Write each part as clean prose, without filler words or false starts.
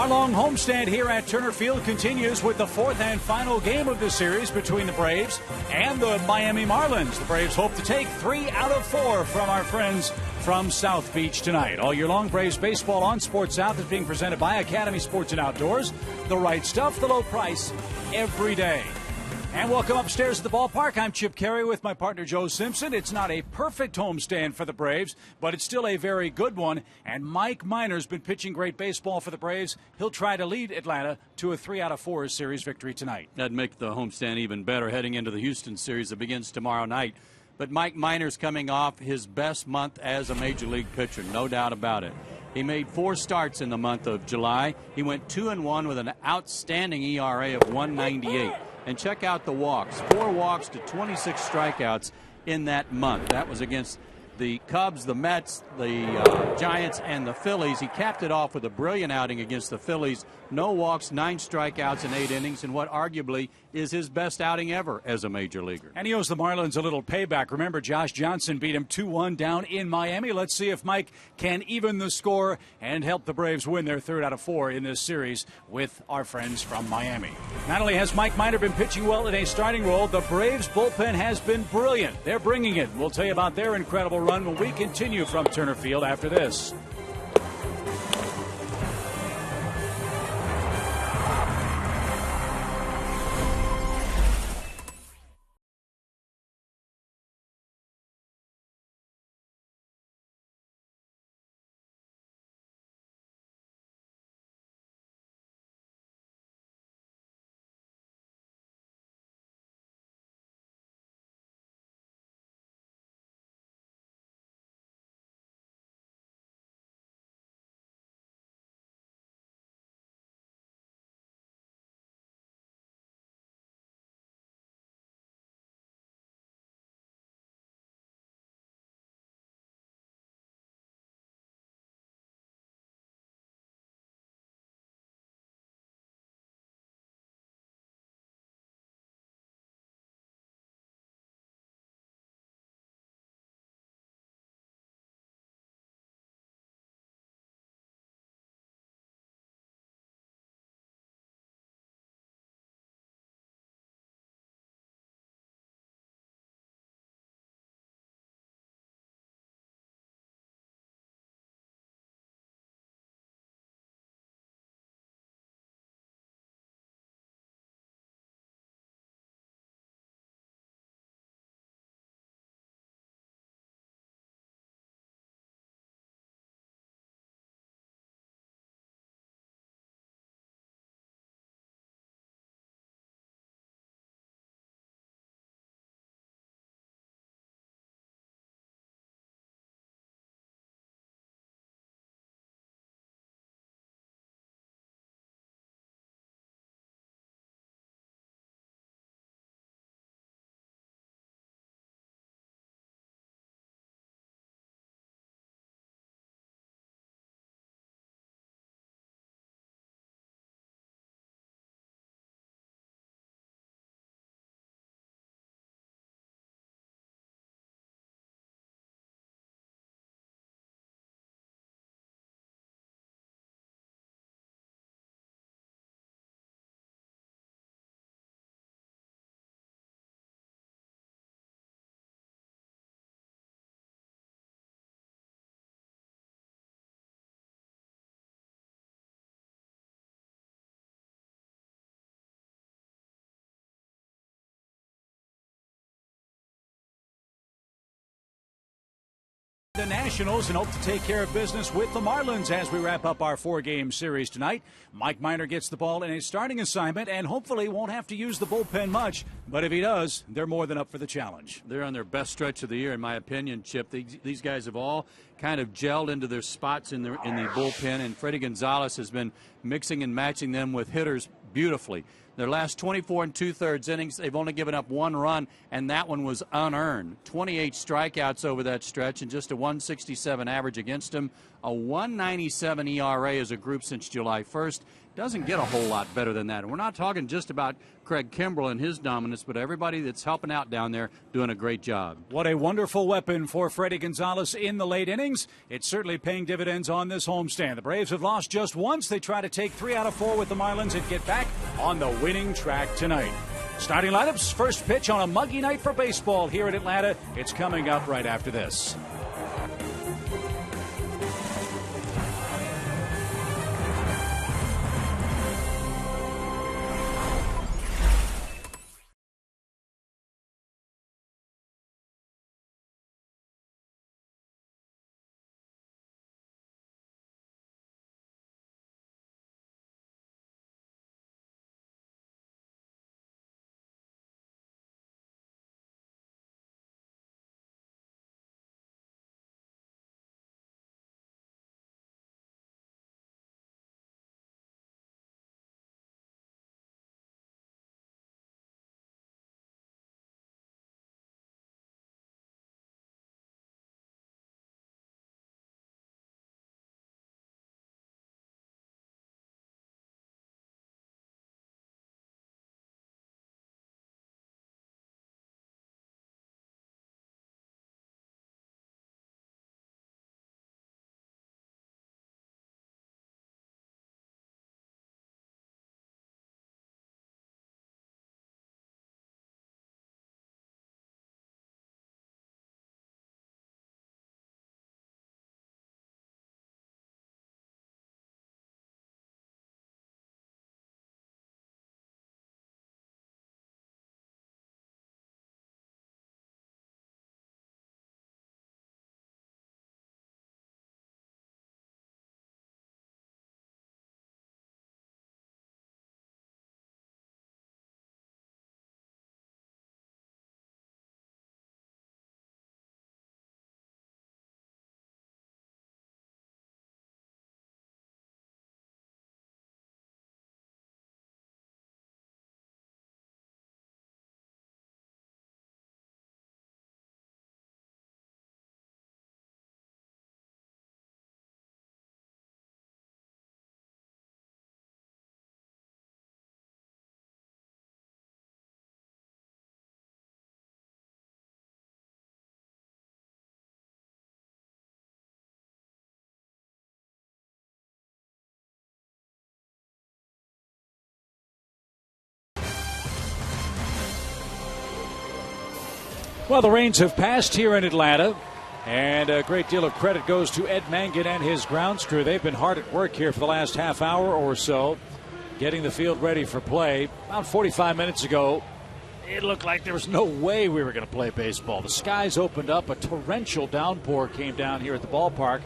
Mile-long homestand here at Turner Field continues with the fourth and final game of the series between the Braves and the Miami Marlins. The Braves hope to take 3 out of 4 from our friends from South Beach tonight. All year long, Braves baseball on Sports South is being presented by Academy Sports and Outdoors. The right stuff, the low price, every day. And welcome upstairs to the ballpark. I'm Chip Carey with my partner Joe Simpson. It's not a perfect homestand for the Braves, but it's still a very good one. And Mike Minor's been pitching great baseball for the Braves. He'll try to lead Atlanta to a 3 out of 4 series victory tonight. That'd make the homestand even better heading into the Houston series that begins tomorrow night. But Mike Minor's coming off his best month as a major league pitcher, no doubt about it. He made 4 starts in the month of July. He went 2-1 with an outstanding ERA of 1.98. And check out the walks. 4 walks to 26 strikeouts in that month. That was against the Cubs, the Mets, the Giants, and the Phillies. He capped it off with a brilliant outing against the Phillies. No walks, 9 strikeouts in 8 innings, in what arguably is his best outing ever as a major leaguer. And he owes the Marlins a little payback. Remember, Josh Johnson beat him 2-1 down in Miami. Let's see if Mike can even the score and help the Braves win their 3rd out of 4 in this series with our friends from Miami. Not only has Mike Minor been pitching well in a starting role, the Braves bullpen has been brilliant. They're bringing it. We'll tell you about their incredible run when we continue from Turner Field after this. The Nationals and hope to take care of business with the Marlins as we wrap up our 4-game series tonight. Mike Minor gets the ball in a starting assignment and hopefully won't have to use the bullpen much. But if he does, they're more than up for the challenge. They're on their best stretch of the year, in my opinion, Chip. These guys have all kind of gelled into their spots in the bullpen, and Freddie Gonzalez has been mixing and matching them with hitters beautifully. Their last 24 2/3 innings, they've only given up 1 run, and that one was unearned. 28 strikeouts over that stretch and just a 167 average against them. A 197 ERA as a group since July 1st. Doesn't get a whole lot better than that. And we're not talking just about Craig Kimbrell and his dominance, but everybody that's helping out down there doing a great job. What a wonderful weapon for Freddie Gonzalez in the late innings. It's certainly paying dividends on this homestand. The Braves have lost just once. They try to take 3 out of 4 with the Marlins and get back on the winning track tonight. Starting lineups, first pitch on a muggy night for baseball here in Atlanta. It's coming up right after this. Well, the rains have passed here in Atlanta, and a great deal of credit goes to Ed Mangan and his grounds crew. They've been hard at work here for the last half hour or so, getting the field ready for play. About 45 minutes ago, it looked like there was no way we were going to play baseball. The skies opened up. A torrential downpour came down here at the ballpark.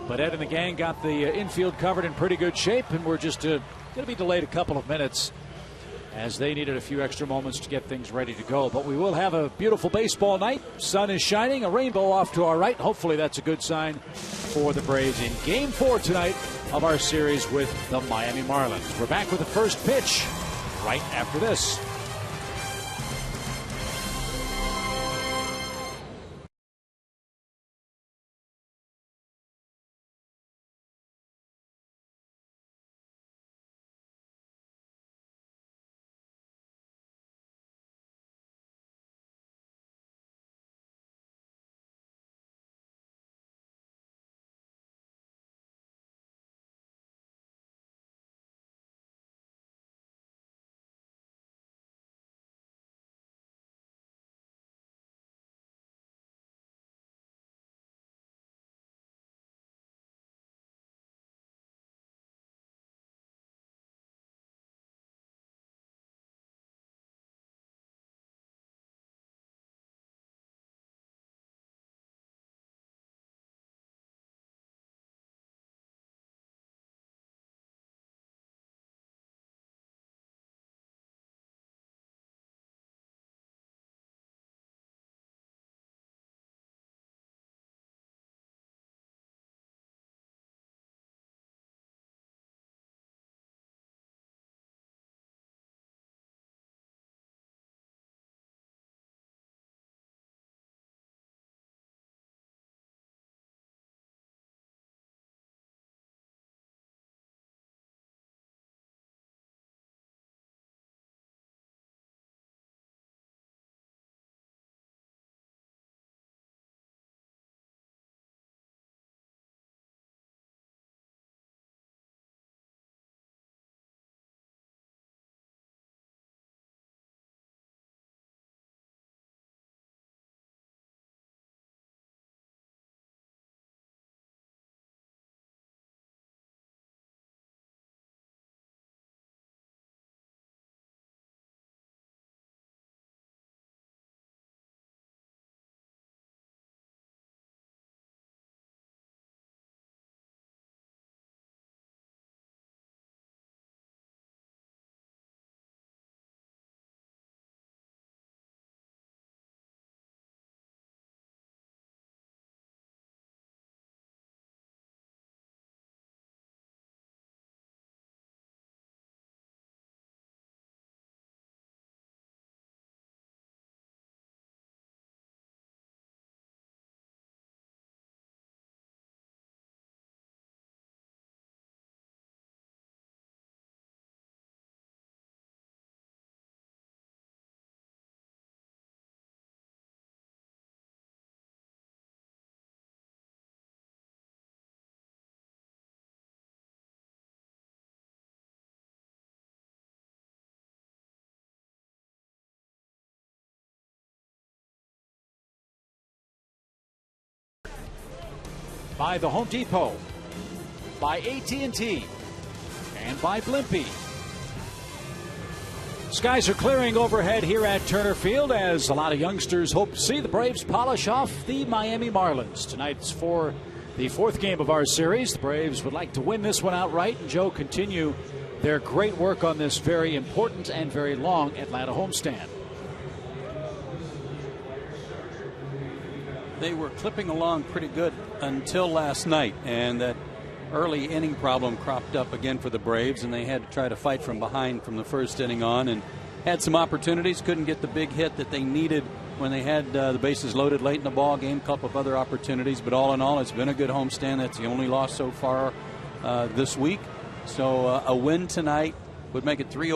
But Ed and the gang got the infield covered in pretty good shape, and we're just going to be delayed a couple of minutes as they needed a few extra moments to get things ready to go. But we will have a beautiful baseball night. Sun is shining, a rainbow off to our right. Hopefully that's a good sign for the Braves in Game 4 tonight of our series with the Miami Marlins. We're back with the first pitch right after this. by the Home Depot, by AT and by Blimpie. Skies are clearing overhead here at Turner Field as a lot of youngsters hope to see the Braves polish off the Miami Marlins. Tonight's for the fourth game of our series. The Braves would like to win this one outright and, Joe, continue their great work on this very important and very long Atlanta homestand. They were clipping along pretty good until last night, and that early inning problem cropped up again for the Braves, and they had to try to fight from behind from the first inning on, and had some opportunities, couldn't get the big hit that they needed when they had the bases loaded late in the ball game. A couple of other opportunities, but all in all, it's been a good homestand. That's the only loss so far this week. So a win tonight would make it 3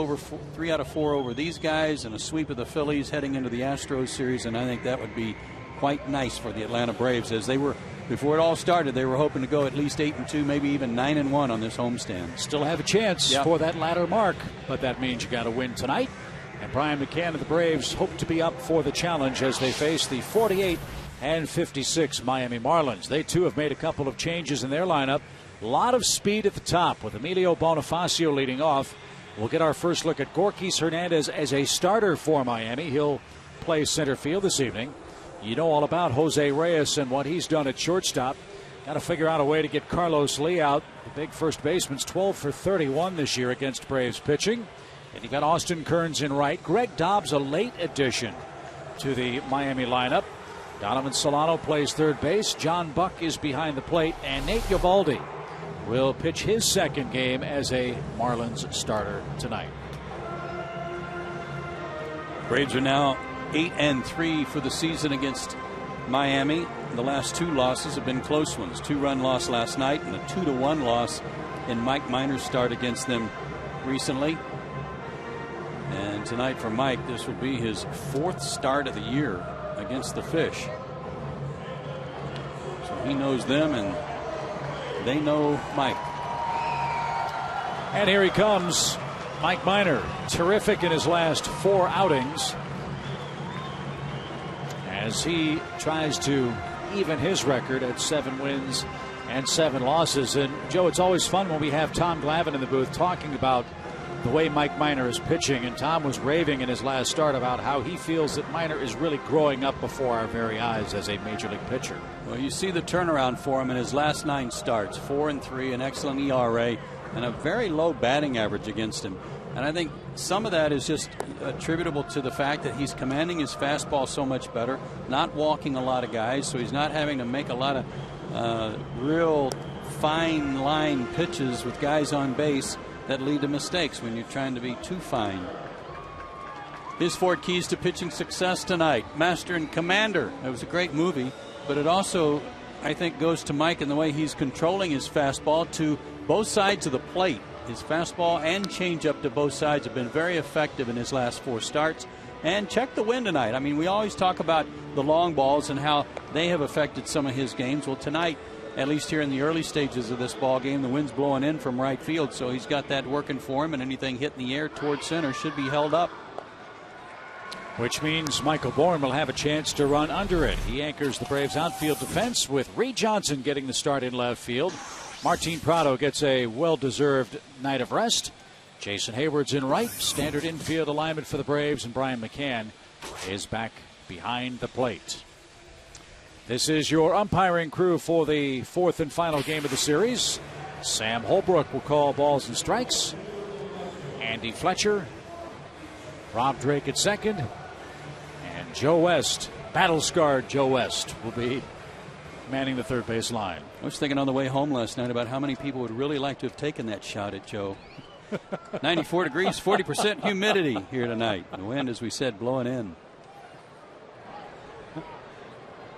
out of 4 over these guys, and a sweep of the Phillies heading into the Astros series, and I think that would be quite nice for the Atlanta Braves, as they were, before it all started, they were hoping to go at least 8-2, maybe even 9-1 on this homestand. Still have a chance for that latter mark, but that means you got to win tonight. And Brian McCann and the Braves hope to be up for the challenge as they face the 48 and 56 Miami Marlins. They too have made a couple of changes in their lineup. A lot of speed at the top with Emilio Bonifacio leading off. We'll get our first look at Gorkys Hernandez as a starter for Miami. He'll play center field this evening. You know all about Jose Reyes and what he's done at shortstop. Got to figure out a way to get Carlos Lee out. The big first baseman's 12 for 31 this year against Braves pitching. And you got Austin Kearns in right. Greg Dobbs, a late addition to the Miami lineup. Donovan Solano plays third base. John Buck is behind the plate. And Nate Eovaldi will pitch his second game as a Marlins starter tonight. Braves are now 8-3 for the season against Miami. The last 2 losses have been close ones. 2-run loss last night and a 2-1 loss in Mike Minor's start against them recently. And tonight for Mike, this will be his 4th start of the year against the Fish. So he knows them and they know Mike. And here he comes, Mike Minor. Terrific in his last 4 outings, as he tries to even his record at 7 wins and 7 losses. And, Joe, it's always fun when we have Tom Glavine in the booth talking about the way Mike Minor is pitching. And Tom was raving in his last start about how he feels that Minor is really growing up before our very eyes as a major league pitcher. Well, you see the turnaround for him in his last 9 starts. 4-3, an excellent ERA, and a very low batting average against him. And I think some of that is just attributable to the fact that he's commanding his fastball so much better, not walking a lot of guys, so he's not having to make a lot of real fine line pitches with guys on base that lead to mistakes when you're trying to be too fine. His 4 keys to pitching success tonight: Master and Commander. It was a great movie, but it also, I think, goes to Mike and the way he's controlling his fastball to both sides of the plate. His fastball and changeup to both sides have been very effective in his last 4 starts. And check the wind tonight. I mean, we always talk about the long balls and how they have affected some of his games. Well, tonight, at least here in the early stages of this ball game, the wind's blowing in from right field, so he's got that working for him, and anything hit in the air towards center should be held up. Which means Michael Bourne will have a chance to run under it. He anchors the Braves' outfield defense with Reed Johnson getting the start in left field. Martin Prado gets a well-deserved night of rest. Jason Hayward's in right. Standard infield alignment for the Braves, and Brian McCann is back behind the plate. This is your umpiring crew for the 4th and final game of the series. Sam Holbrook will call balls and strikes. Andy Fletcher, Rob Drake at second, and Joe West, battle-scarred Joe West, will be manning the third base line. I was thinking on the way home last night about how many people would really like to have taken that shot at Joe. 94 degrees, 40% humidity here tonight. The wind, as we said, blowing in.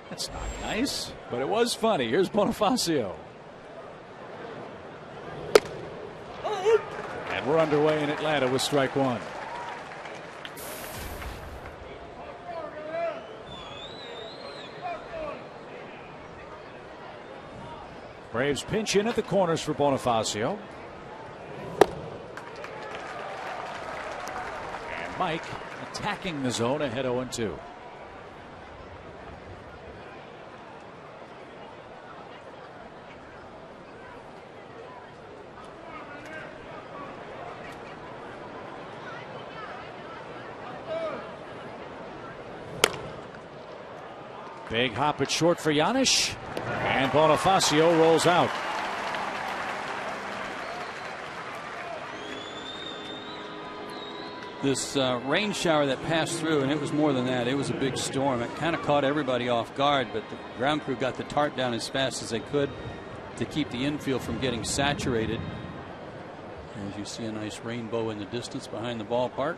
That's not nice, but it was funny. Here's Bonifacio. And we're underway in Atlanta with strike 1. Braves pinch in at the corners for Bonifacio. And Mike attacking the zone ahead 0-2. Big hop at short for Giannis, and Bonifacio rolls out. This rain shower that passed through, and it was more than that. It was a big storm. It kind of caught everybody off guard, but the ground crew got the tarp down as fast as they could to keep the infield from getting saturated. As you see, a nice rainbow in the distance behind the ballpark.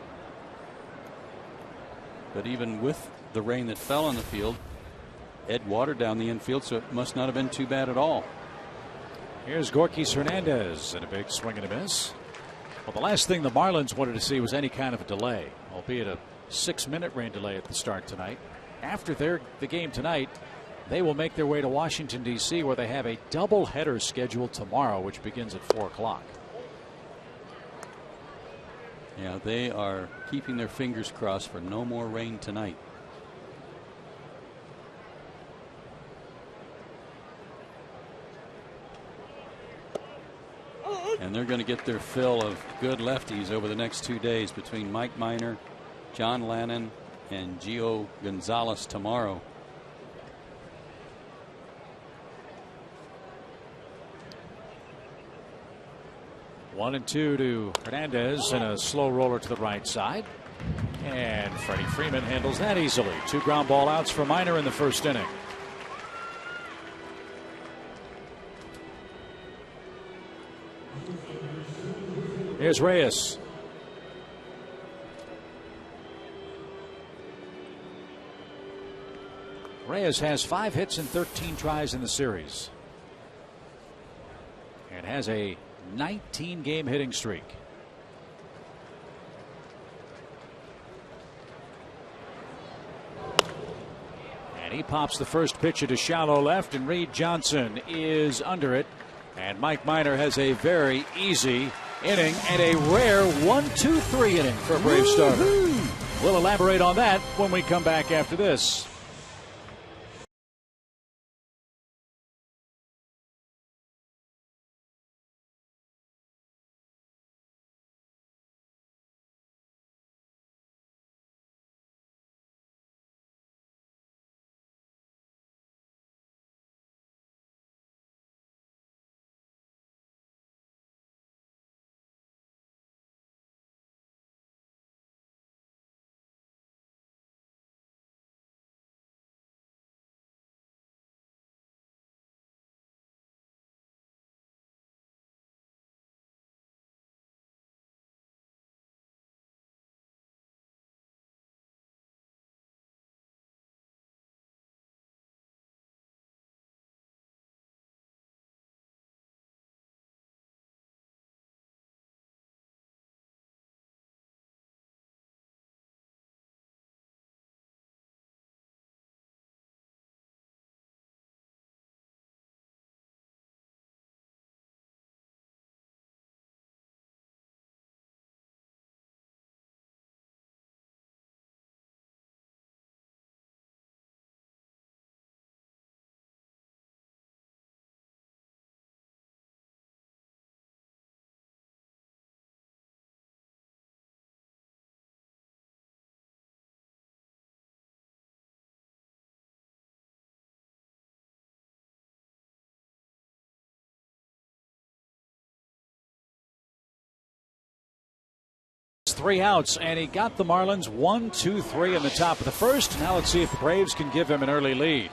But even with the rain that fell on the field, Ed watered down the infield, so it must not have been too bad at all. Here's Gorkys Hernandez and a big swing and a miss. Well, the last thing the Marlins wanted to see was any kind of a delay, albeit a 6-minute rain delay at the start tonight. After the game tonight, they will make their way to Washington, D.C., where they have a doubleheader scheduled tomorrow, which begins at 4 o'clock. Yeah, they are keeping their fingers crossed for no more rain tonight. And they're going to get their fill of good lefties over the next 2 days between Mike Minor, John Lannon, and Gio Gonzalez tomorrow. One and two to Hernandez and a slow roller to the right side. And Freddie Freeman handles that easily. 2 ground ball outs for Minor in the first inning. Here's Reyes. Reyes has 5 hits and 13 tries in the series, and has a 19-game hitting streak. And he pops the first pitch to shallow left, and Reed Johnson is under it. And Mike Minor has a very easy inning and a rare 1-2-3 inning for a Brave starter. We'll elaborate on that when we come back after this. Three outs, and he got the Marlins 1-2-3 in the top of the first. Now let's see if the Braves can give him an early lead.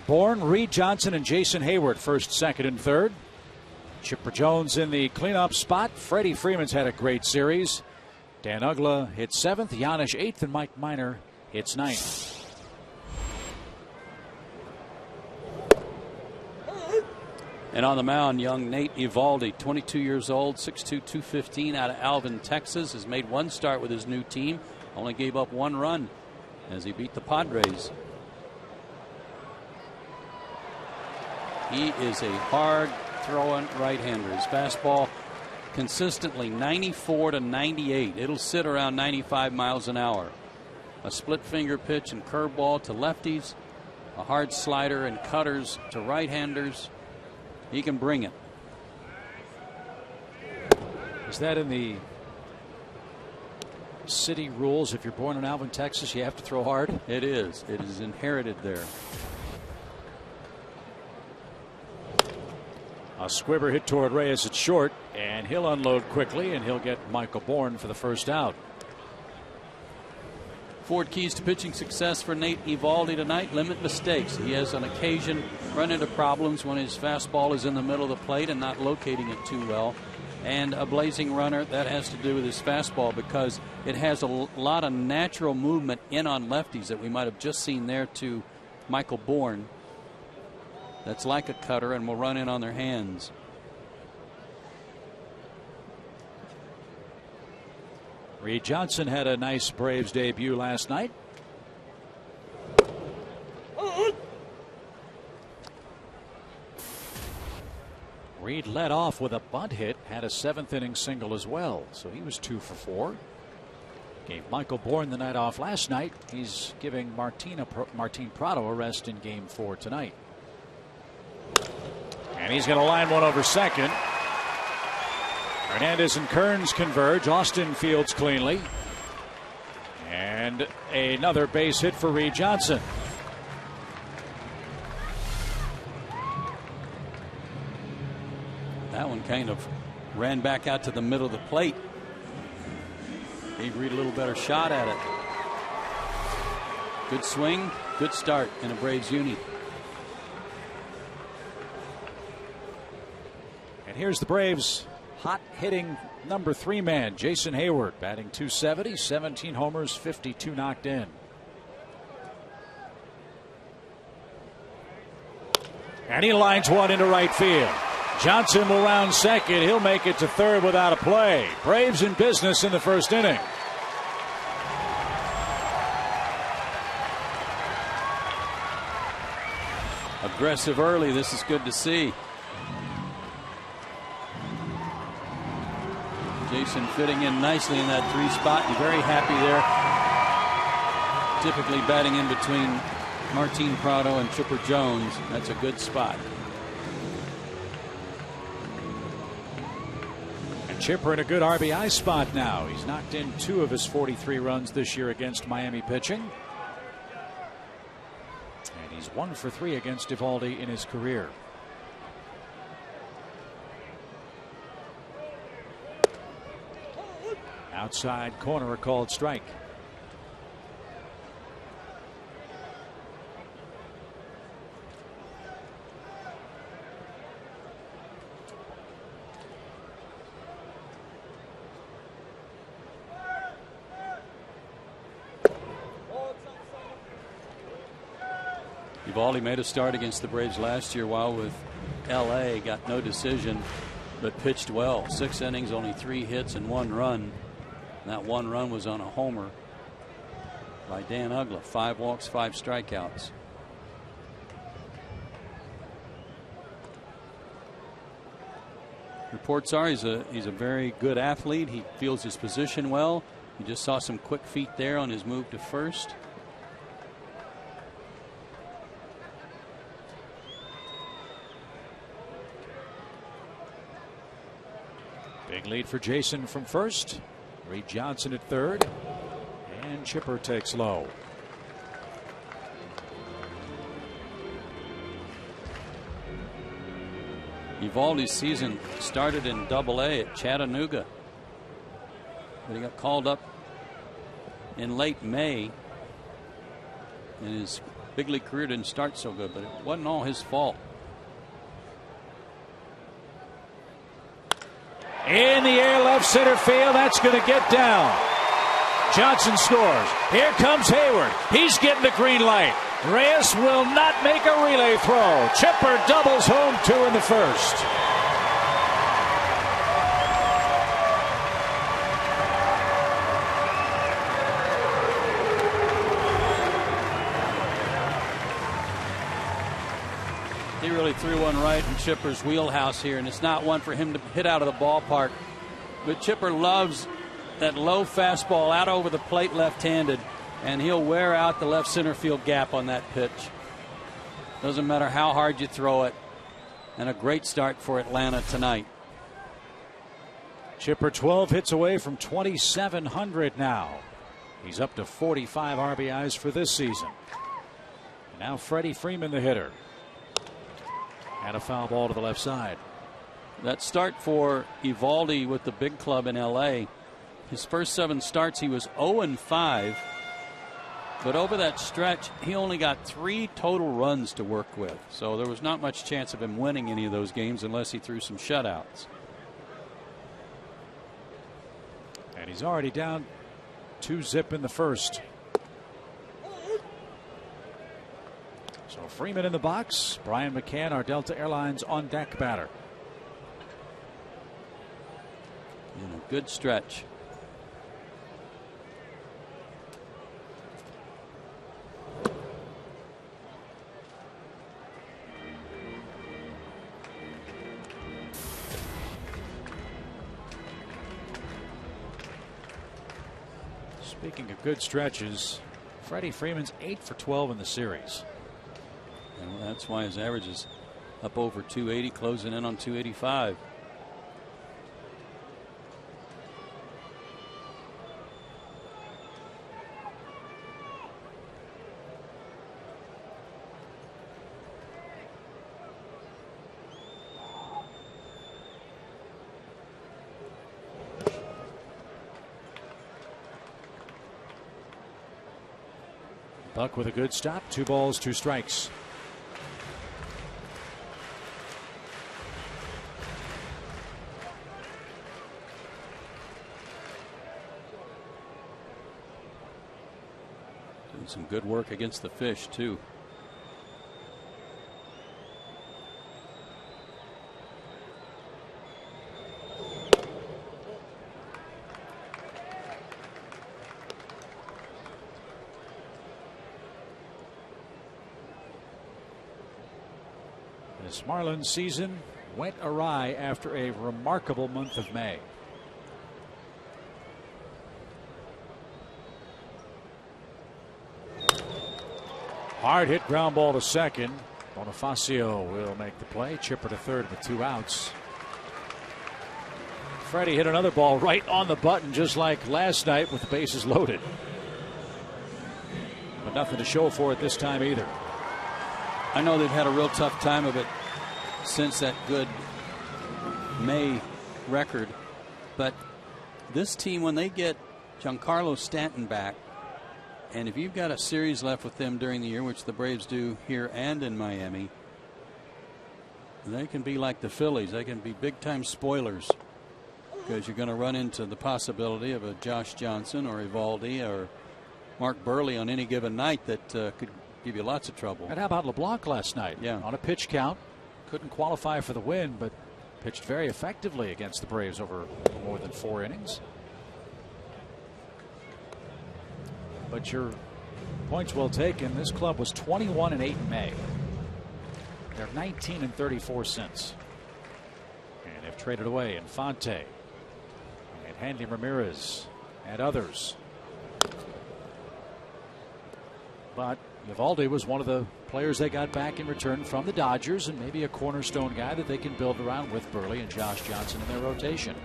Bourne, Reed Johnson, and Jason Hayward first, second, and third. Chipper Jones in the cleanup spot. Freddie Freeman's had a great series. Dan Uggla hits 7th, Giannis 8th, and Mike Minor hits 9th. And on the mound, young Nate Eovaldi, 22 years old, 6'2", 215, out of Alvin, Texas, has made one start with his new team. Only gave up 1 run as he beat the Padres. He is a hard throwing right-hander. His fastball consistently 94 to 98. It'll sit around 95 miles an hour. A split finger pitch and curveball to lefties. A hard slider and cutters to right-handers. He can bring it. Is that in the city rules. If you're born in Alvin, Texas, you have to throw hard. It is. It is inherited there. A squibber hit toward Reyes at short, and he'll unload quickly, and he'll get Michael Bourne for the first out. Ford keys to pitching success for Nate Eovaldi tonight: limit mistakes. He has on occasion run into problems when his fastball is in the middle of the plate and not locating it too well. And a blazing runner, that has to do with his fastball because it has a lot of natural movement in on lefties that we might have just seen there to Michael Bourne. That's like a cutter and will run in on their hands. Reed Johnson had a nice Braves debut last night. Reed led off with a bunt hit, had a 7th inning single as well, so he was 2 for 4. Gave Michael Bourne the night off last night. He's giving Martin Prado a rest in Game 4 tonight. And he's going to line one over second. Hernandez and Kearns converge. Austin fields cleanly. And another base hit for Reed Johnson. That one kind of ran back out to the middle of the plate. Gave Reed a little better shot at it. Good swing, good start in a Braves uni. And here's the Braves' hot hitting number 3 man, Jason Hayward, batting .270, 17 homers, 52 knocked in. And he lines one into right field. Johnson will round second. He'll make it to third without a play. Braves in business in the first inning. Aggressive early. This is good to see. Jason fitting in nicely in that 3 spot and very happy there. Typically batting in between Martin Prado and Chipper Jones. That's a good spot. And Chipper in a good RBI spot now. He's knocked in 2 of his 43 runs this year against Miami pitching. And he's 1 for 3 against Eovaldi in his career. Outside corner, a called strike. Eovaldi made a start against the Braves last year while with LA, got no decision, but pitched well. 6 innings, only 3 hits and 1 run. That 1 run was on a homer by Dan Uggla. 5 walks, 5 strikeouts. Reports are he's a very good athlete. He feels his position well. You just saw some quick feet there on his move to first. Big lead for Jason from first. Reed Johnson at third. And Chipper takes low. Eovaldi's season started in Double-A at Chattanooga, but he got called up in late May, and his big league career didn't start so good, but it wasn't all his fault. In the air, left center field. That's going to get down. Johnson scores. Here comes Hayward. He's getting the green light. Reyes will not make a relay throw. Chipper doubles home 2 in the first. He really threw one right in Chipper's wheelhouse here, and it's not one for him to hit out of the ballpark. But Chipper loves that low fastball out over the plate left-handed, and he'll wear out the left center field gap on that pitch. Doesn't matter how hard you throw it. And a great start for Atlanta tonight. Chipper 12 hits away from 2,700 now. He's up to 45 RBIs for this season. And now Freddie Freeman, the hitter. And a foul ball to the left side. That start for Eovaldi with the big club in L.A. His first 7 starts, he was 0-5. But over that stretch, he only got 3 total runs to work with. So there was not much chance of him winning any of those games unless he threw some shutouts. And he's already down 2-0 in the first. So Freeman in the box. Brian McCann, our Delta Airlines on deck batter. In a good stretch. Speaking of good stretches, Freddie Freeman's 8 for 12 in the series. And that's why his average is up over 280, closing in on 285. Buck with a good stop. 2 balls, 2 strikes. Doing some good work against the fish, too. This Marlins season went awry after a remarkable month of May. Hard hit ground ball to second. Bonifacio will make the play. Chipper to third with 2 outs. Freddie hit another ball right on the button, just like last night with the bases loaded. But nothing to show for it this time either. I know they've had a real tough time of it since that good May record, but this team, when they get Giancarlo Stanton back, and if you've got a series left with them during the year, which the Braves do here and in Miami, they can be like the Phillies. They can be big time spoilers, because you're going to run into the possibility of a Josh Johnson or Eovaldi or Mark Burley on any given night that could give you lots of trouble. And how about LeBlanc last night? Yeah. On a pitch count. Couldn't qualify for the win, but pitched very effectively against the Braves over more than 4 innings. But your point's well taken. This club was 21-8 in May. They're 19-34 since. And they've traded away Infante and Hanley Ramirez and others. But Eovaldi was one of the players they got back in return from the Dodgers, and maybe a cornerstone guy that they can build around with Burley and Josh Johnson in their rotation.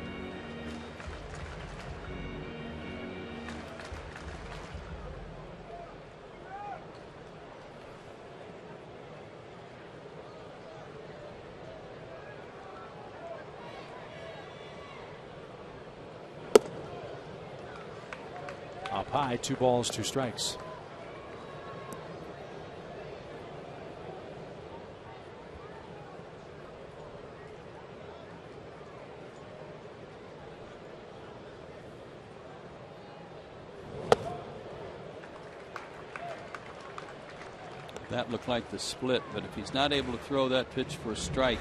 Up high, 2 balls, 2 strikes. That looked like the split, but if he's not able to throw that pitch for a strike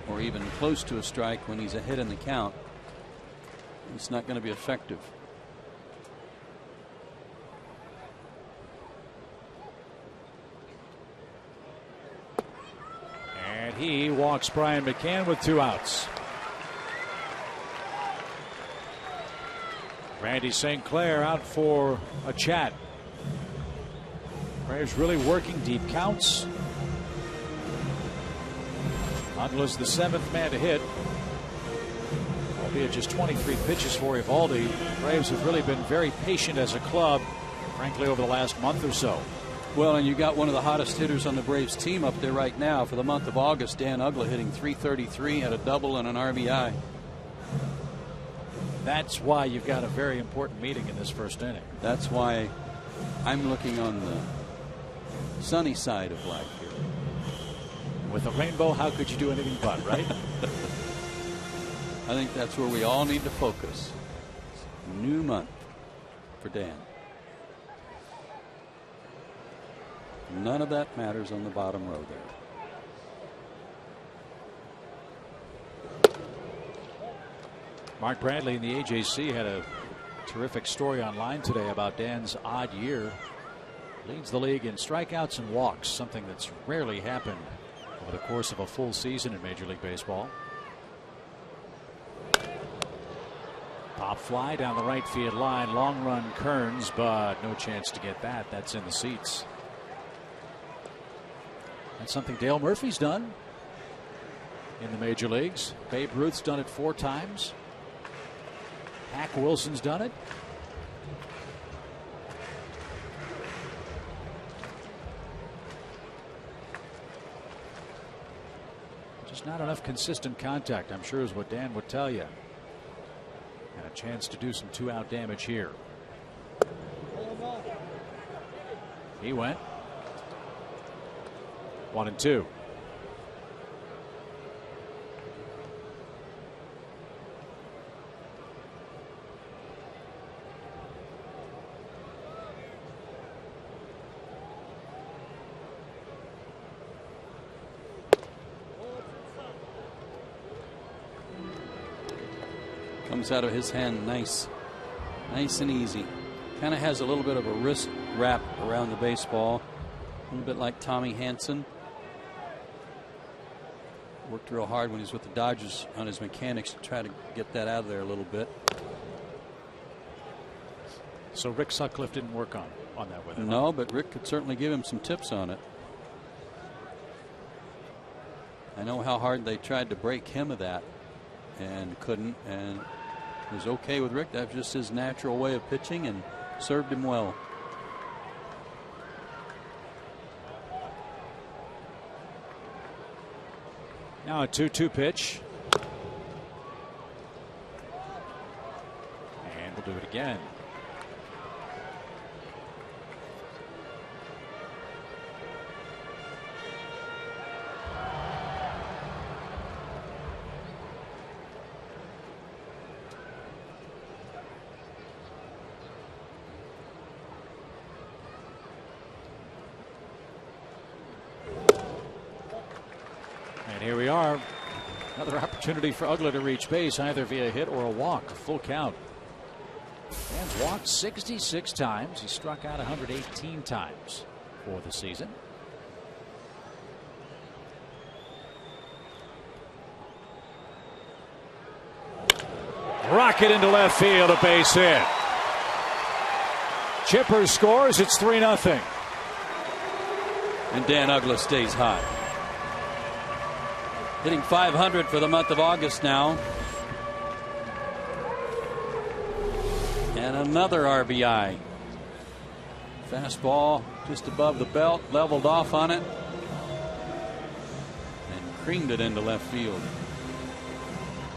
or even close to a strike when he's ahead in the count, it's not going to be effective. And he walks Brian McCann with 2 outs. Randy St. Clair out for a chat. Braves really working deep counts. Untla's the 7th man to hit. albeit just 23 pitches for Eovaldi. The Braves have really been very patient as a club, frankly, over the last month or so. Well, and you got one of the hottest hitters on the Braves team up there right now for the month of August, Dan Uggla, hitting .333, had a double and an RBI. That's why you've got a very important meeting in this first inning. That's why I'm looking on the sunny side of life here. With a rainbow, how could you do anything but, right? I think that's where we all need to focus. New month for Dan. None of that matters on the bottom row there. Mark Bradley in the AJC had a terrific story online today about Dan's odd year. Leads the league in strikeouts and walks, something that's rarely happened over the course of a full season in Major League Baseball. Pop fly down the right field line. Long run Kearns, but no chance to get that. That's in the seats. That's something Dale Murphy's done in the major leagues. Babe Ruth's done it 4 times. Hack Wilson's done it. Just not enough consistent contact, I'm sure, is what Dan would tell you. And a chance to do some 2-out damage here. He went. 1-2. Comes out of his hand nice and easy. Kind of has a little bit of a wrist wrap around the baseball, a little bit like Tommy Hanson. Worked real hard when he was with the Dodgers on his mechanics to try to get that out of there a little bit. So Rick Sutcliffe didn't work on that with him. No, but Rick could certainly give him some tips on it. I know how hard they tried to break him of that and couldn't, and it was okay with Rick. That was just his natural way of pitching and served him well. Now a 2-2 pitch. And we'll do it again. And here we are. Another opportunity for Uggla to reach base, either via hit or a walk. Full count. Dan's walked 66 times. He struck out 118 times for the season. Rocket into left field, a base hit. Chipper scores. It's 3-0. And Dan Uggla stays hot. Hitting .500 for the month of August now. And another RBI. Fastball just above the belt, leveled off on it, and creamed it into left field.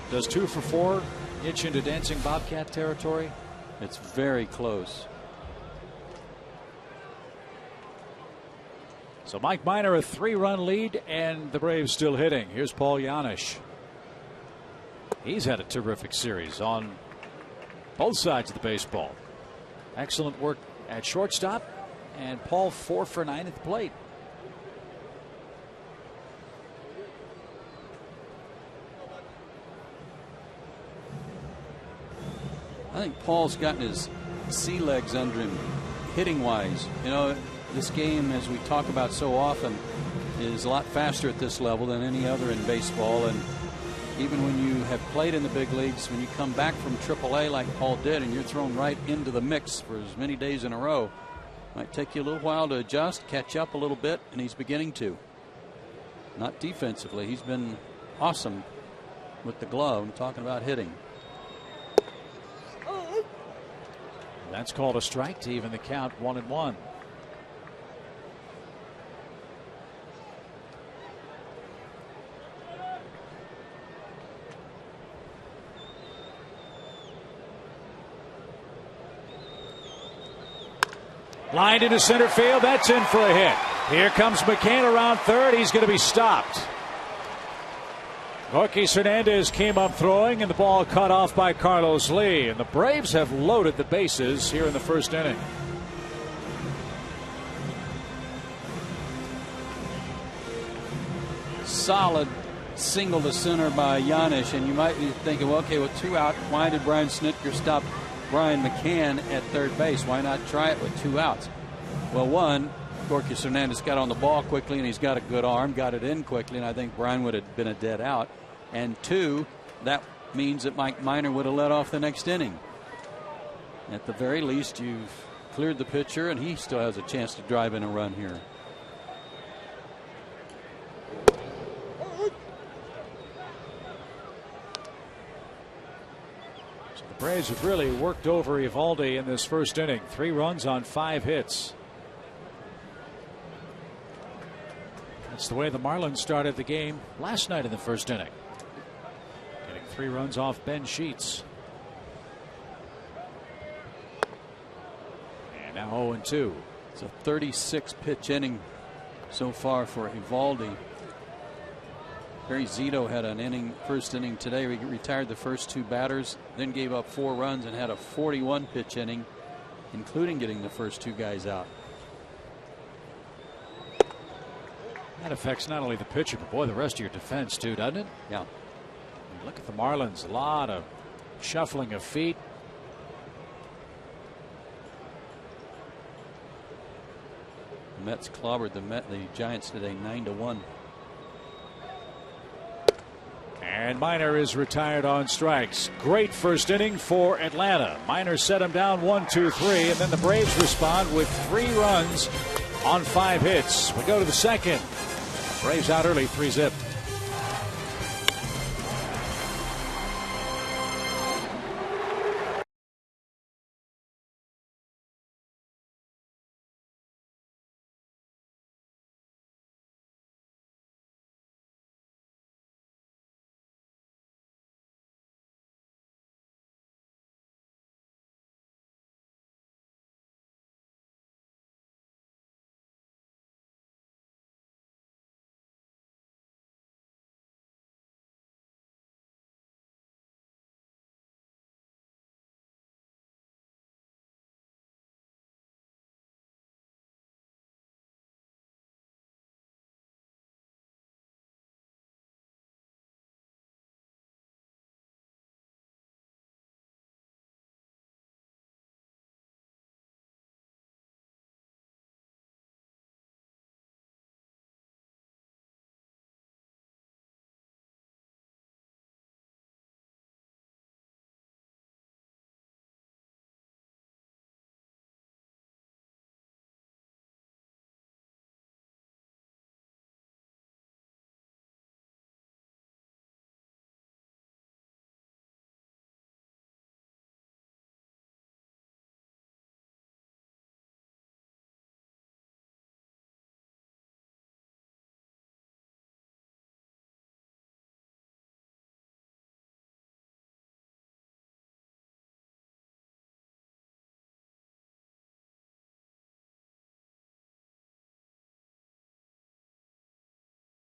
Does 2 for 4 itch into dancing Bobcat territory? It's very close. So Mike Minor, a 3-run lead, and the Braves still hitting. Here's Paul Janisch. He's had a terrific series on both sides of the baseball. Excellent work at shortstop, and Paul 4 for 9 at the plate. I think Paul's gotten his sea legs under him hitting wise. You know, this game, as we talk about so often, is a lot faster at this level than any other in baseball. And even when you have played in the big leagues, when you come back from AAA like Paul did and you're thrown right into the mix for as many days in a row, it might take you a little while to adjust, catch up a little bit, and he's beginning to. Not defensively. He's been awesome with the glove. I'm talking about hitting. That's called a strike to even the count 1-1. Lined into center field. That's in for a hit. Here comes McCann around third. He's going to be stopped. Gorky Hernandez came up throwing, and the ball cut off by Carlos Lee. And the Braves have loaded the bases here in the first inning. Solid single to center by Giannis, and you might be thinking, well, okay, with 2 out, why did Brian Snitker stop Brian McCann at third base? Why not try it with 2 outs? Well, one, Gorky Hernandez got on the ball quickly, and he's got a good arm, got it in quickly, and I think Brian would have been a dead out. And 2, that means that Mike Minor would have led off the next inning. At the very least, you've cleared the pitcher, and he still has a chance to drive in a run here. So the Braves have really worked over Eovaldi in this first inning. 3 runs on 5 hits. That's the way the Marlins started the game last night in the first inning. Getting 3 runs off Ben Sheets. And now 0-2. It's a 36-pitch inning so far for Eovaldi. Barry Zito had an first inning today. He retired the first 2 batters, then gave up 4 runs and had a 41-pitch inning, including getting the first 2 guys out. That affects not only the pitcher, but boy, the rest of your defense too, doesn't it? Yeah. Look at the Marlins. A lot of shuffling of feet. The Mets clobbered the Giants today 9-1. And Minor is retired on strikes. Great first inning for Atlanta. Minor set him down 1-2-3, and then the Braves respond with 3 runs on 5 hits. We go to the second. Braves out early, 3-zip.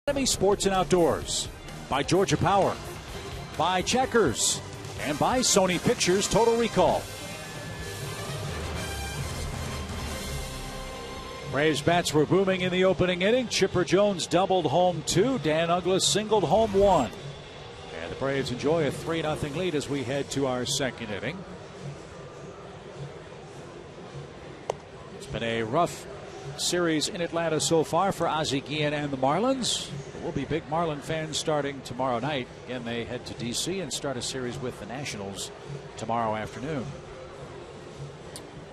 Academy Sports and Outdoors, by Georgia Power, by Checkers, and by Sony Pictures Total Recall. Braves bats were booming in the opening inning. Chipper Jones doubled home 2. Dan Uggla singled home 1. And the Braves enjoy a 3-0 lead as we head to our second inning. It's been a rough series in Atlanta so far for Ozzie Guillen and the Marlins. We'll be big Marlin fans starting tomorrow night. Again, they head to D.C. and start a series with the Nationals tomorrow afternoon.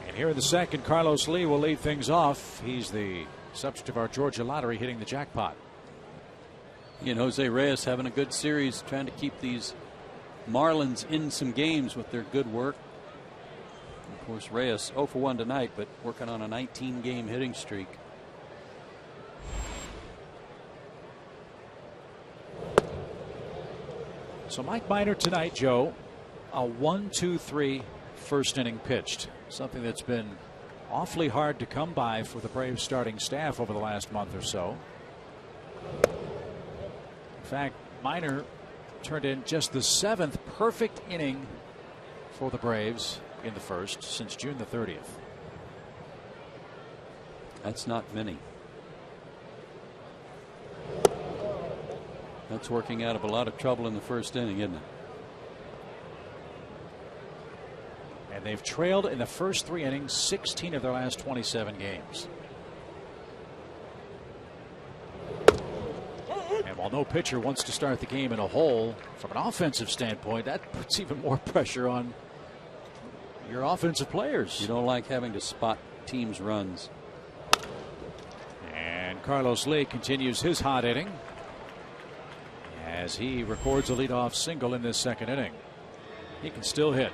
And here in the second, Carlos Lee will lead things off. He's the subject of our Georgia lottery, hitting the jackpot. And Jose Reyes having a good series, trying to keep these Marlins in some games with their good work. Of course, Reyes 0 for 1 tonight, but working on a 19-game hitting streak. So Mike Minor tonight, Joe, a 1-2-3 first inning pitched. Something that's been awfully hard to come by for the Braves starting staff over the last month or so. In fact, Minor turned in just the 7th perfect inning for the Braves in the first since June the 30th. That's not many. That's working out of a lot of trouble in the first inning, isn't it? And they've trailed in the first 3 innings 16 of their last 27 games. And while no pitcher wants to start the game in a hole, from an offensive standpoint, that puts even more pressure on your offensive players. You don't like having to spot teams' runs. And Carlos Lee continues his hot inning as he records a leadoff single in this second inning. He can still hit.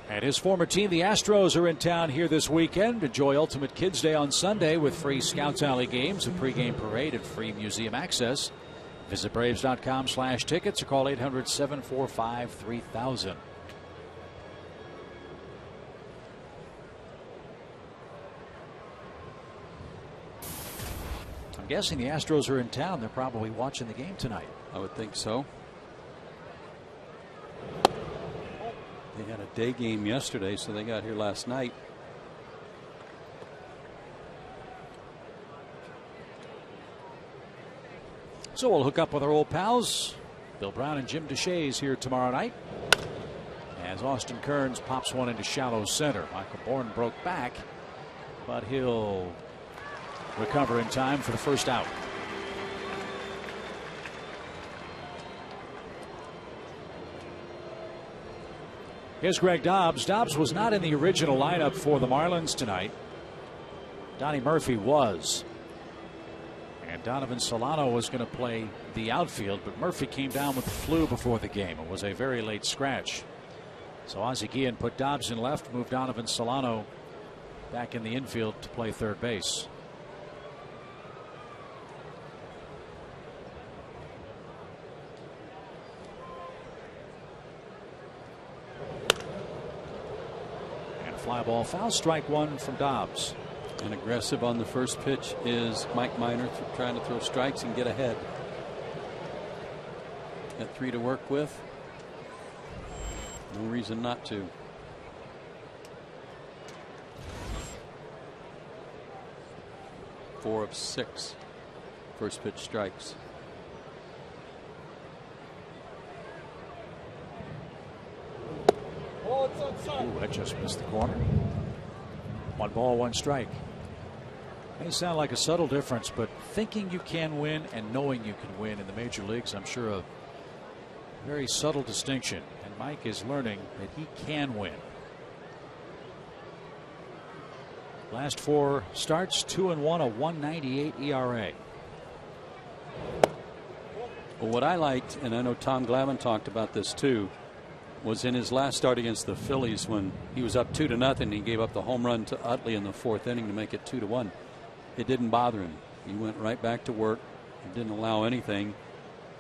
And his former team, the Astros, are in town here this weekend. Enjoy Ultimate Kids Day on Sunday with free Scouts Alley games, a pregame parade, and free museum access. Visit Braves.com/tickets or call 800-745-3000. I'm guessing the Astros are in town. They're probably watching the game tonight. I would think so. They had a day game yesterday, so they got here last night. So we'll hook up with our old pals, Bill Brown and Jim Deshaies, here tomorrow night, as Austin Kearns pops one into shallow center. Michael Bourne broke back, but he'll recover in time for the first out. Here's Greg Dobbs. Dobbs was not in the original lineup for the Marlins tonight. Donnie Murphy was. And Donovan Solano was going to play the outfield, but Murphy came down with the flu before the game. It was a very late scratch. So Ozzie Guillen put Dobbs in left, moved Donovan Solano back in the infield to play third base. Fly ball foul, strike one from Dobbs. And aggressive on the first pitch is Mike Minor, trying to throw strikes and get ahead. Got 3 to work with. No reason not to. Four of 6 first pitch strikes. Ooh, that just missed the corner. 1 ball, 1 strike. May sound like a subtle difference, but thinking you can win and knowing you can win in the major leagues, I'm sure a very subtle distinction. And Mike is learning that he can win. Last 4 starts, 2-1, a 1.98 ERA. Well, what I liked, and I know Tom Glavine talked about this too, was in his last start against the Phillies when he was up 2-0. He gave up the home run to Utley in the 4th inning to make it 2-1. It didn't bother him. He went right back to work. He didn't allow anything.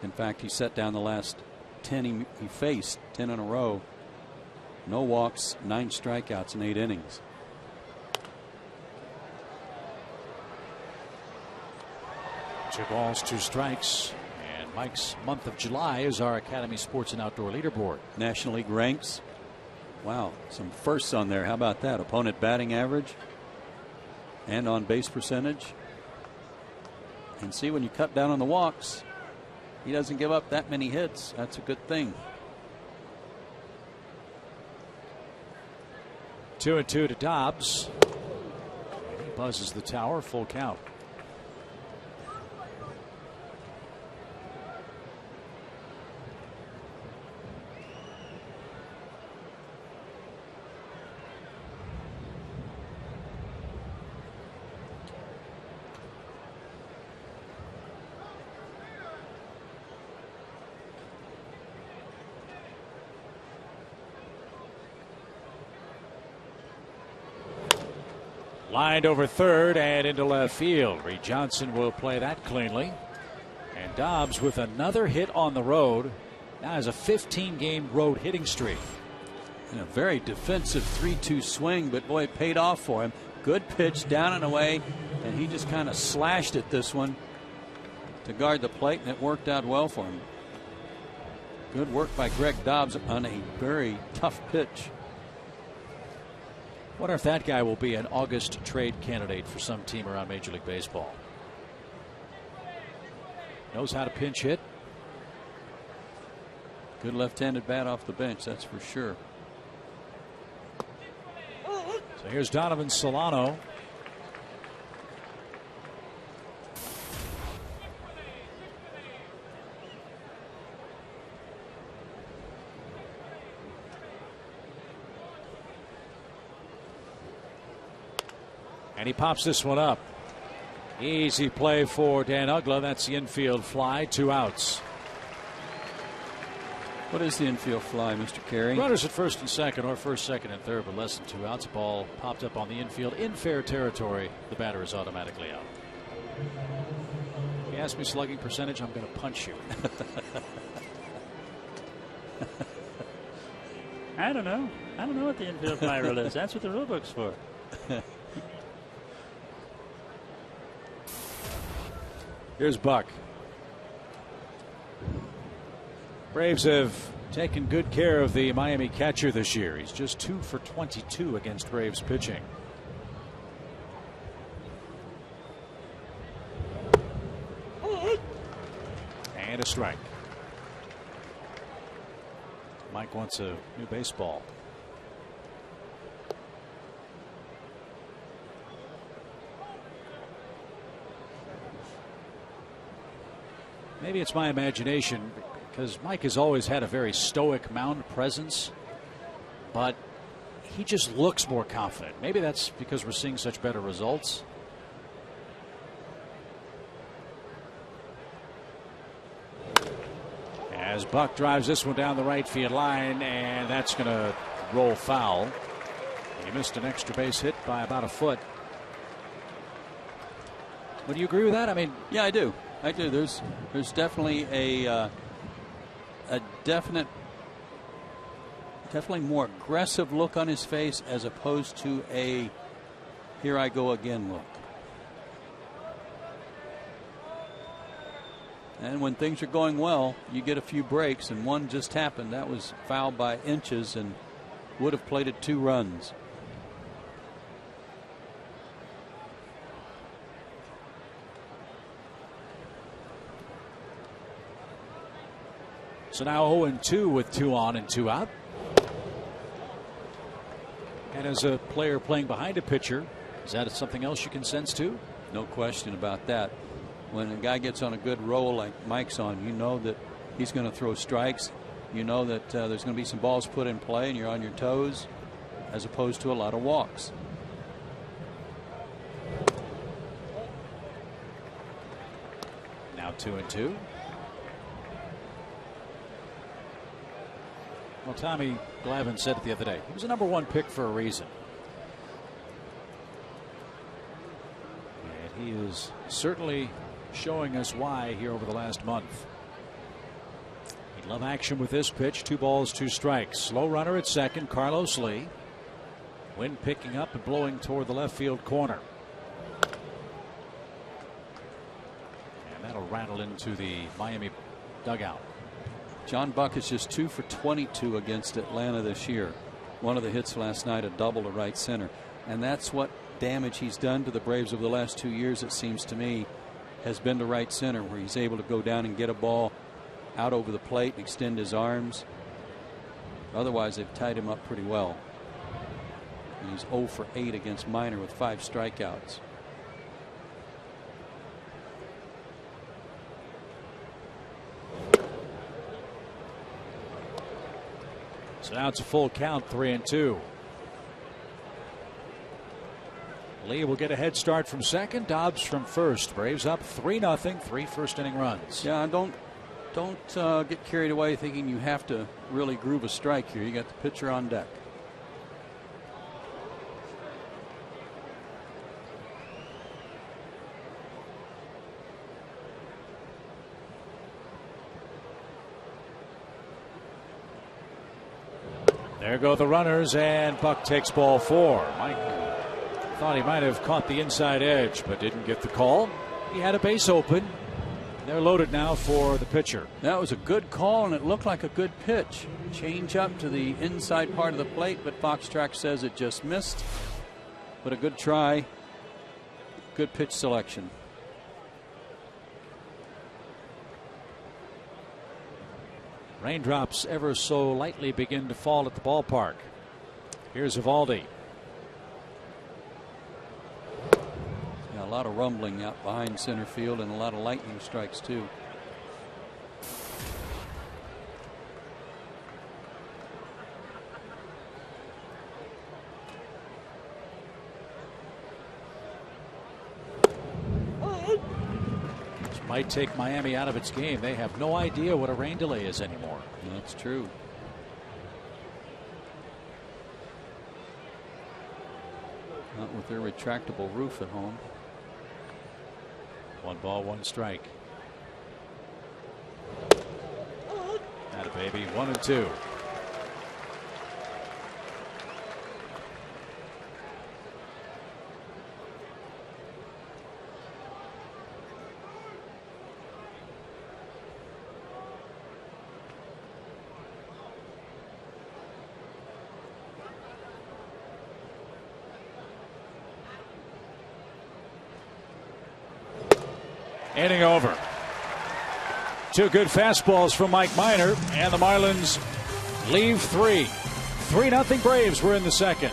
In fact, he set down the last 10 he faced, 10 in a row. No walks, 9 strikeouts in 8 innings. Two balls, 2 strikes. Mike's month of July is our Academy Sports and Outdoor Leaderboard. National League ranks. Wow, some firsts on there. How about that? Opponent batting average and on base percentage. And see, when you cut down on the walks, he doesn't give up that many hits. That's a good thing. 2-2 to Dobbs. And he buzzes the tower, full count. Lined over third and into left field. Reed Johnson will play that cleanly. And Dobbs with another hit on the road. Now has a 15-game road hitting streak. And a very defensive 3-2 swing, but boy, it paid off for him. Good pitch down and away, and he just kind of slashed at this one to guard the plate, and it worked out well for him. Good work by Greg Dobbs on a very tough pitch. Wonder if that guy will be an August trade candidate for some team around Major League Baseball. Knows how to pinch hit. Good left-handed bat off the bench, that's for sure. So here's Donovan Solano. And he pops this one up. Easy play for Dan Uggla. That's the infield fly. 2 outs. What is the infield fly, Mr. Carey? Runners at first and second, or first, second, and third, but less than 2 outs. Ball popped up on the infield in fair territory. The batter is automatically out. If you ask me slugging percentage, I'm going to punch you. I don't know. I don't know what the infield fly rule is. That's what the rule book's for. Here's Buck. Braves have taken good care of the Miami catcher this year. He's just 2 for 22 against Braves pitching. And a strike. Mike wants a new baseball. Maybe it's my imagination, because Mike has always had a very stoic mound presence, but he just looks more confident. Maybe that's because we're seeing such better results. As Buck drives this one down the right field line, and that's going to roll foul. He missed an extra base hit by about a foot. Would you agree with that? I mean, yeah, I do. I do. There's definitely a definitely more aggressive look on his face as opposed to a here I go again look. And when things are going well, you get a few breaks, and one just happened. That was fouled by inches and would have plated 2 runs. So now 0-2 with 2 on and 2 out. And as a player playing behind a pitcher, is that something else you can sense too? No question about that. When a guy gets on a good roll like Mike's on, you know that he's going to throw strikes. You know that there's going to be some balls put in play, and you're on your toes, as opposed to a lot of walks. Now 2-2. Well, Tommy Glavine said it the other day. He was a #1 pick for a reason. And he is certainly showing us why here over the last month. He'd love action with this pitch. 2 balls, 2 strikes. Slow runner at second, Carlos Lee. Wind picking up and blowing toward the left field corner. And that'll rattle into the Miami dugout. John Buck is just 2 for 22 against Atlanta this year. One of the hits last night, a double to right center. And that's what damage he's done to the Braves over the last 2 years, it seems to me, has been to right center, where he's able to go down and get a ball out over the plate and extend his arms. Otherwise, they've tied him up pretty well. And he's 0 for 8 against Minor with 5 strikeouts. So now it's a full count, 3-2. Lee will get a head start from second. Dobbs from first. Braves up 3-0. 3 first-inning runs. Yeah, don't get carried away thinking you have to really groove a strike here. You got the pitcher on deck. There go the runners, and Buck takes ball 4. Mike thought he might have caught the inside edge, but didn't get the call. He had a base open. They're loaded now for the pitcher. That was a good call, and it looked like a good pitch. Change up to the inside part of the plate, but Fox Track says it just missed. But a good try. Good pitch selection. Raindrops ever so lightly begin to fall at the ballpark. Here's Eovaldi. Yeah, a lot of rumbling out behind center field and a lot of lightning strikes too. Might take Miami out of its game. They have no idea what a rain delay is anymore. That's true. Not with their retractable roof at home. 1 ball, 1 strike. Atta baby, 1-2. Inning over. 2 good fastballs from Mike Minor, and the Marlins leave 3. 3-0 Braves. We're in the second.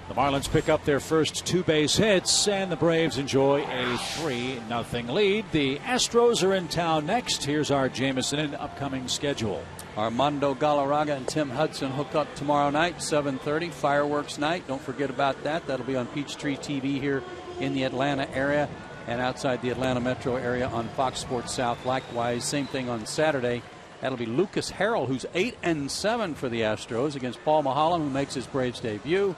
The Marlins pick up their first 2 base hits, and the Braves enjoy a 3-0 lead. The Astros are in town next. Here's our Jameson and upcoming schedule. Armando Galarraga and Tim Hudson hook up tomorrow night, 7:30, fireworks night. Don't forget about that. That'll be on Peachtree TV here in the Atlanta area and outside the Atlanta metro area on Fox Sports South. Likewise, same thing on Saturday. That'll be Lucas Harrell, who's 8-7 for the Astros, against Paul Maholm, who makes his Braves debut.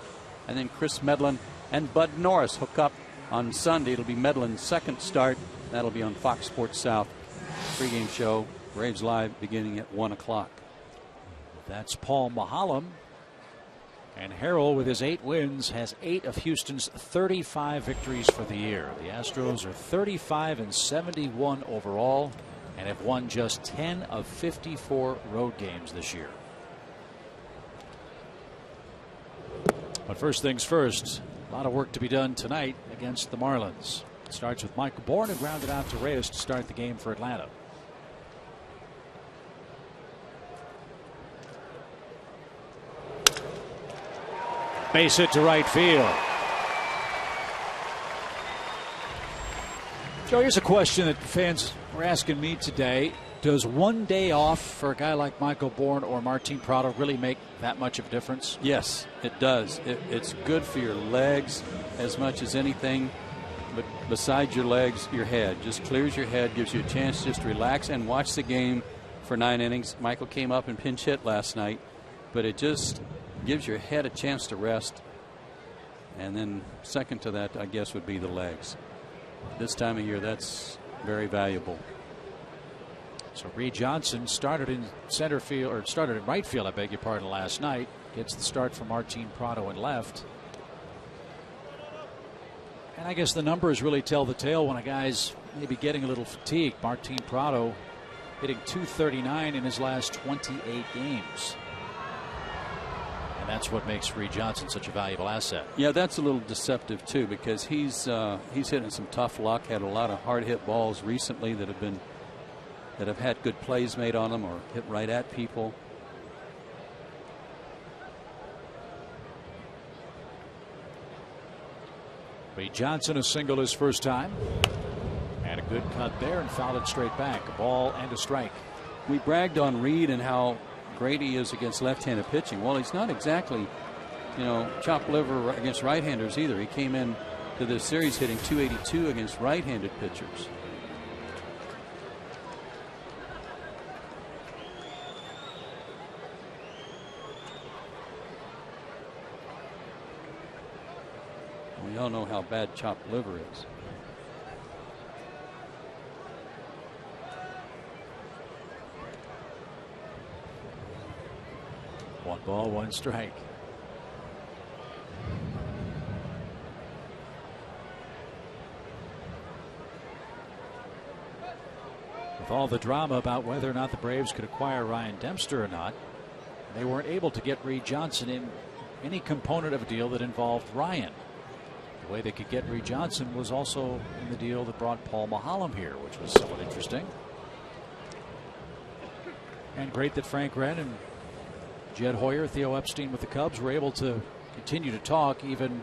And then Chris Medlin and Bud Norris hook up on Sunday. It'll be Medlin's second start. That'll be on Fox Sports South. Pre-game show, Braves Live, beginning at 1 o'clock. That's Paul Maholm. And Harrell, with his 8 wins, has 8 of Houston's 35 victories for the year. The Astros are 35-71 overall and have won just 10 of 54 road games this year. But first things first, a lot of work to be done tonight against the Marlins. It starts with Michael Bourne, who grounded out to Reyes to start the game for Atlanta. Base hit to right field. Joe, here's a question that fans were asking me today. Does one day off for a guy like Michael Bourne or Martin Prado really make that much of a difference? Yes, it does. It's good for your legs as much as anything. But beside your legs, your head. Just clears your head, gives you a chance just to relax and watch the game for 9 innings. Michael came up and pinch hit last night, but it just gives your head a chance to rest. And then second to that, I guess, would be the legs. This time of year, that's very valuable. So Reed Johnson started in center field, or started in right field, I beg your pardon, last night. Gets the start from Martin Prado in left. And I guess the numbers really tell the tale when a guy's maybe getting a little fatigued. Martin Prado hitting .239 in his last 28 games. And that's what makes Reed Johnson such a valuable asset. Yeah, that's a little deceptive too, because he's hitting some tough luck. Had a lot of hard hit balls recently that have had good plays made on them or hit right at people. Reed Johnson a single his first time. And a good cut there and fouled it straight back. A ball and a strike. We bragged on Reed and how great he is against left-handed pitching. Well, he's not exactly, chopped liver against right-handers either. He came in to this series hitting .282 against right-handed pitchers. We all know how bad chopped liver is. One ball, one strike. With all the drama about whether or not the Braves could acquire Ryan Dempster or not, they weren't able to get Reed Johnson in any component of a deal that involved Ryan. The way they could get Reed Johnson was also in the deal that brought Paul Maholm here, which was somewhat interesting. And great that Frank Wren and Jed Hoyer, Theo Epstein with the Cubs were able to continue to talk even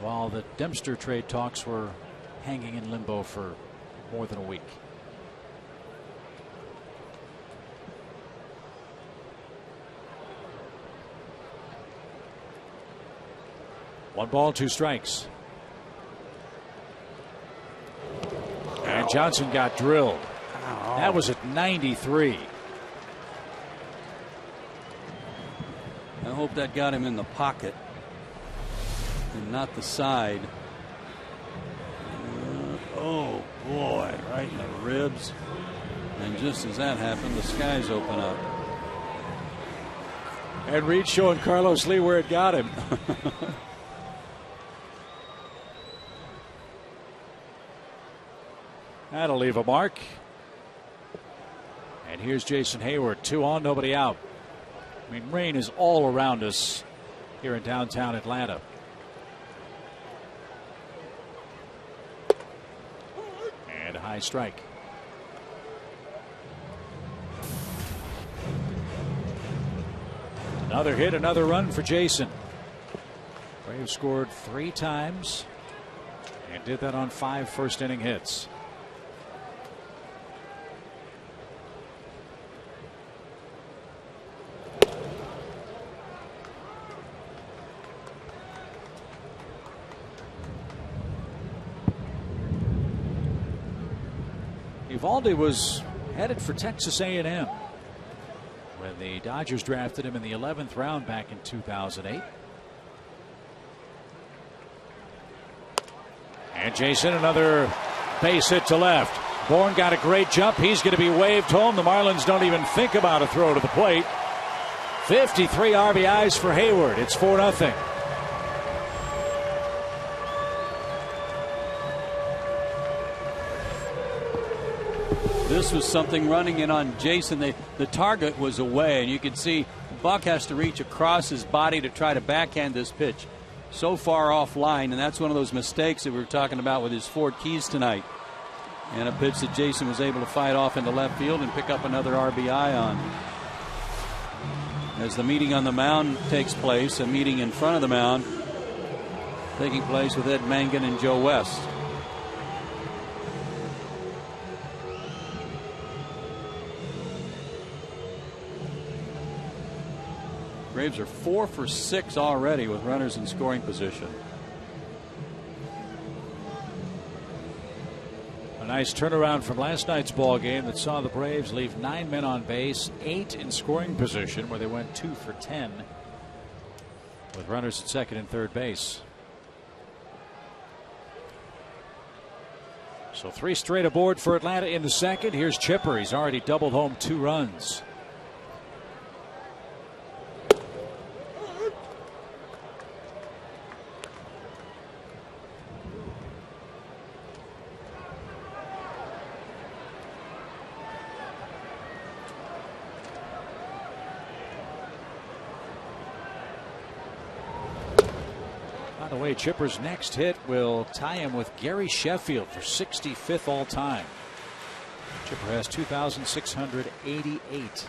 while the Dempster trade talks were hanging in limbo for more than a week. One ball, two strikes. And Johnson got drilled. Oh. That was at 93. I hope that got him in the pocket and not the side. Oh boy, right in the ribs. And just as that happened, the skies open up. And Reed showing Carlos Lee where it got him. That'll leave a mark. And here's Jason Hayward, 2 on, nobody out. I mean, rain is all around us here in downtown Atlanta. And a high strike. Another hit, another run for Jason. Braves scored 3 times and did that on 5 first-inning hits. Eovaldi was headed for Texas A&M when the Dodgers drafted him in the 11th round back in 2008. And Jason, another base hit to left. Bourne got a great jump. He's going to be waved home. The Marlins don't even think about a throw to the plate. 53 RBIs for Hayward. It's 4-0. This was something running in on Jason. The target was away, and you could see Buck has to reach across his body to try to backhand this pitch. So far offline, and that's one of those mistakes that we were talking about with his Ford Keys tonight. And a pitch that Jason was able to fight off into left field and pick up another RBI on. As the meeting on the mound takes place, a meeting in front of the mound taking place with Ed Mangan and Joe West. Braves are 4 for 6 already with runners in scoring position. nice turnaround from last night's ball game that saw the Braves leave 9 men on base, 8 in scoring position, where they went 2 for 10 with runners at second and third base. So 3 straight aboard for Atlanta in the second. Here's Chipper. He's already doubled home 2 runs. By the way, Chipper's next hit will tie him with Gary Sheffield for 65th all time. Chipper has 2,688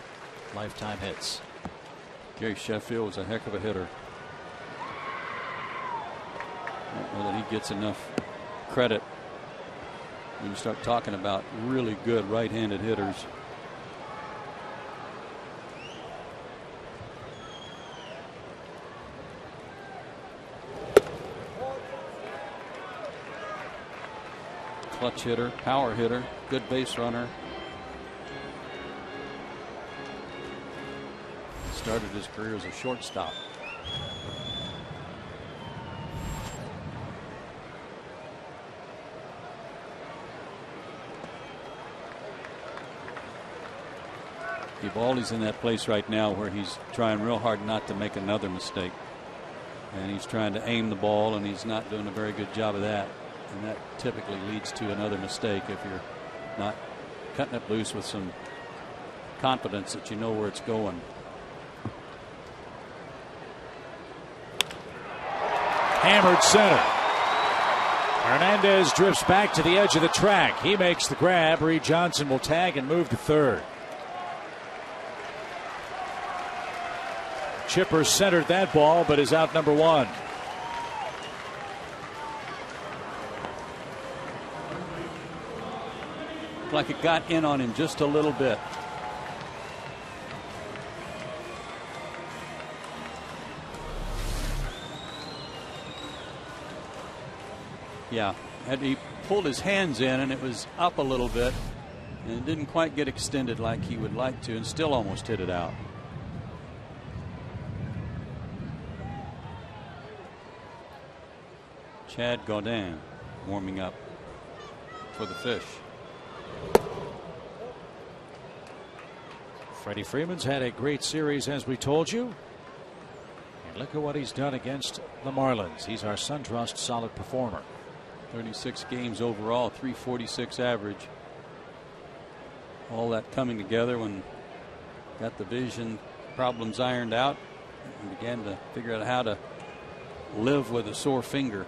lifetime hits. Gary Sheffield was a heck of a hitter. I don't know that he gets enough credit when you start talking about really good right-handed hitters. Clutch hitter, power hitter, good base runner. Started his career as a shortstop. Eovaldi's in that place right now where he's trying real hard not to make another mistake. And he's trying to aim the ball, and he's not doing a very good job of that. And that typically leads to another mistake if you're not cutting it loose with some confidence that you know where it's going. Hammered center. Hernandez drifts back to the edge of the track. He makes the grab. Reed Johnson will tag and move to third. Chipper centered that ball, but is out number 1. Like it got in on him just a little bit. Yeah, he pulled his hands in and it was up a little bit and it didn't quite get extended like he would like to, and still almost hit it out. Chad Gaudin warming up for the Fish. Freddie Freeman's had a great series, as we told you. And look at what he's done against the Marlins. He's our SunTrust solid performer. 36 games overall, 346 average. All that coming together when got the vision problems ironed out and began to figure out how to live with a sore finger.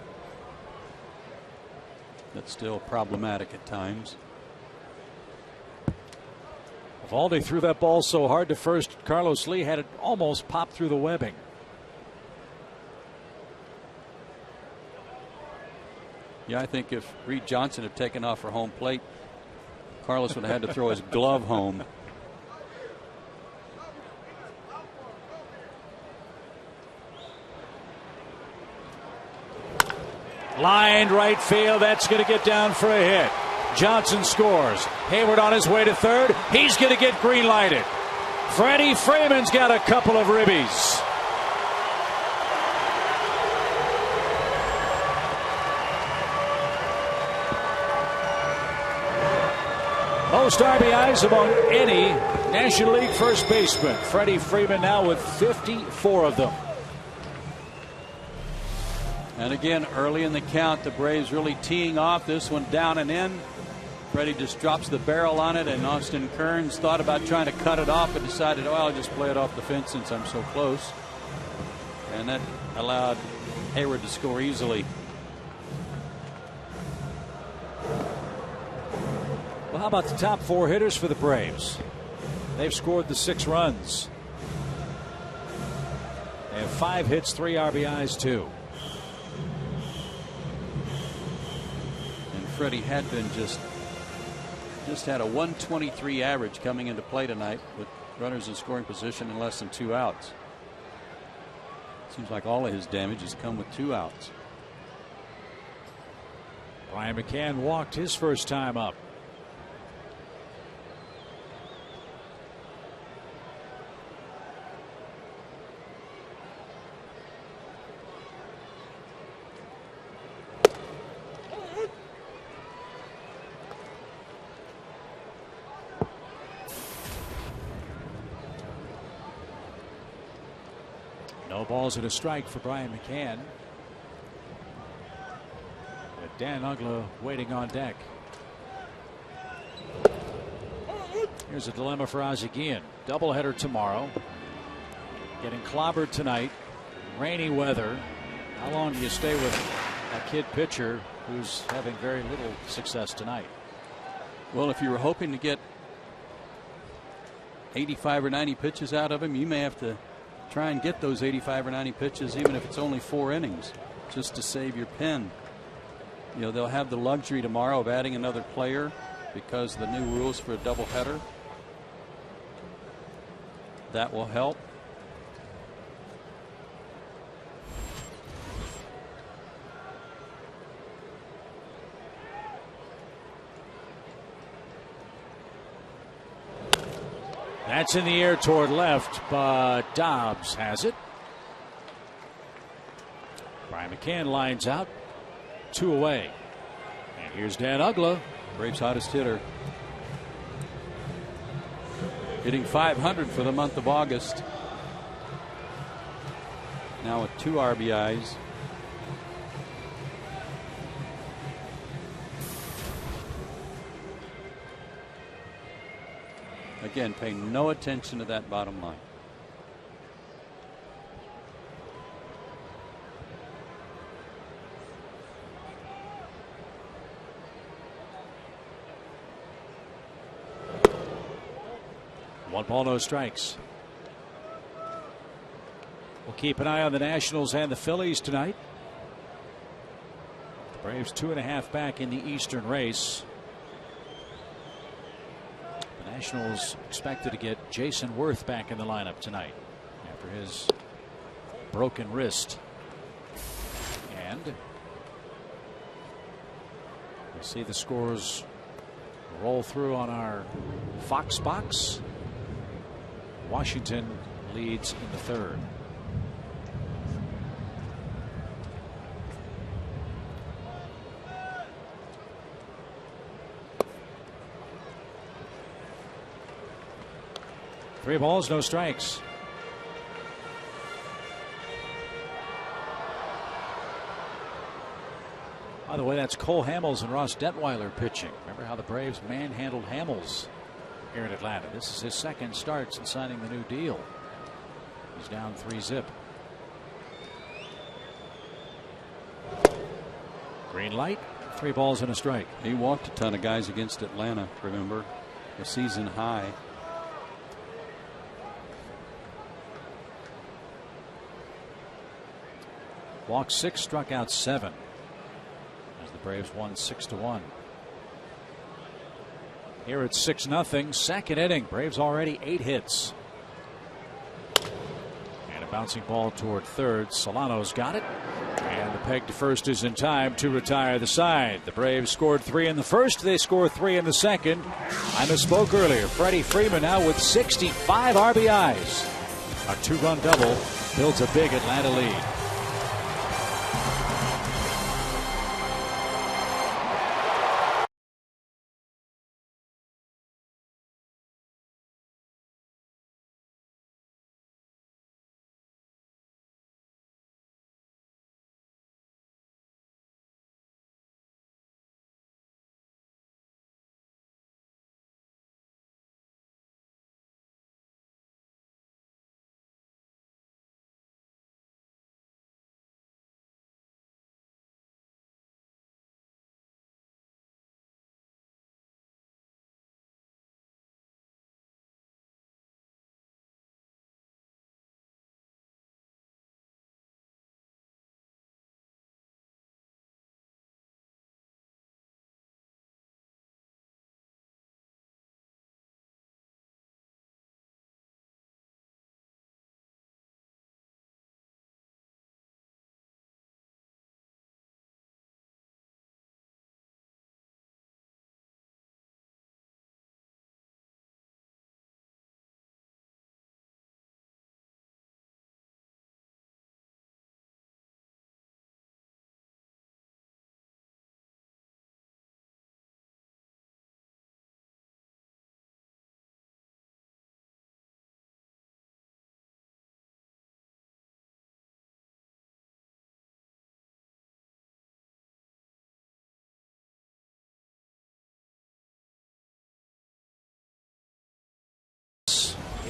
That's still problematic at times. Eovaldi threw that ball so hard to first. Carlos Lee had it almost pop through the webbing. Yeah, I think if Reed Johnson had taken off for home plate, Carlos would have had to throw his glove home. Lined right field. That's going to get down for a hit. Johnson scores. Hayward on his way to third. He's going to get green lighted. Freddie Freeman's got a couple of ribbies. Most RBIs among any National League first baseman. Freddie Freeman now with 54 of them. And again, early in the count, the Braves really teeing off. This one down and in. Freddie just drops the barrel on it, and Austin Kearns thought about trying to cut it off, but decided, oh, I'll just play it off the fence since I'm so close. And that allowed Hayward to score easily. Well, how about the top 4 hitters for the Braves? They've scored the 6 runs. They have 5 hits, 3 RBIs, 2. Freddie had been just had a 123 average coming into play tonight with runners in scoring position and less than 2 outs. Seems like all of his damage has come with 2 outs. Brian McCann walked his first time up. No balls and a strike for Brian McCann. But Dan Uggla waiting on deck. Here's a dilemma for Ozzie Guillen. Doubleheader tomorrow. Getting clobbered tonight. Rainy weather. How long do you stay with a kid pitcher who's having very little success tonight? Well, if you were hoping to get 85 or 90 pitches out of him, you may have to try and get those 85 or 90 pitches, even if it's only 4 innings, just to save your pen. You know, they'll have the luxury tomorrow of adding another player because of the new rules for a doubleheader. That will help. That's in the air toward left, but Dobbs has it. Brian McCann lines out, 2 away. And here's Dan Uggla, Braves' hottest hitter. Hitting .500 for the month of August. Now with 2 RBIs. Again, pay no attention to that bottom line. One ball, no strikes. We'll keep an eye on the Nationals and the Phillies tonight. The Braves 2.5 back in the Eastern race. The Nationals expected to get Jason Worth back in the lineup tonight after his broken wrist. And we'll see the scores roll through on our Fox box. Washington leads in the 3rd. Three balls, no strikes. By the way, that's Cole Hamels and Ross Detweiler pitching. Remember how the Braves manhandled Hamels here in Atlanta. This is his 2nd start since signing the new deal. He's down 3-0. Green light, 3 balls and a strike. He walked a ton of guys against Atlanta, remember, a season high. Walked 6, struck out 7 as the Braves won 6-1. Here it's 6-0, 2nd inning. Braves already 8 hits. And a bouncing ball toward 3rd. Solano's got it. And the peg to first is in time to retire the side. The Braves scored 3 in the 1st. They score 3 in the 2nd. I misspoke earlier. Freddie Freeman now with 65 RBIs. A 2-run double builds a big Atlanta lead.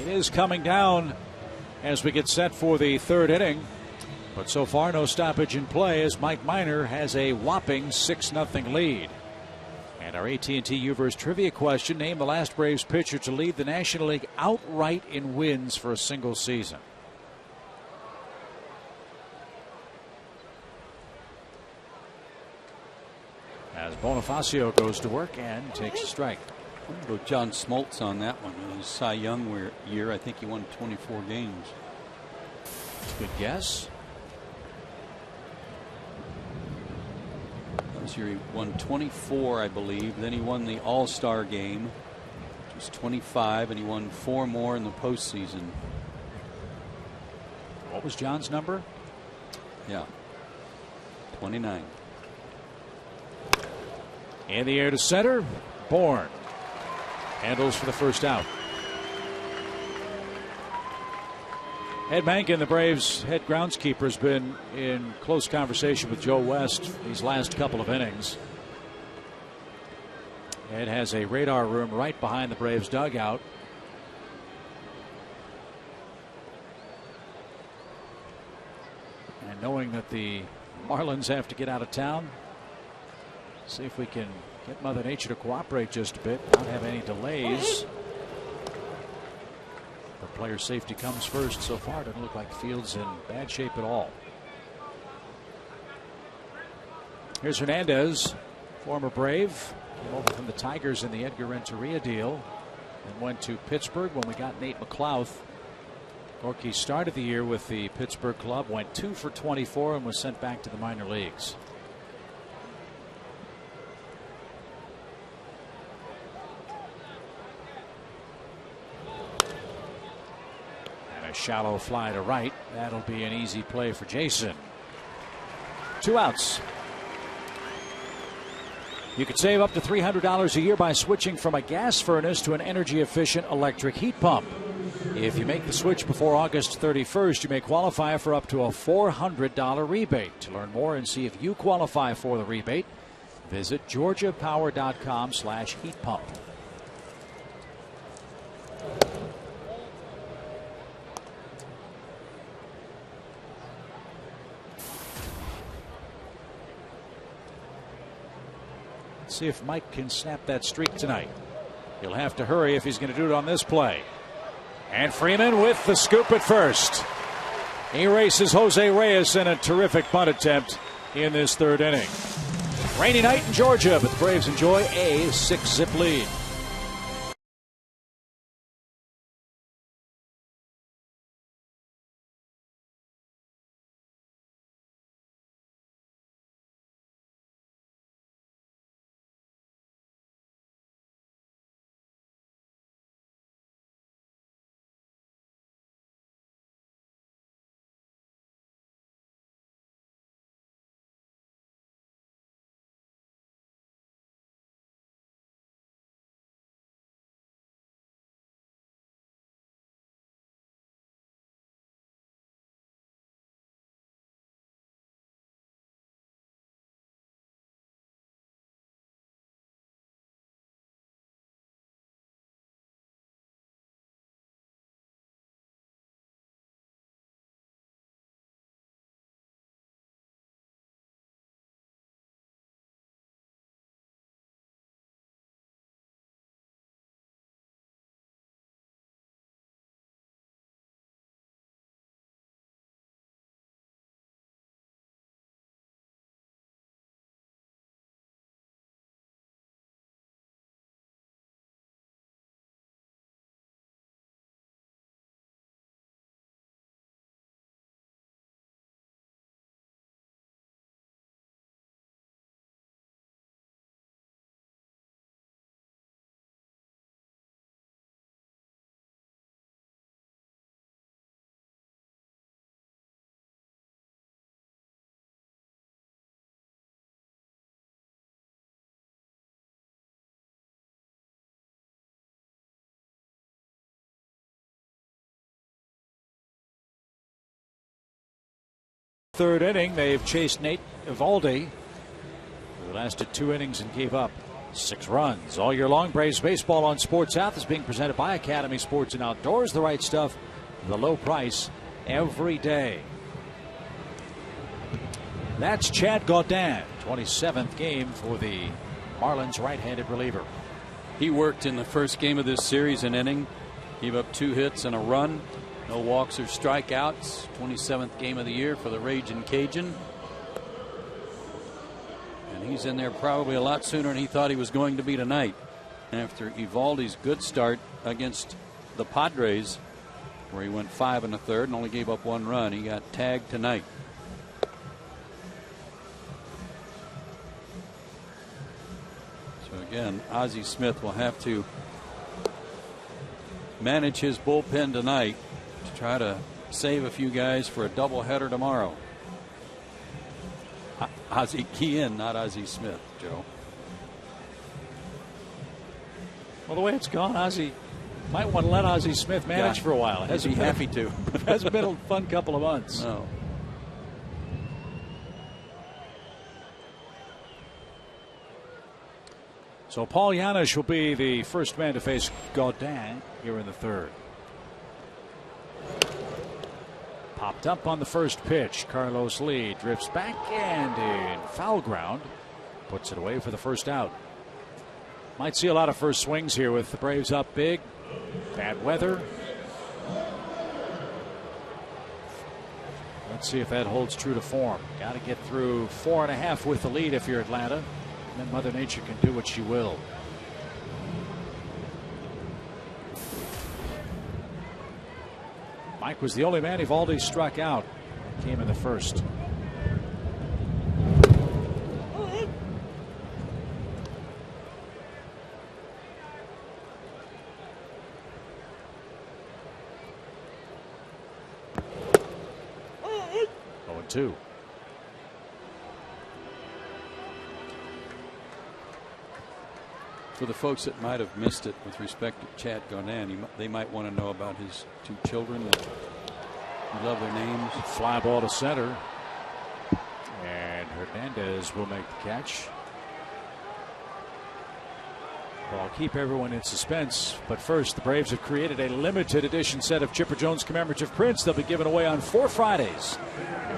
is coming down as we get set for the third inning. But so far, no stoppage in play as Mike Minor has a whopping 6-0 lead. And our AT U-verse trivia question: name the last Braves pitcher to lead the National League outright in wins for a single season. As Bonifacio goes to work and takes a strike. I'm going to go John Smoltz on that one. In his Cy Young year, I think he won 24 games. Good guess. Last year he won 24, I believe. Then he won the All-Star game, which was 25, and he won 4 more in the postseason. What was John's number? Yeah, 29. In the air to center, Bourne handles for the first out. Ed Mankin, the Braves' head groundskeeper, has been in close conversation with Joe West these last couple of innings. Ed has a radar room right behind the Braves' dugout. And knowing that the Marlins have to get out of town, see if we can get Mother Nature to cooperate just a bit, not have any delays. But player safety comes first so far. Doesn't look like the field's in bad shape at all. Here's Hernandez, former Brave. Came over from the Tigers in the Edgar Renteria deal and went to Pittsburgh when we got Nate McLouth. Gorky started the year with the Pittsburgh club, went 2 for 24 and was sent back to the minor leagues. A shallow fly to right. That'll be an easy play for Jason. 2 outs. You could save up to $300 a year by switching from a gas furnace to an energy efficient electric heat pump. If you make the switch before August 31st, you may qualify for up to a $400 rebate. To learn more and see if you qualify for the rebate, visit georgiapower.com/heat pump. See if Mike can snap that streak tonight. He'll have to hurry if he's going to do it on this play. And Freeman with the scoop at first. He races Jose Reyes in a terrific bunt attempt in this third inning. Rainy night in Georgia, but the Braves enjoy a 6-zip lead. Third inning, they've chased Nate Eovaldi, who lasted 2 innings and gave up 6 runs. All year long, Braves baseball on Sports South is being presented by Academy Sports and Outdoors. The right stuff, the low price every day. That's Chad Gaudin, 27th game for the Marlins right-handed reliever. He worked in the first game of this series, an inning, gave up 2 hits and a run, no walks or strikeouts. 27th game of the year for the Ragin' Cajun. And he's in there probably a lot sooner than he thought he was going to be tonight. After Evaldi's good start against the Padres, where he went 5 1/3 and only gave up 1 run, he got tagged tonight. So again, Ozzie Smith will have to manage his bullpen tonight to try to save a few guys for a doubleheader tomorrow. Ozzie Guillen, not Ozzie Smith, Joe. Well, the way it's gone, Ozzie might want to let Ozzie Smith manage for a while. He'd be happy to. Hasn't been a fun couple of months. No. So Paul Janisch will be the first man to face Gaudin here in the 3rd. Popped up on the first pitch. Carlos Lee drifts back and in foul ground. Puts it away for the first out. Might see a lot of first swings here with the Braves up big. Bad weather. Let's see if that holds true to form. Got to get through 4.5 with the lead if you're Atlanta. And then Mother Nature can do what she will. Mike was the only man Evaldi struck out. Came in the first. Oh, 2. For the folks that might have missed it with respect to Chad Gaudin, they might want to know about his 2 children. You love their names. Fly ball to center. And Hernandez will make the catch. Well, I'll keep everyone in suspense. But first, the Braves have created a limited edition set of Chipper Jones commemorative prints. They'll be given away on 4 Fridays.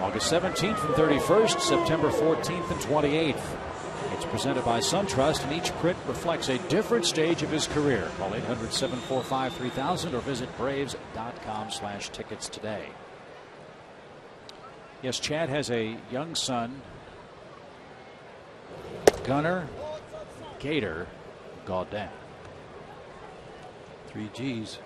August 17th and 31st, September 14th and 28th. It's presented by SunTrust, and each print reflects a different stage of his career. Call 800-745-3000 or visit braves.com/tickets today. Yes, Chad has a young son, Gunnar Gator Gaudin. 3 G's.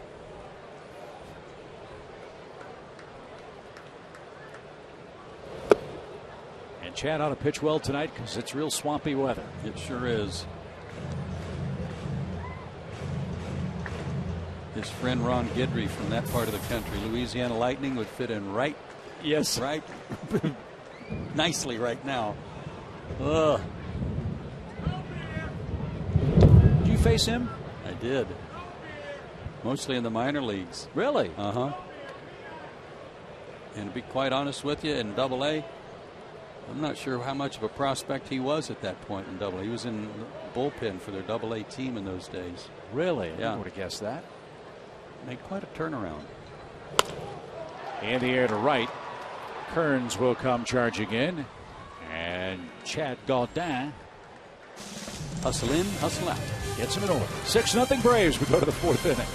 And Chad ought to pitch well tonight because it's real swampy weather. It sure is. His friend Ron Guidry from that part of the country, Louisiana Lightning, would fit in right. Yes. Right. Nicely right now. Ugh. Did you face him? I did. Mostly in the minor leagues. Really? Uh-huh. And to be quite honest with you, in Double-A, I'm not sure how much of a prospect he was at that point in Double-A. He was in the bullpen for their Double-A team in those days. Really? Yeah. I would have guessed that. Made quite a turnaround. In the air to right. Kearns will come charging in. And Chad Gaudin. Hustle in, hustle out. Gets him in order. 6-0 Braves. We go to the 4th inning.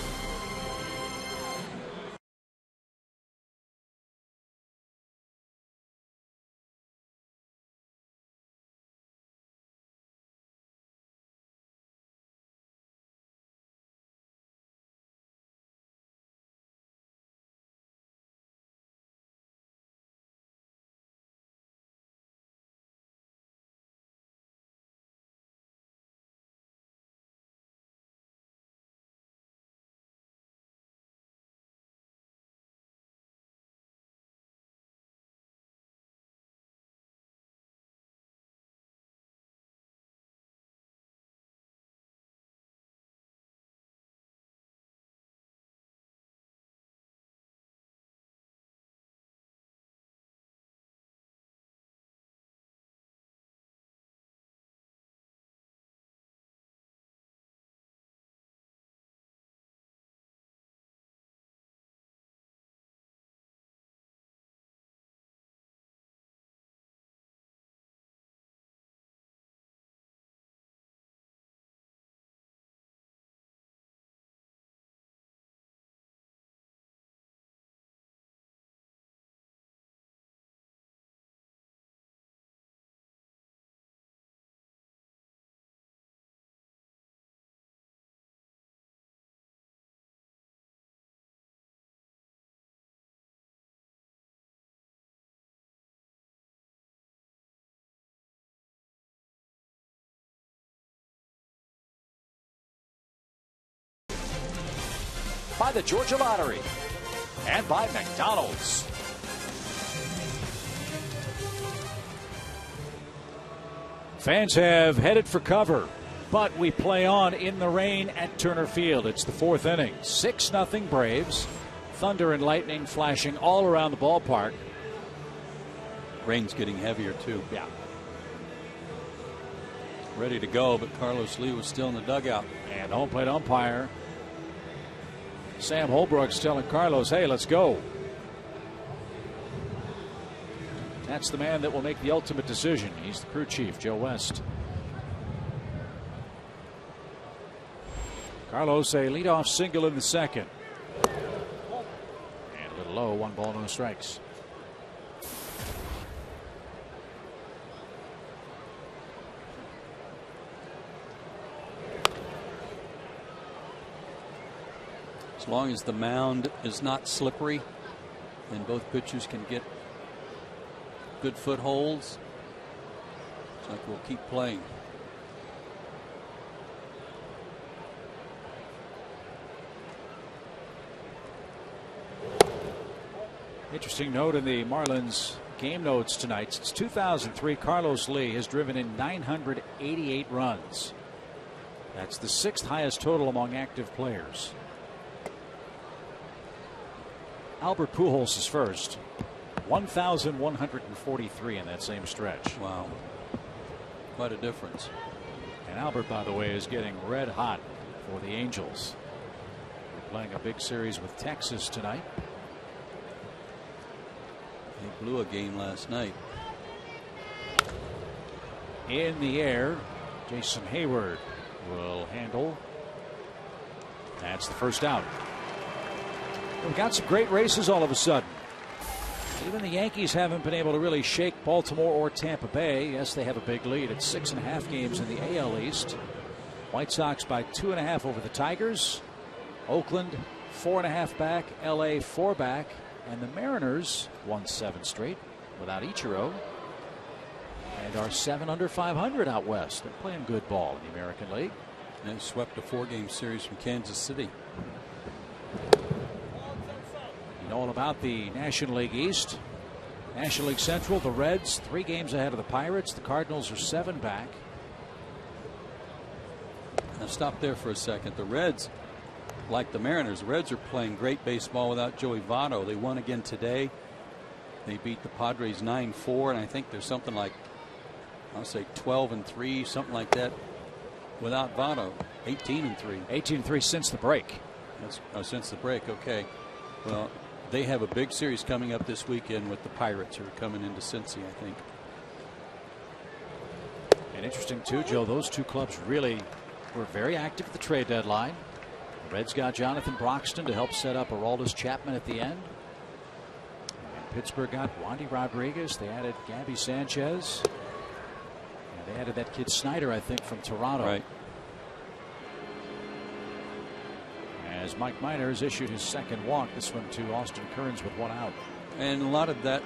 by the Georgia Lottery and by McDonald's. Fans have headed for cover, but we play on in the rain at Turner Field. It's the fourth inning. 6-0 Braves. Thunder and lightning flashing all around the ballpark. Rain's getting heavier, too. Yeah. Ready to go, but Carlos Lee was still in the dugout. And the home plate umpire, Sam Holbrook's telling Carlos, hey, let's go. That's the man that will make the ultimate decision. He's the crew chief, Joe West. Carlos, a leadoff single in the second. And a little low, 1 ball, no strikes. As long as the mound is not slippery and both pitchers can get good footholds, it's like we'll keep playing. Interesting note in the Marlins game notes tonight. Since 2003, Carlos Lee has driven in 988 runs. That's the 6th highest total among active players. Albert Pujols is first. 1,143 in that same stretch. Wow. Quite a difference. And Albert, by the way, is getting red hot for the Angels. They're playing a big series with Texas tonight. They blew a game last night. In the air, Jason Hayward will handle. That's the first out. We've got some great races all of a sudden. Even the Yankees haven't been able to really shake Baltimore or Tampa Bay. Yes, they have a big lead at 6.5 games in the AL East. White Sox by 2.5 over the Tigers. Oakland 4.5 back. LA 4 back. And the Mariners won 7 straight without Ichiro. And are 7 under 500 out west. They're playing good ball in the American League. And swept a 4-game series from Kansas City. You know all about the National League East. National League Central, the Reds 3 games ahead of the Pirates. The Cardinals are 7 back. Now stop there for a second. The Reds, like the Mariners, the Reds are playing great baseball without Joey Votto. They won again today. They beat the Padres 9-4, and I think there's something like, I'll say 12-3, something like that, without Votto. 18-3. 18-3 since the break. That's since the break. Okay. Well, they have a big series coming up this weekend with the Pirates, who are coming into Cincy, I think. And interesting too, Joe, those two clubs really were very active at the trade deadline. The Reds got Jonathan Broxton to help set up Aroldis Chapman at the end. And Pittsburgh got Wandy Rodriguez. They added Gabby Sanchez. And they added that kid Snyder, I think, from Toronto. Right. As Mike Miners issued his second walk, this one to Austin Kearns with 1 out. And a lot of that,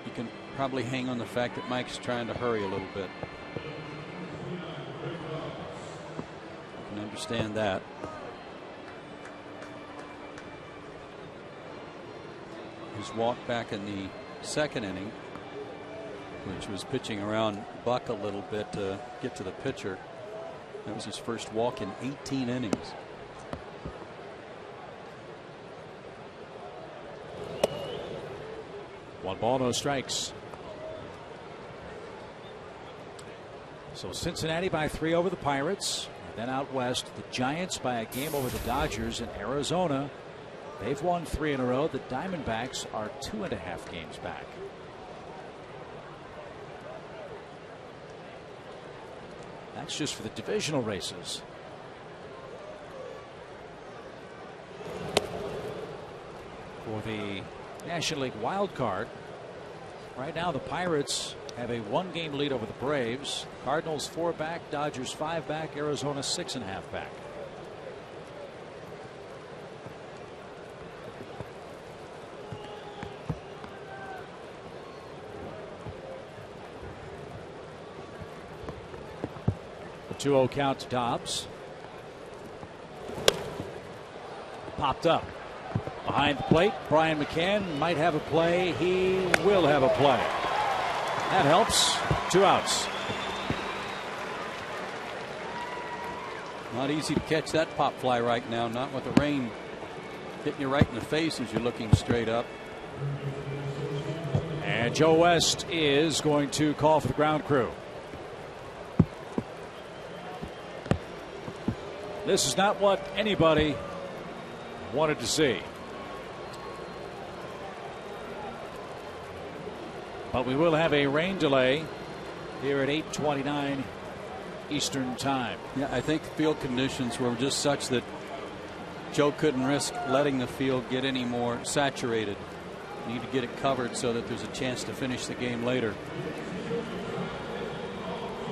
you can probably hang on the fact that Mike's trying to hurry a little bit. I can understand that. His walk back in the second inning, which was pitching around Buck a little bit to get to the pitcher. That was his first walk in 18 innings. One ball, no strikes. So Cincinnati by 3 over the Pirates. And then out west, the Giants by a game over the Dodgers. In Arizona, they've won 3 in a row. The Diamondbacks are 2.5 games back. That's just for the divisional races. For the National League wild card, right now the Pirates have a 1-game lead over the Braves. Cardinals 4 back, Dodgers 5 back, Arizona 6.5 back. The 2-0 count to Dobbs. popped up. Behind the plate, Brian McCann might have a play. He will have a play. That helps. 2 outs. Not easy to catch that pop fly right now, not with the rain hitting you right in the face as you're looking straight up. And Joe West is going to call for the ground crew. This is not what anybody wanted to see. But we will have a rain delay here at 8:29 Eastern Time. Yeah, I think the field conditions were just such that Joe couldn't risk letting the field get any more saturated. Need to get it covered so that there's a chance to finish the game later.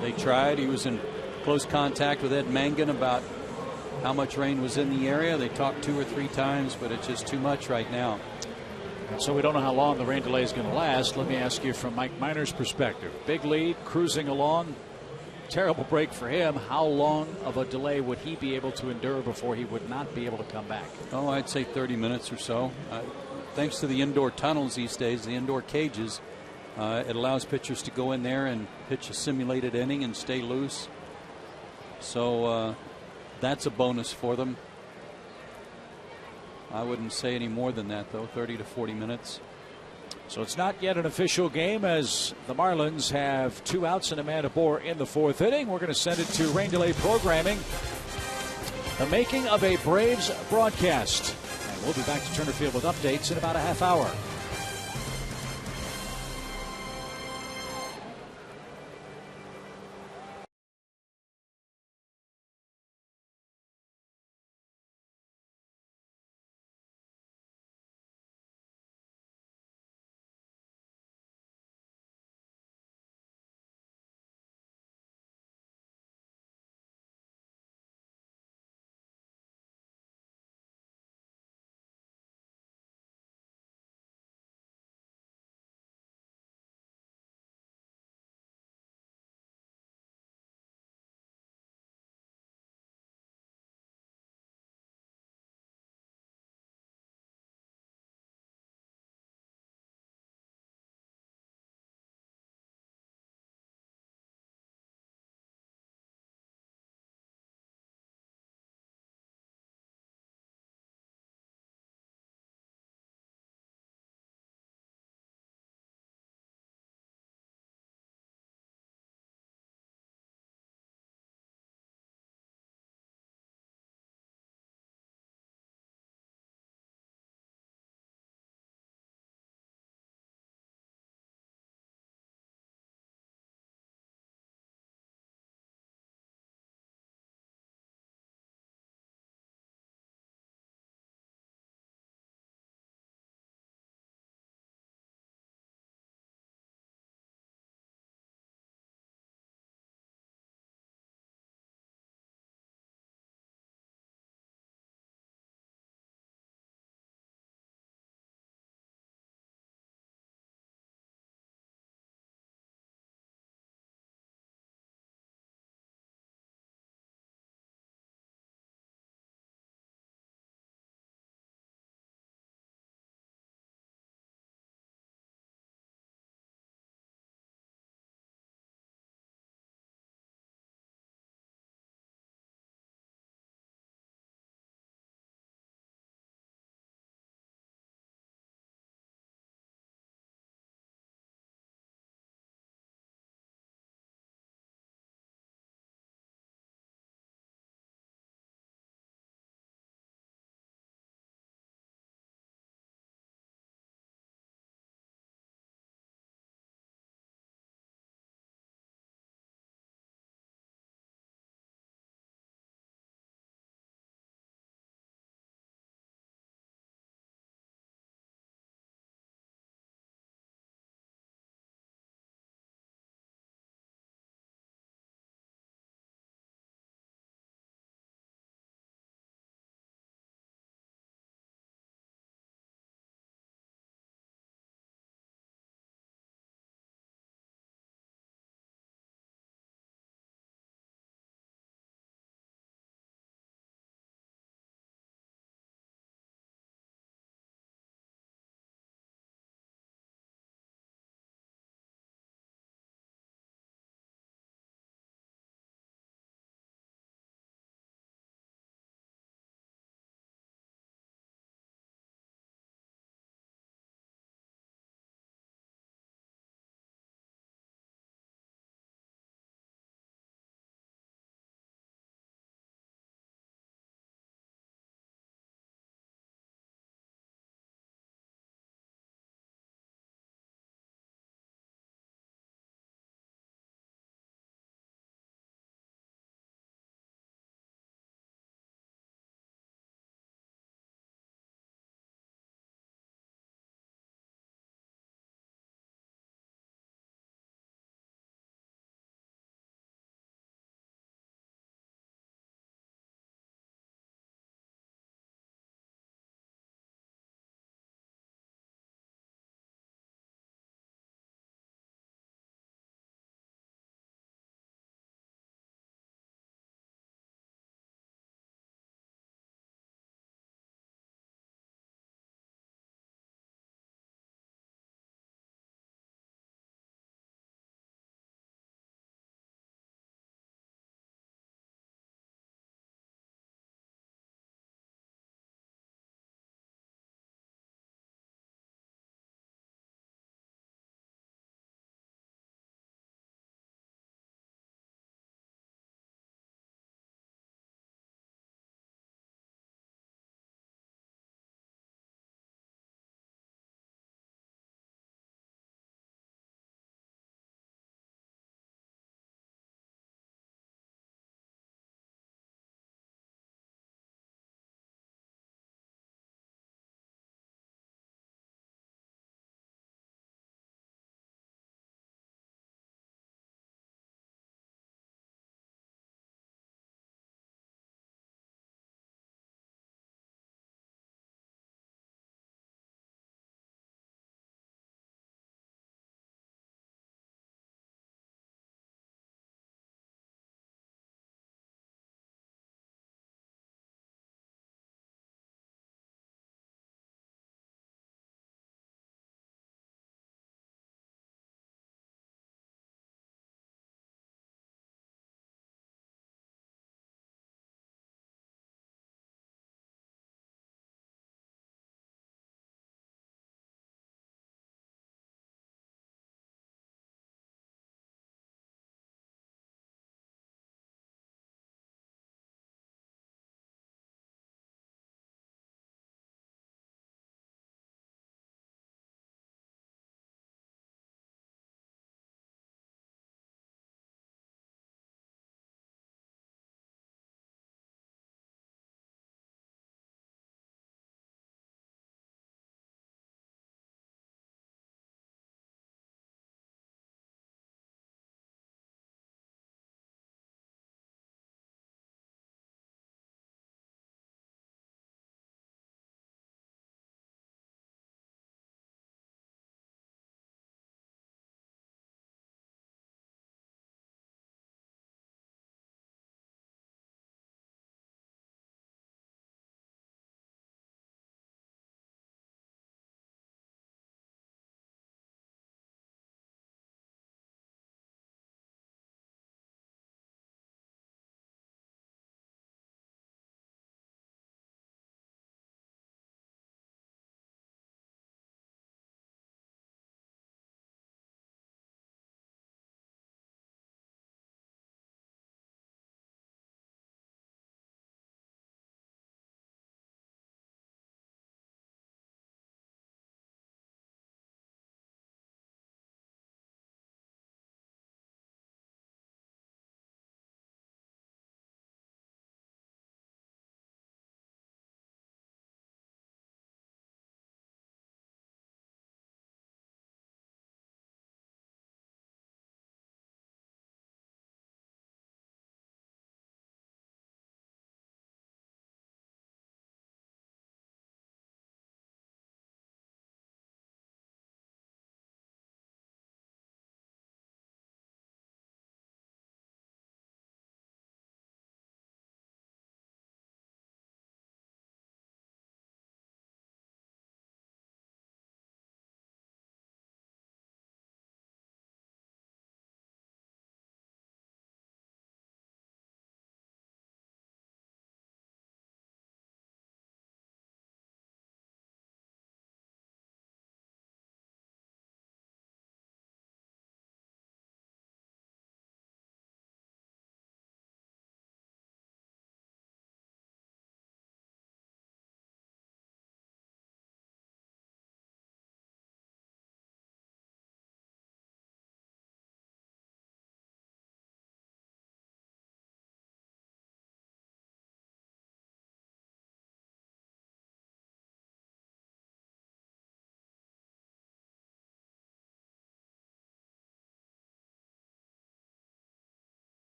They tried. He was in close contact with Ed Mangan about how much rain was in the area. They talked 2 or 3 times, but it's just too much right now. So we don't know how long the rain delay is going to last. Let me ask you from Mike Minor's perspective. Big lead, cruising along. Terrible break for him. How long of a delay would he be able to endure before he would not be able to come back? Oh, I'd say 30 minutes or so. Thanks to the indoor tunnels these days, the indoor cages, it allows pitchers to go in there and pitch a simulated inning and stay loose. So that's a bonus for them. I wouldn't say any more than that, though, 30 to 40 minutes. So it's not yet an official game as the Marlins have 2 outs and a man aboard in the 4th inning. We're going to send it to rain delay programming. The making of a Braves broadcast. And we'll be back to Turner Field with updates in about a half hour.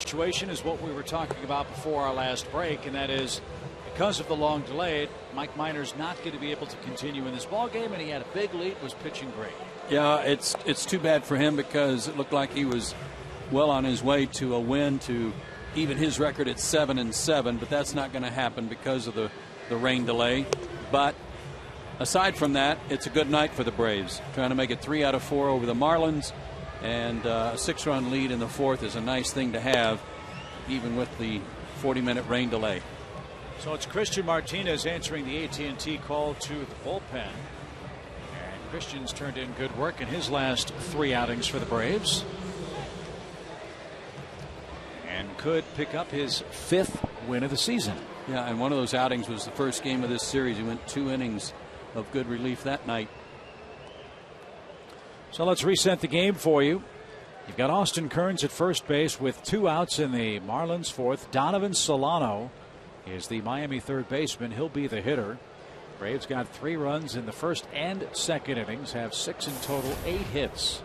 situation is what we were talking about before our last break, and that is because of the long delay, Mike Minor's not going to be able to continue in this ball game, and he had a big lead, was pitching great. Yeah, it's too bad for him because it looked like he was well on his way to a win to even his record at 7-7, but that's not going to happen because of the rain delay. But aside from that, it's a good night for the Braves. Trying to make it 3 out of 4 over the Marlins, and a 6-run lead in the fourth is a nice thing to have, even with the 40-minute rain delay. So it's Christian Martinez answering the AT call to the bullpen. And Christian's turned in good work in his last 3 outings for the Braves. And could pick up his 5th win of the season. Yeah, and one of those outings was the first game of this series. He went 2 innings of good relief that night. So let's reset the game for you. You've got Austin Kearns at first base with 2 outs in the Marlins fourth. Donovan Solano is the Miami third baseman. He'll be the hitter. Braves got 3 runs in the first and second innings, have 6 in total, 8 hits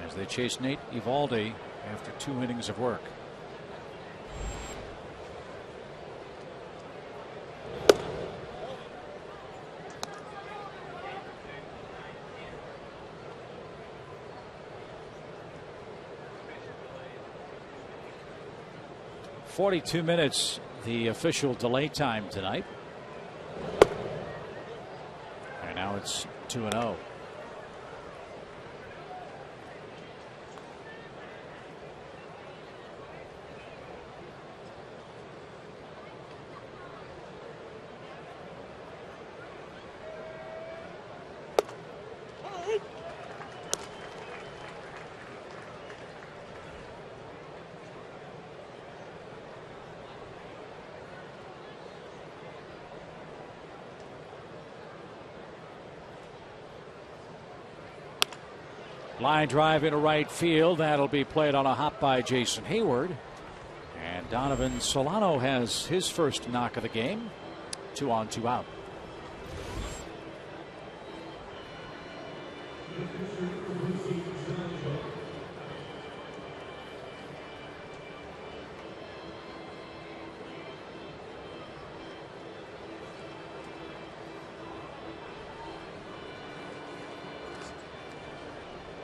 as they chase Nate Eovaldi after 2 innings of work. "42 minutes the official delay time tonight. And now it's 2-0. Line drive into right field. That'll be played on a hop by Jason Hayward. And Donovan Solano has his first knock of the game. 2 on, 2 out.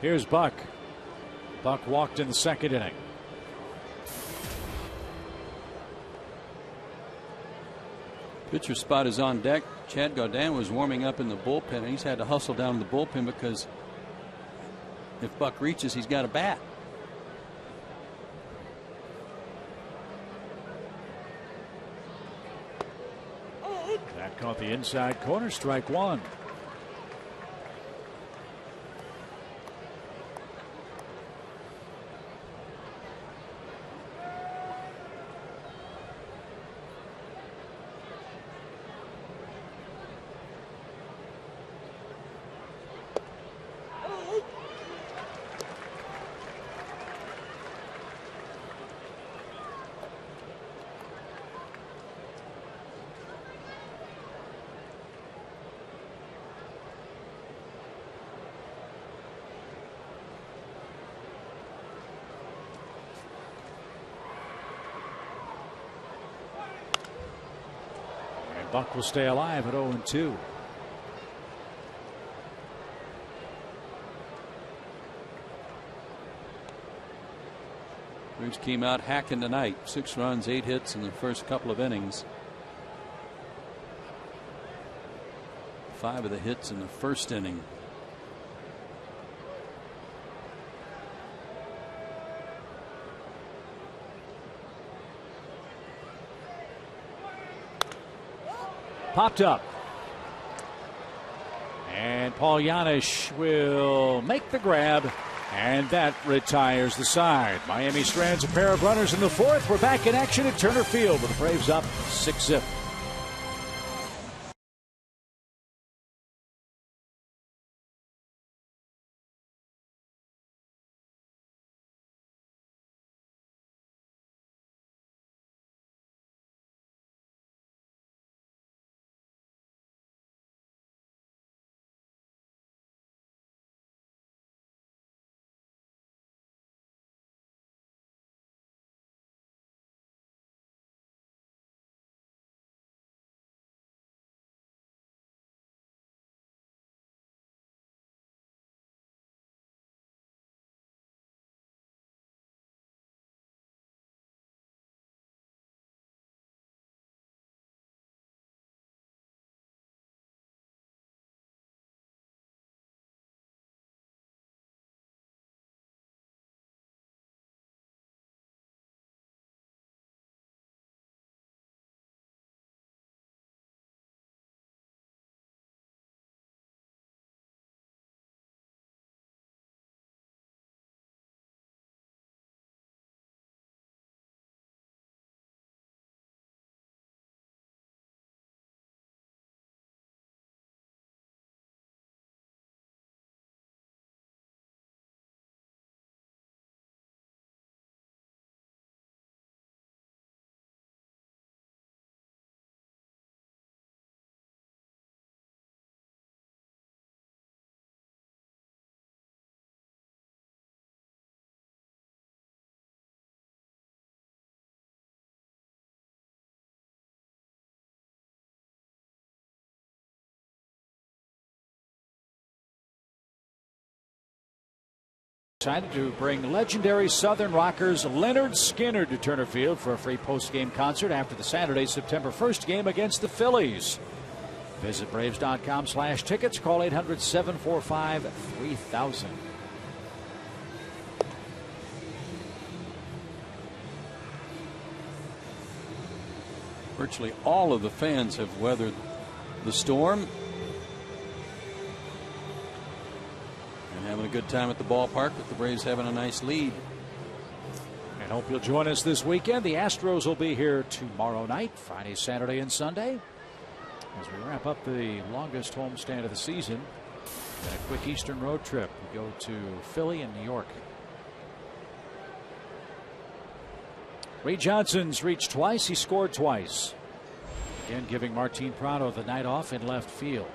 Here's Buck. Buck walked in the second inning. Pitcher spot is on deck. Chad Gaudin was warming up in the bullpen, and he's had to hustle down in the bullpen because if Buck reaches, he's got a bat. That caught the inside corner, strike 1. Buck will stay alive at 0-2. Braves came out hacking tonight. 6 runs, 8 hits in the first couple of innings. 5 of the hits in the first inning. Popped up. And Paul Janisch will make the grab, and that retires the side. Miami strands a pair of runners in the fourth. We're back in action at Turner Field with the Braves up 6-0. Excited to bring legendary Southern Rockers Leonard Skinner to Turner Field for a free post-game concert after the Saturday, September 1st game against the Phillies. Visit Braves.com/tickets. Call 800-745-3000. Virtually all of the fans have weathered the storm and having a good time at the ballpark, with the Braves having a nice lead. And hope you'll join us this weekend. The Astros will be here tomorrow night, Friday, Saturday, and Sunday, as we wrap up the longest homestand of the season. And a quick Eastern road trip. We go to Philly and New York. Reed Johnson's reached twice. He scored twice. Again, giving Martin Prado the night off in left field.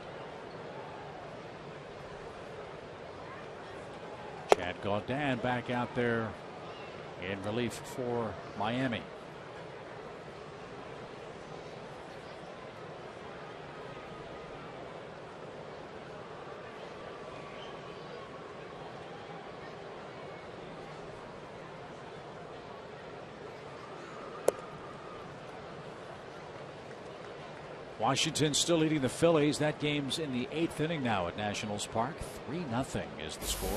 Chad Gaudin back out there in relief for Miami. Washington still leading the Phillies. That game's in the 8th inning now at Nationals Park. 3-0 is the score.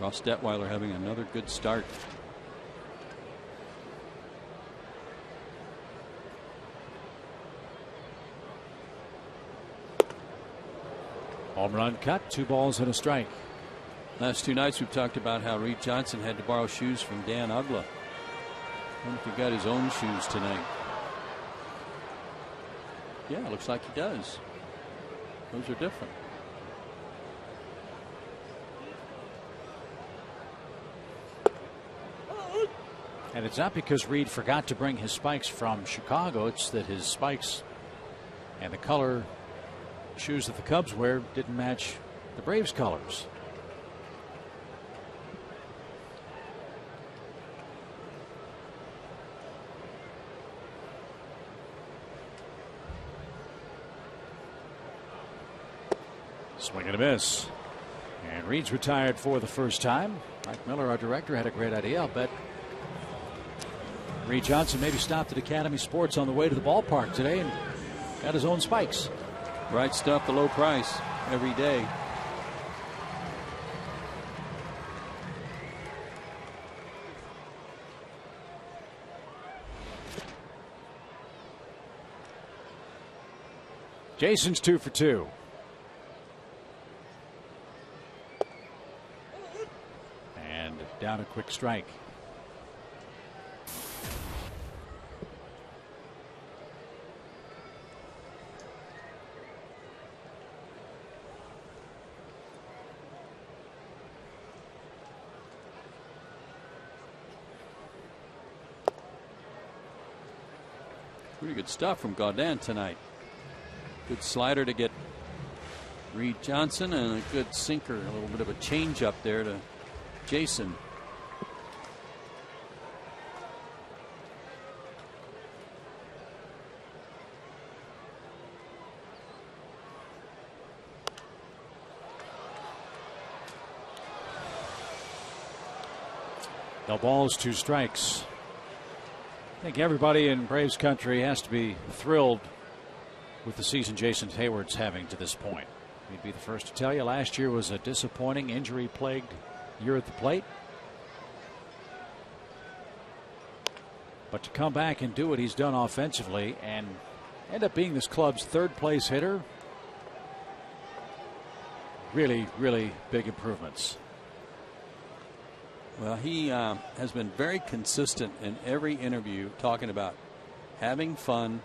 Ross Detweiler having another good start. Home run cut, 2 balls and a strike. Last 2 nights we've talked about how Reed Johnson had to borrow shoes from Dan Uggla. I wonder if he got his own shoes tonight. Yeah, looks like he does. Those are different. And it's not because Reed forgot to bring his spikes from Chicago. It's that his spikes and the color shoes that the Cubs wear didn't match the Braves colors. Swing and a miss. And Reed's retired for the first time. Mike Miller, our director, had a great idea. I'll bet Reed Johnson maybe stopped at Academy Sports on the way to the ballpark today and got his own spikes. Right stuff, the low price every day. Jason's 2 for 2. And down a quick strike. Pretty good stuff from Gaudin tonight. Good slider to get Reed Johnson, and a good sinker, a little bit of a change up there to Jason. No balls, 2 strikes. I think everybody in Braves country has to be thrilled with the season Jason Hayward's having to this point. He'd be the first to tell you last year was a disappointing, injury-plagued year at the plate. But to come back and do what he's done offensively and end up being this club's 3rd-place hitter, really, really big improvements. Well, he has been very consistent in every interview, talking about having fun,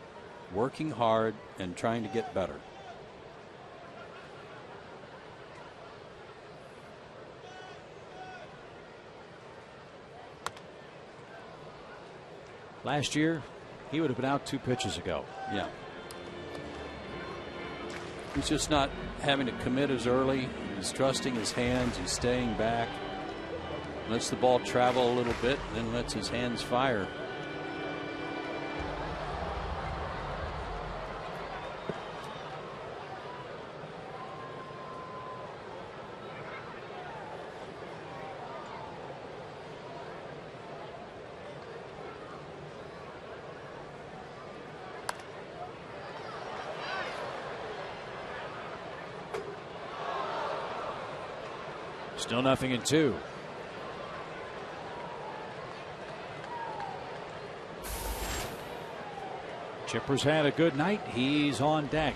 working hard, and trying to get better. Last year, he would have been out 2 pitches ago. Yeah. He's just not having to commit as early. He's trusting his hands. He's staying back. Lets the ball travel a little bit, then lets his hands fire. Still 0-2. Chipper's had a good night. He's on deck.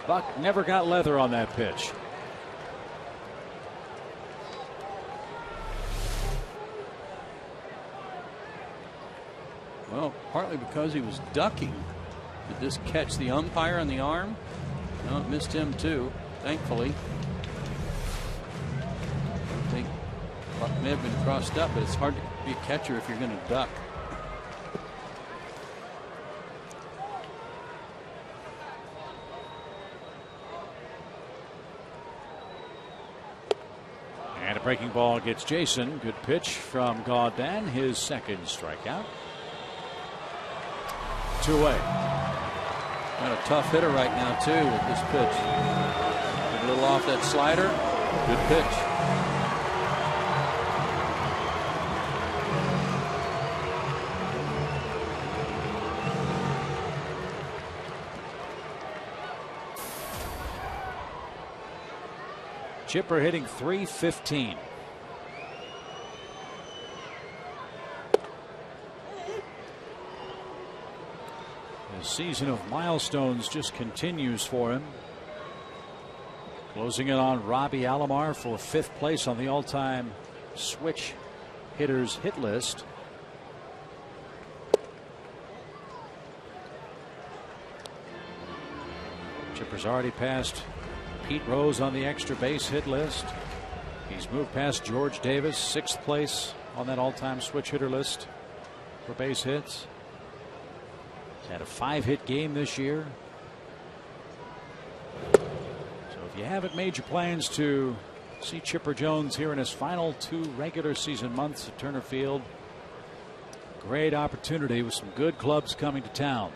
Buck never got leather on that pitch. Well, partly because he was ducking. Did this catch the umpire on the arm? No, it missed him too, thankfully. I think Buck may have been crossed up, but it's hard to be a catcher if you're going to duck. And a breaking ball gets Jason. Good pitch from Gaudin, his second strikeout. 2 away. Got a tough hitter right now too with this pitch. Get a little off that slider. Good pitch. Chipper hitting .315. The season of milestones just continues for him. Closing in on Robbie Alomar for 5th place on the all-time switch hitters hit list. Chipper's already passed Pete Rose on the extra base hit list. He's moved past George Davis, 6th place on that all-time switch hitter list for base hits. He's had a 5-hit game this year. So if you haven't made your plans to see Chipper Jones here in his final 2 regular season months at Turner Field, great opportunity with some good clubs coming to town.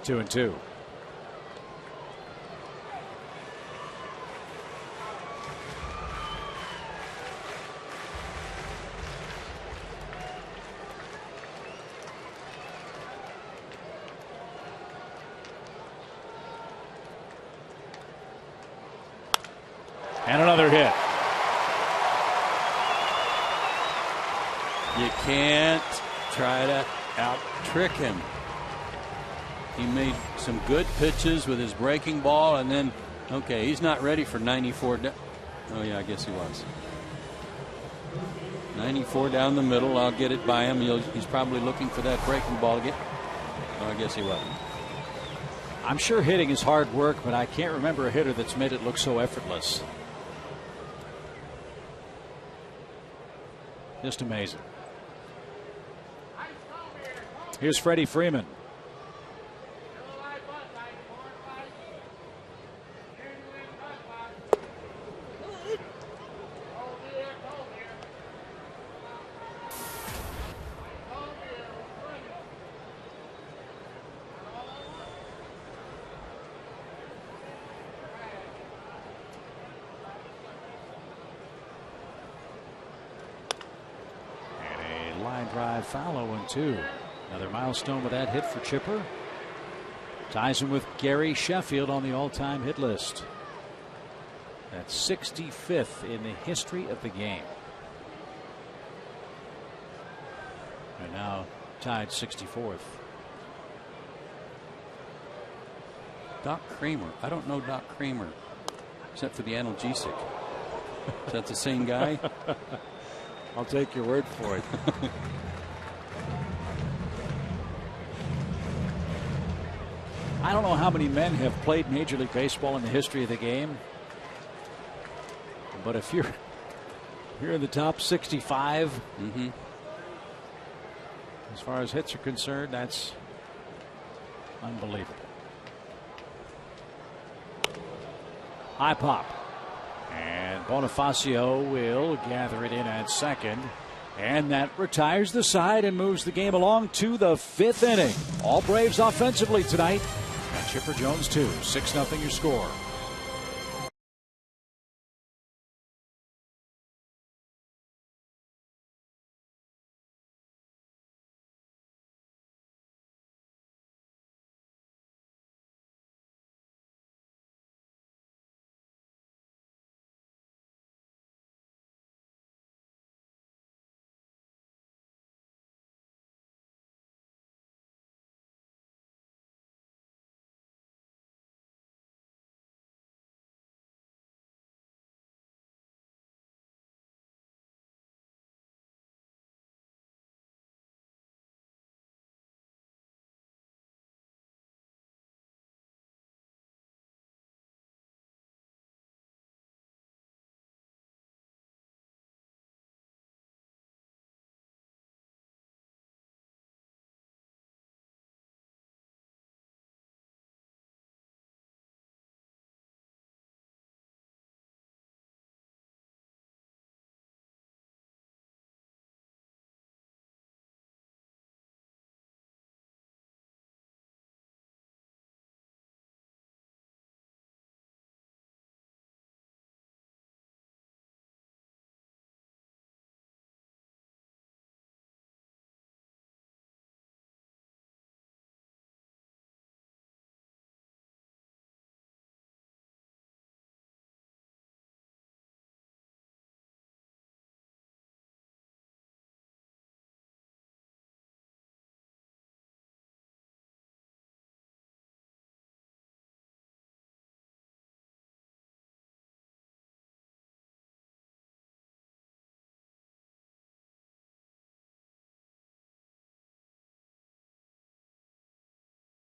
Two and two. And another hit. You can't try to out-trick him. He made some good pitches with his breaking ball, and then, okay, he's not ready for 94. Oh, yeah, I guess he was. 94 down the middle. I'll get it by him. He's probably looking for that breaking ball again. Oh, I guess he wasn't. I'm sure hitting is hard work, but I can't remember a hitter that's made it look so effortless. Just amazing. Here's Freddie Freeman. Drive foul, 0-2. Another milestone with that hit for Chipper. Ties him with Gary Sheffield on the all-time hit list. That's 65th in the history of the game. And now tied 64th. Doc Kramer. I don't know Doc Kramer except for the analgesic. Is that the same guy? I'll take your word for it. I don't know how many men have played Major League Baseball in the history of the game, but if you're in the top 65, as far as hits are concerned, that's unbelievable. High pop. And Bonifacio will gather it in at second. And that retires the side and moves the game along to the 5th inning. All Braves offensively tonight. And Chipper Jones, too. 6-0 your score.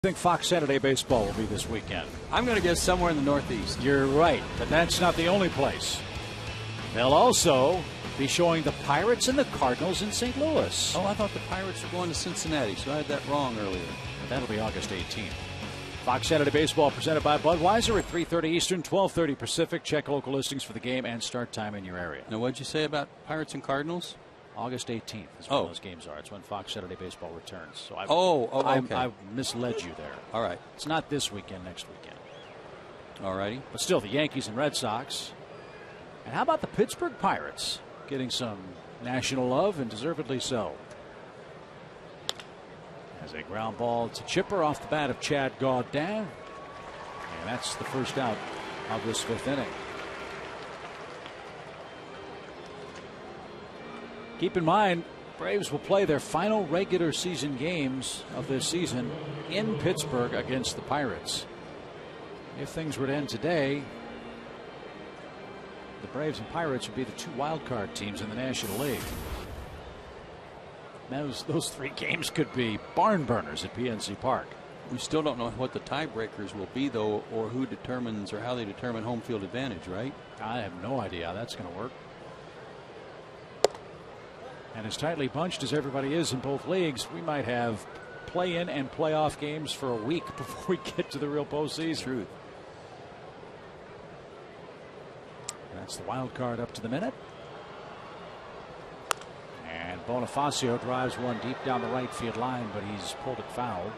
I think Fox Saturday Baseball will be this weekend. I'm going to guess somewhere in the Northeast. You're right, but that's not the only place. They'll also be showing the Pirates and the Cardinals in St. Louis. Oh, I thought the Pirates were going to Cincinnati, so I had that wrong earlier. But that'll be August 18th. Fox Saturday Baseball presented by Budweiser at 3:30 Eastern, 12:30 Pacific. Check local listings for the game and start time in your area. Now, what'd you say about Pirates and Cardinals? August 18th is when those games are. It's when Fox Saturday Baseball returns. So okay. I misled you there. All right. It's not this weekend, next weekend. All righty. But still, the Yankees and Red Sox. And how about the Pittsburgh Pirates getting some national love, and deservedly so. As a ground ball to Chipper off the bat of Chad Gaudin. And that's the first out of this 5th inning. Keep in mind, Braves will play their final regular season games of this season in Pittsburgh against the Pirates. If things were to end today, the Braves and Pirates would be the 2 wild card teams in the National League. Those 3 games could be barn burners at PNC Park. We still don't know what the tiebreakers will be, though, or who determines or how they determine home field advantage, right? I have no idea how that's going to work. And as tightly bunched as everybody is in both leagues, we might have play-in and playoff games for a week before we get to the real postseason. Truth. That's the wild card up to the minute. And Bonifacio drives one deep down the right field line, but he's pulled it foul.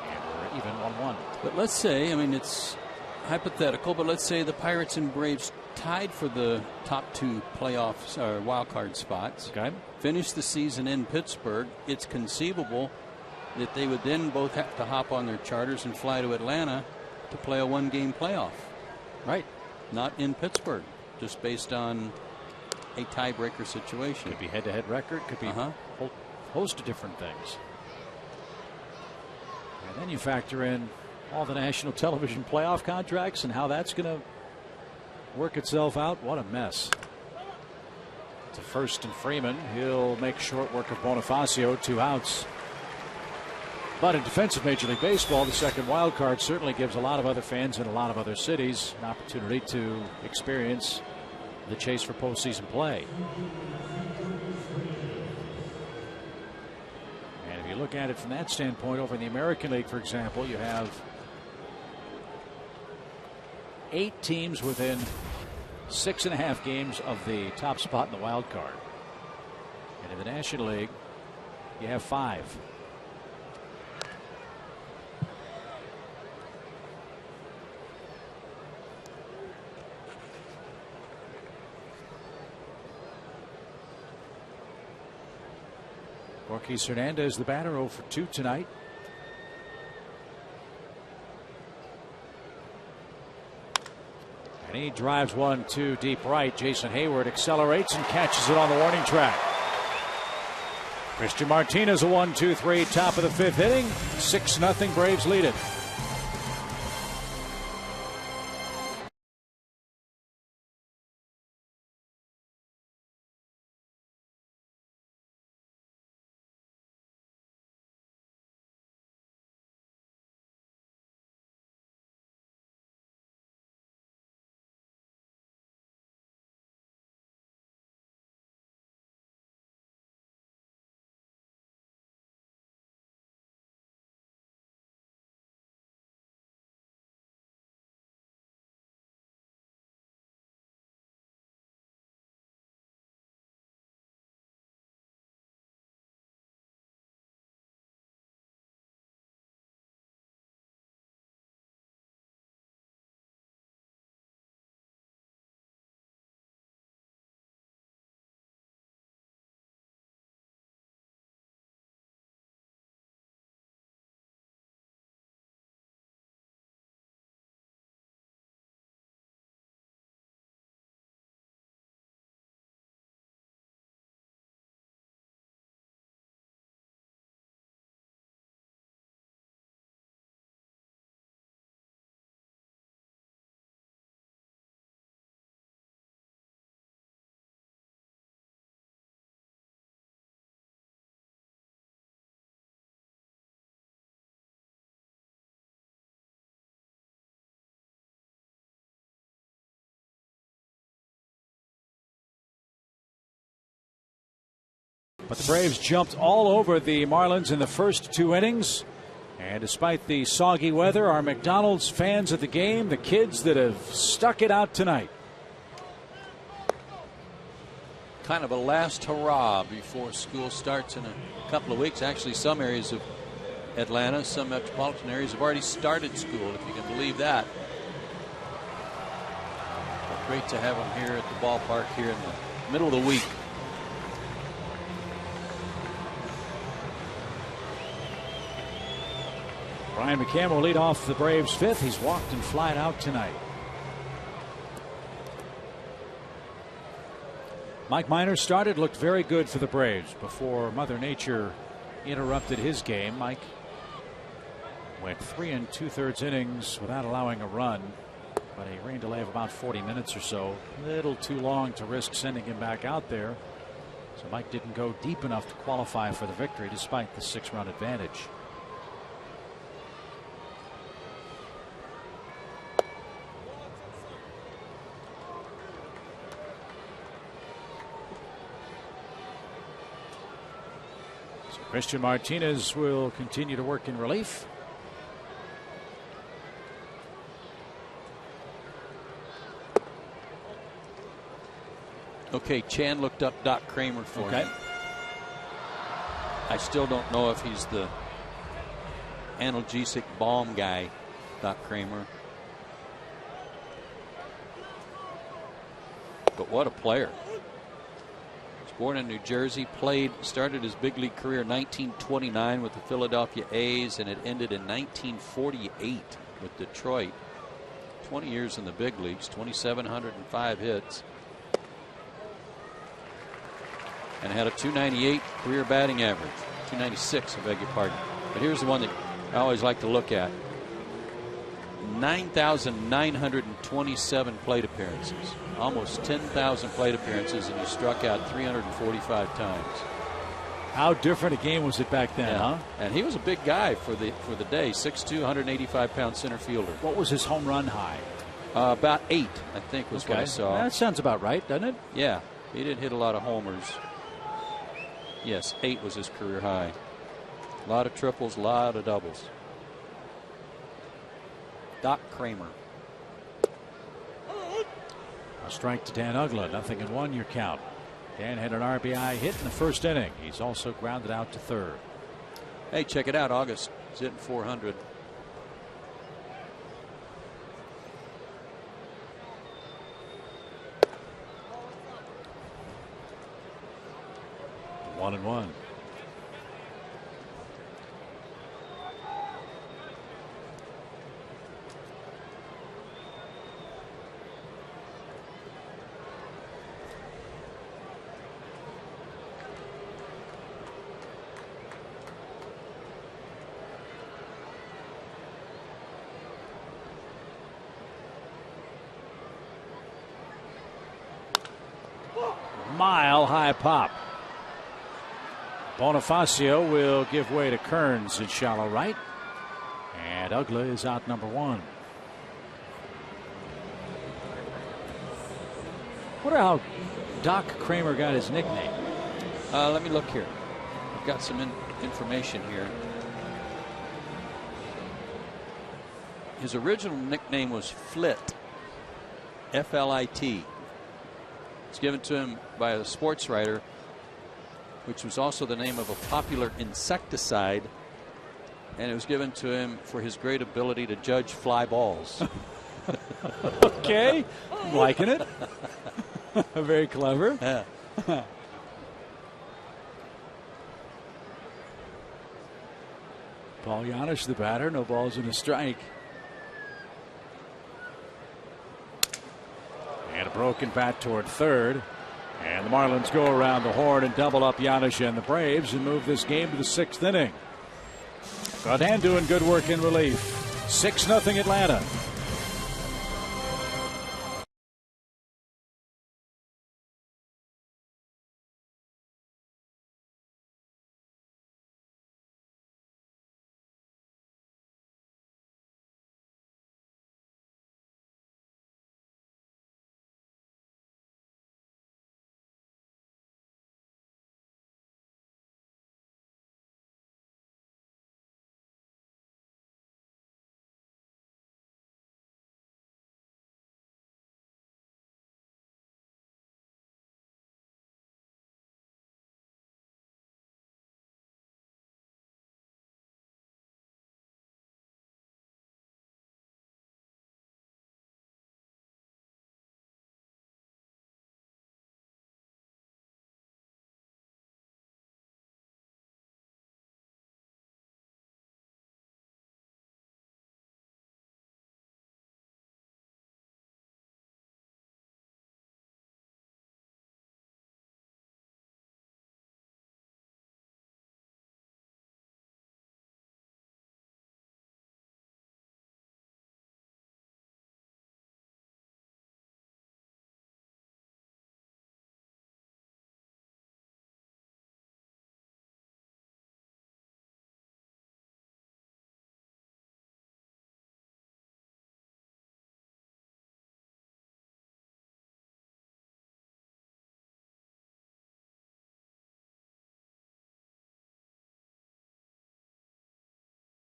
And we're even 1-1. But let's say, I mean, it's hypothetical, but let's say the Pirates and Braves tied for the top 2 playoffs or wild card spots. Okay. Finish the season in Pittsburgh. It's conceivable that they would then both have to hop on their charters and fly to Atlanta to play a 1-game playoff. Right. Not in Pittsburgh, just based on a tiebreaker situation. Could be head-to-head record. Could be a whole host of different things. And then you factor in all the national television playoff contracts and how that's going to work itself out. What a mess. To first and Freeman. He'll make short work of Bonifacio. 2 outs. But in defensive Major League Baseball, the second wild card certainly gives a lot of other fans in a lot of other cities an opportunity to experience the chase for postseason play. And if you look at it from that standpoint, over in the American League, for example, you have 8 teams within 6.5 games of the top spot in the wild card. And in the National League, you have 5. Marquis Hernandez, the batter, 0 for 2 tonight. And he drives 1-2 deep right. Jason Hayward accelerates and catches it on the warning track. Christian Martinez, a 1-2-3, top of the 5th inning. 6-0 Braves lead it. But the Braves jumped all over the Marlins in the first 2 innings. And despite the soggy weather, our McDonald's fans at the game, the kids that have stuck it out tonight. Kind of a last hurrah before school starts in a couple of weeks. Actually, some areas of Atlanta, some metropolitan areas have already started school, if you can believe that. But great to have them here at the ballpark here in the middle of the week. Brian McCann will lead off the Braves 5th. He's walked and flied out tonight. Mike Minor started, looked very good for the Braves before Mother Nature interrupted his game. Mike went 3 2/3 innings without allowing a run, but a rain delay of about 40 minutes or so. A little too long to risk sending him back out there. So Mike didn't go deep enough to qualify for the victory despite the 6-run advantage. Christian Martinez will continue to work in relief. Okay, Chan looked up Doc Kramer for me. I still don't know if he's the analgesic balm guy, Doc Kramer. But what a player. Born in New Jersey, started his big league career in 1929 with the Philadelphia A's, and it ended in 1948 with Detroit. 20 years in the big leagues, 2,705 hits, and had a .298 career batting average. .296, I beg your pardon. But here's the one that I always like to look at. 9,927 plate appearances, almost 10,000 plate appearances, and he struck out 345 times. How different a game was it back then, huh? And he was a big guy for the day, 6'2", 185-pound center fielder. What was his home run high? About 8, I think, was what I saw. That sounds about right, doesn't it? Yeah, he didn't hit a lot of homers. Yes, 8 was his career high. A lot of triples, a lot of doubles. Doc Kramer. A strike to Dan Uggla, 0-1 your count. Dan had an RBI hit in the first inning. He's also grounded out to third. Hey, check it out. August is hitting 400. One and one. Mile high pop. Bonifacio will give way to Kearns at shallow right. And Ugla is out number one. Wonder how Doc Kramer got his nickname. Let me look here. I've got some information here. His original nickname was Flit. F-L-I-T. It's given to him by a sports writer, which was also the name of a popular insecticide, and it was given to him for his great ability to judge fly balls. Okay, I'm liking it. Very clever. Yeah. Paul Janisch, the batter, no balls and a strike. And a broken bat toward third. And the Marlins go around the horn and double up Janisch and the Braves and move this game to the sixth inning. Godin doing good work in relief. 6-0 Atlanta.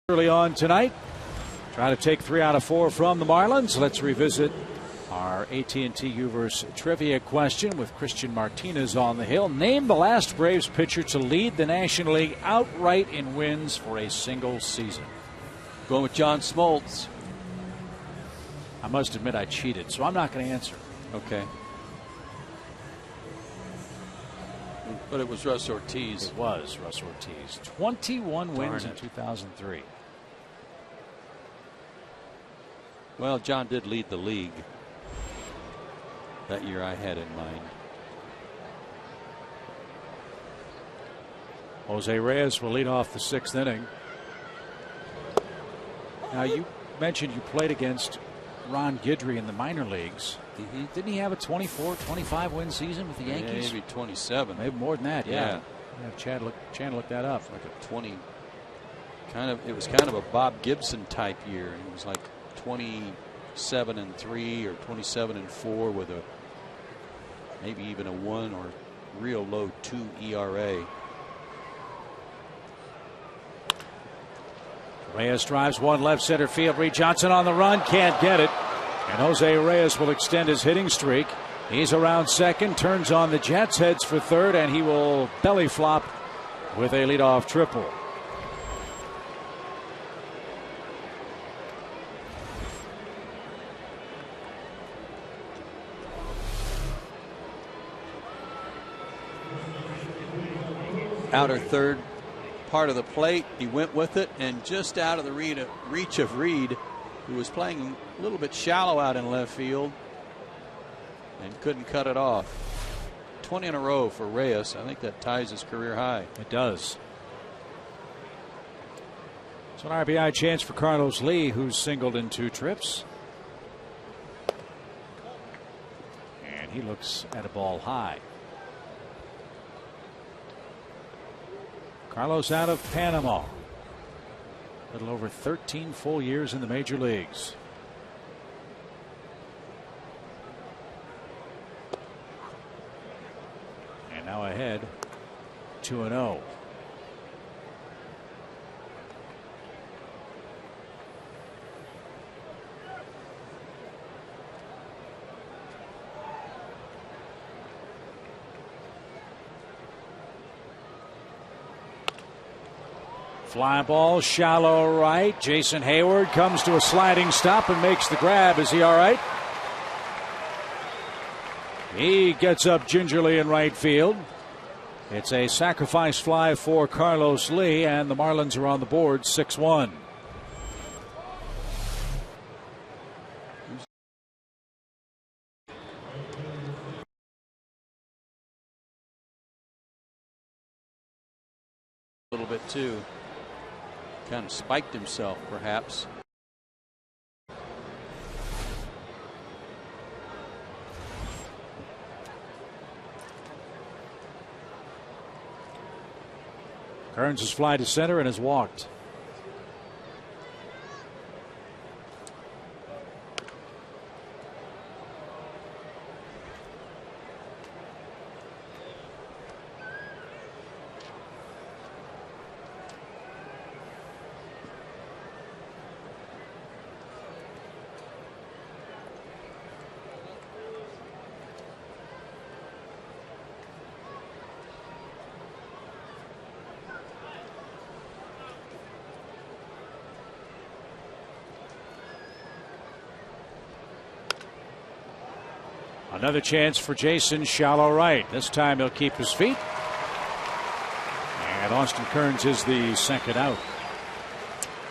Early on tonight, trying to take 3 out of 4 from the Marlins. Let's revisit our AT&T Uverse trivia question with Christian Martinez on the hill. Name the last Braves pitcher to lead the National League outright in wins for a single season. Going with John Smoltz. I must admit I cheated, so I'm not going to answer. Okay. But it was Russ Ortiz. It was Russ Ortiz. 21 wins in 2003. Well, John did lead the league that year I had in mind. Jose Reyes will lead off the 6th inning. Now, you mentioned you played against Ron Guidry in the minor leagues. Mm-hmm. Didn't he have a 24, 25 win season with the Yankees? Maybe 27. Maybe more than that, yeah. Yeah. Chad look that up. Like a 20. It was kind of a Bob Gibson type year. It was like 27-3 or 27-4 with a maybe even a 1 or real low 2 ERA. Reyes drives one left center field. Reed Johnson on the run, can't get it. And Jose Reyes will extend his hitting streak He's around second, turns on the Jets, heads for third, and he will belly flop with a leadoff triple. Outer third part of the plate. He went with it, and just out of the reach of Reed, who was playing a little bit shallow out in left field and couldn't cut it off. 20 in a row for Reyes. I think that ties his career high. It does. It's an RBI chance for Carlos Lee, who's singled in 2 trips. And he looks at a ball high. Carlos out of Panama. A little over 13 full years in the major leagues. And now ahead 2-0. Fly ball, shallow right. Jason Hayward comes to a sliding stop and makes the grab. Is he all right? He gets up gingerly in right field. It's a sacrifice fly for Carlos Lee, and the Marlins are on the board 6-1. A little bit too. Kind of spiked himself, perhaps. Kearns has fly to center and has walked. Another chance for Jason, shallow right. This time he'll keep his feet. And Austin Kearns is the second out.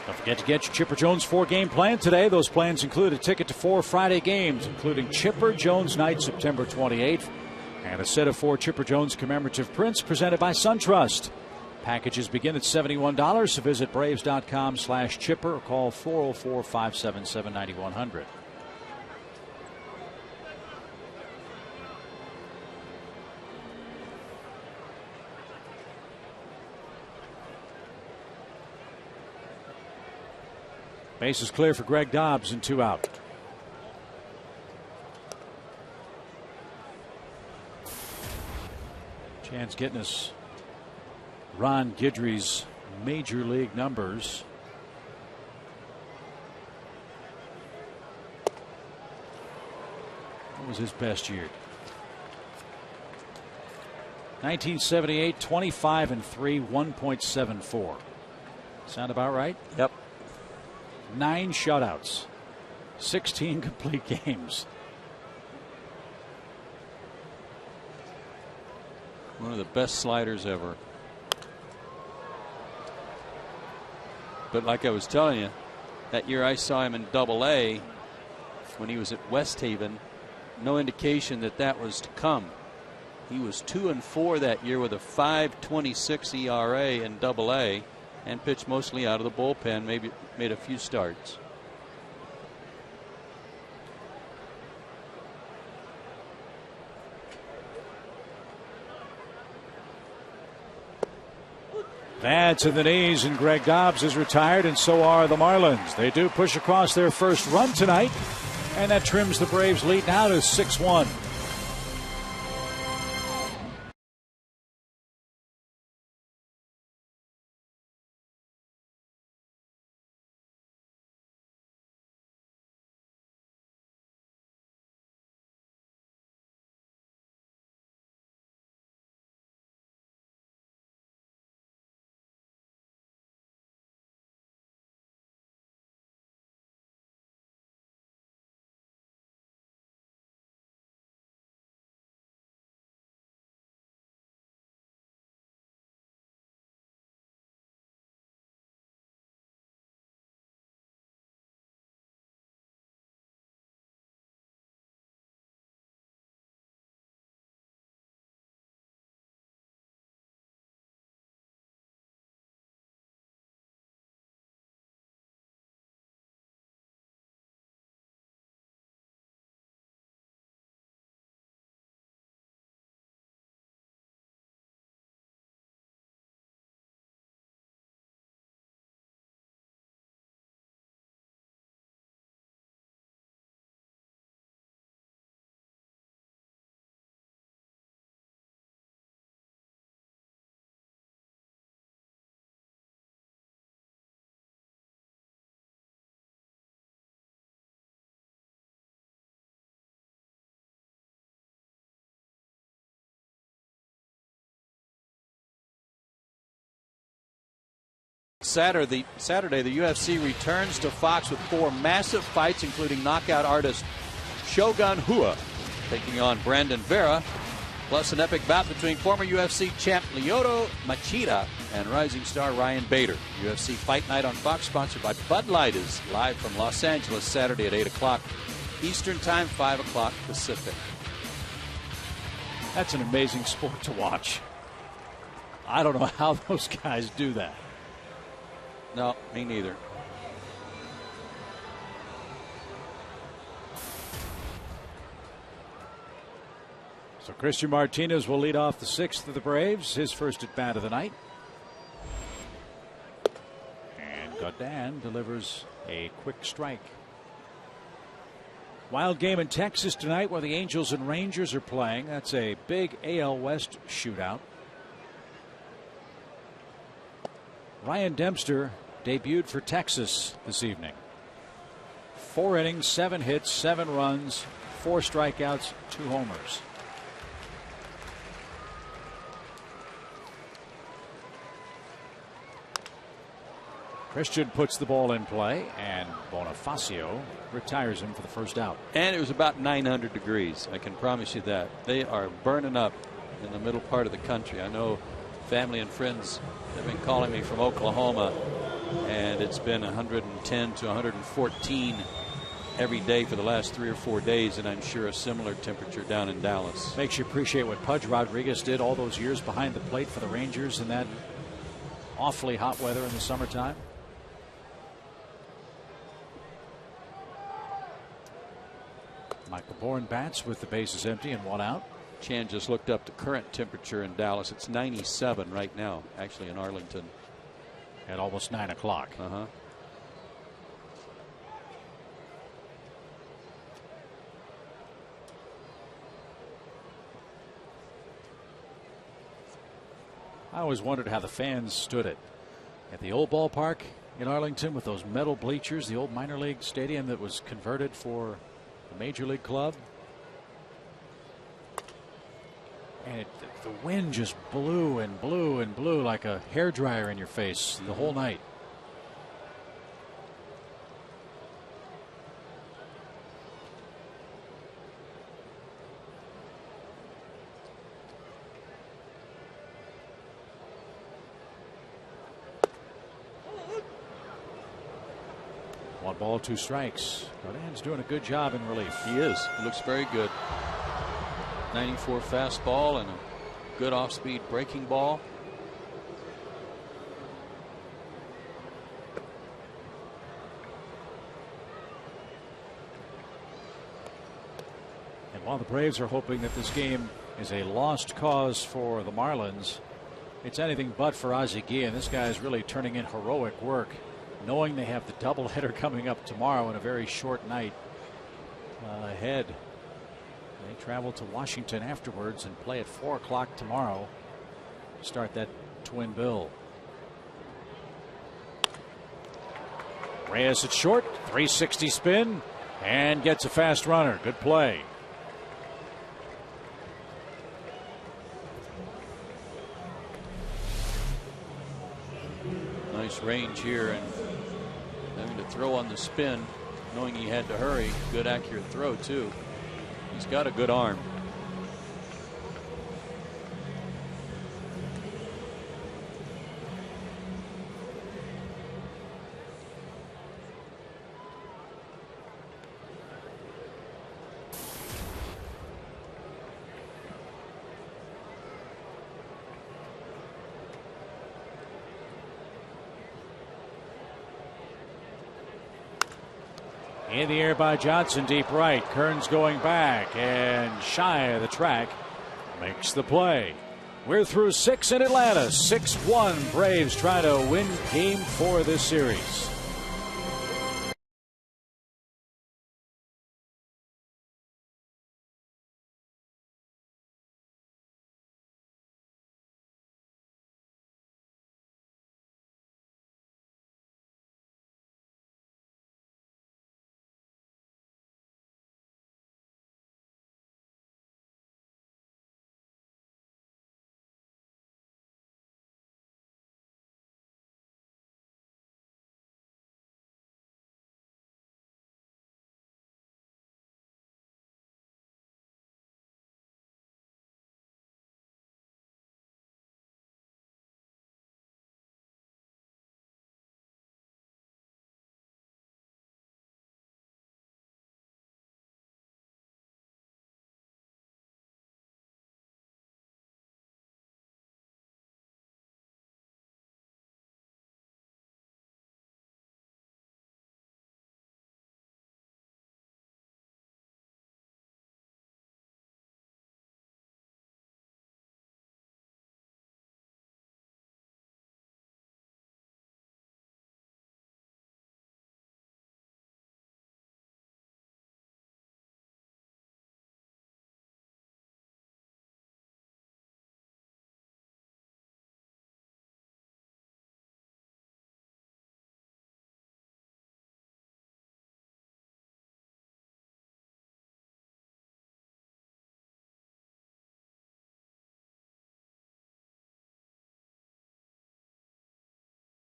Don't forget to get your Chipper Jones 4-game plan today. Those plans include a ticket to 4 Friday games, including Chipper Jones Night, September 28th, and a set of 4 Chipper Jones commemorative prints presented by SunTrust. Packages begin at $71, so visit Braves.com/Chipper or call 404-577-9100. Base is clear for Greg Dobbs and 2 out. Chance getting us Ron Guidry's major league numbers. What was his best year? 1978, 25-3, 1.74. Sound about right? Yep. 9 shutouts, 16 complete games. One of the best sliders ever. But like I was telling you, that year I saw him in Double-A when he was at West Haven, no indication that that was to come. He was 2-4 that year with a 5.26 ERA in Double-A. And pitched mostly out of the bullpen, maybe made a few starts. Bad to the knees, and Greg Dobbs is retired, and so are the Marlins. They do push across their first run tonight, and that trims the Braves' lead now to 6-1. Saturday, the UFC returns to Fox with 4 massive fights, including knockout artist Shogun Rua taking on Brandon Vera, plus an epic bout between former UFC champ Lyoto Machida and rising star Ryan Bader. UFC Fight Night on Fox, sponsored by Bud Light, is live from Los Angeles Saturday at 8 o'clock Eastern Time, 5 o'clock Pacific. That's an amazing sport to watch. I don't know how those guys do that. No, me neither. So Christian Martinez will lead off the 6th of the Braves, his first at bat of the night. And Godin delivers a quick strike. Wild game in Texas tonight where the Angels and Rangers are playing. That's a big AL West shootout. Ryan Dempster debuted for Texas this evening. 4 innings, 7 hits, 7 runs, 4 strikeouts, 2 homers. Christian puts the ball in play, and Bonifacio retires him for the first out. And it was about 900 degrees. I can promise you that. They are burning up in the middle part of the country. I know family and friends have been calling me from Oklahoma, and it's been 110 to 114 every day for the last 3 or 4 days, and I'm sure a similar temperature down in Dallas. Makes you appreciate what Pudge Rodriguez did all those years behind the plate for the Rangers in that awfully hot weather in the summertime. Michael Bourne bats with the bases empty and 1 out. Chan just looked up the current temperature in Dallas. It's 97 right now, actually, in Arlington. At almost 9 o'clock. I always wondered how the fans stood it. At the old ballpark in Arlington with those metal bleachers, the old minor league stadium that was converted for a major league club. And the wind just blew and blew and blew like a hairdryer in your face the whole night. One ball, 2 strikes. Godin's doing a good job in relief. He is. He looks very good. 94 fastball and a good off-speed breaking ball. And while the Braves are hoping that this game is a lost cause for the Marlins, it's anything but for Ozzie Guillen. This guy is really turning in heroic work, knowing they have the doubleheader coming up tomorrow in a very short night ahead. They travel to Washington afterwards and play at 4 o'clock tomorrow to start that twin bill. Reyes at short, 360 spin, and gets a fast runner. Good play. Nice range here, and having to throw on the spin, knowing he had to hurry. Good accurate throw too. He's got a good arm. In the air by Johnson, deep right. Kearns going back and shy of the track. Makes the play. We're through 6 in Atlanta. 6-1. Braves try to win game 4 of this series.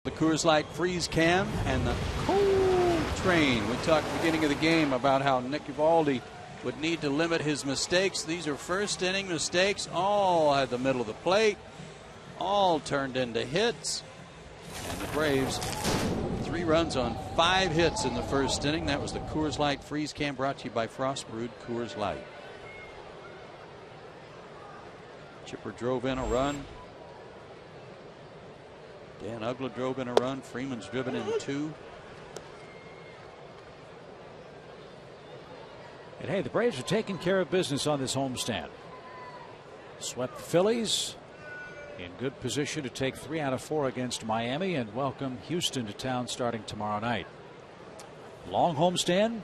The Coors Light freeze cam and the cold train. We talked at the beginning of the game about how Nick Eovaldi would need to limit his mistakes. These are first inning mistakes, all at the middle of the plate, all turned into hits. And the Braves, 3 runs on 5 hits in the first inning. That was the Coors Light freeze cam, brought to you by Frost Brewed Coors Light. Chipper drove in a run. Dan Uggla drove in a run. Freeman's driven in 2. And hey, the Braves are taking care of business on this homestand. Swept the Phillies. In good position to take 3 out of 4 against Miami and welcome Houston to town starting tomorrow night. Long homestand.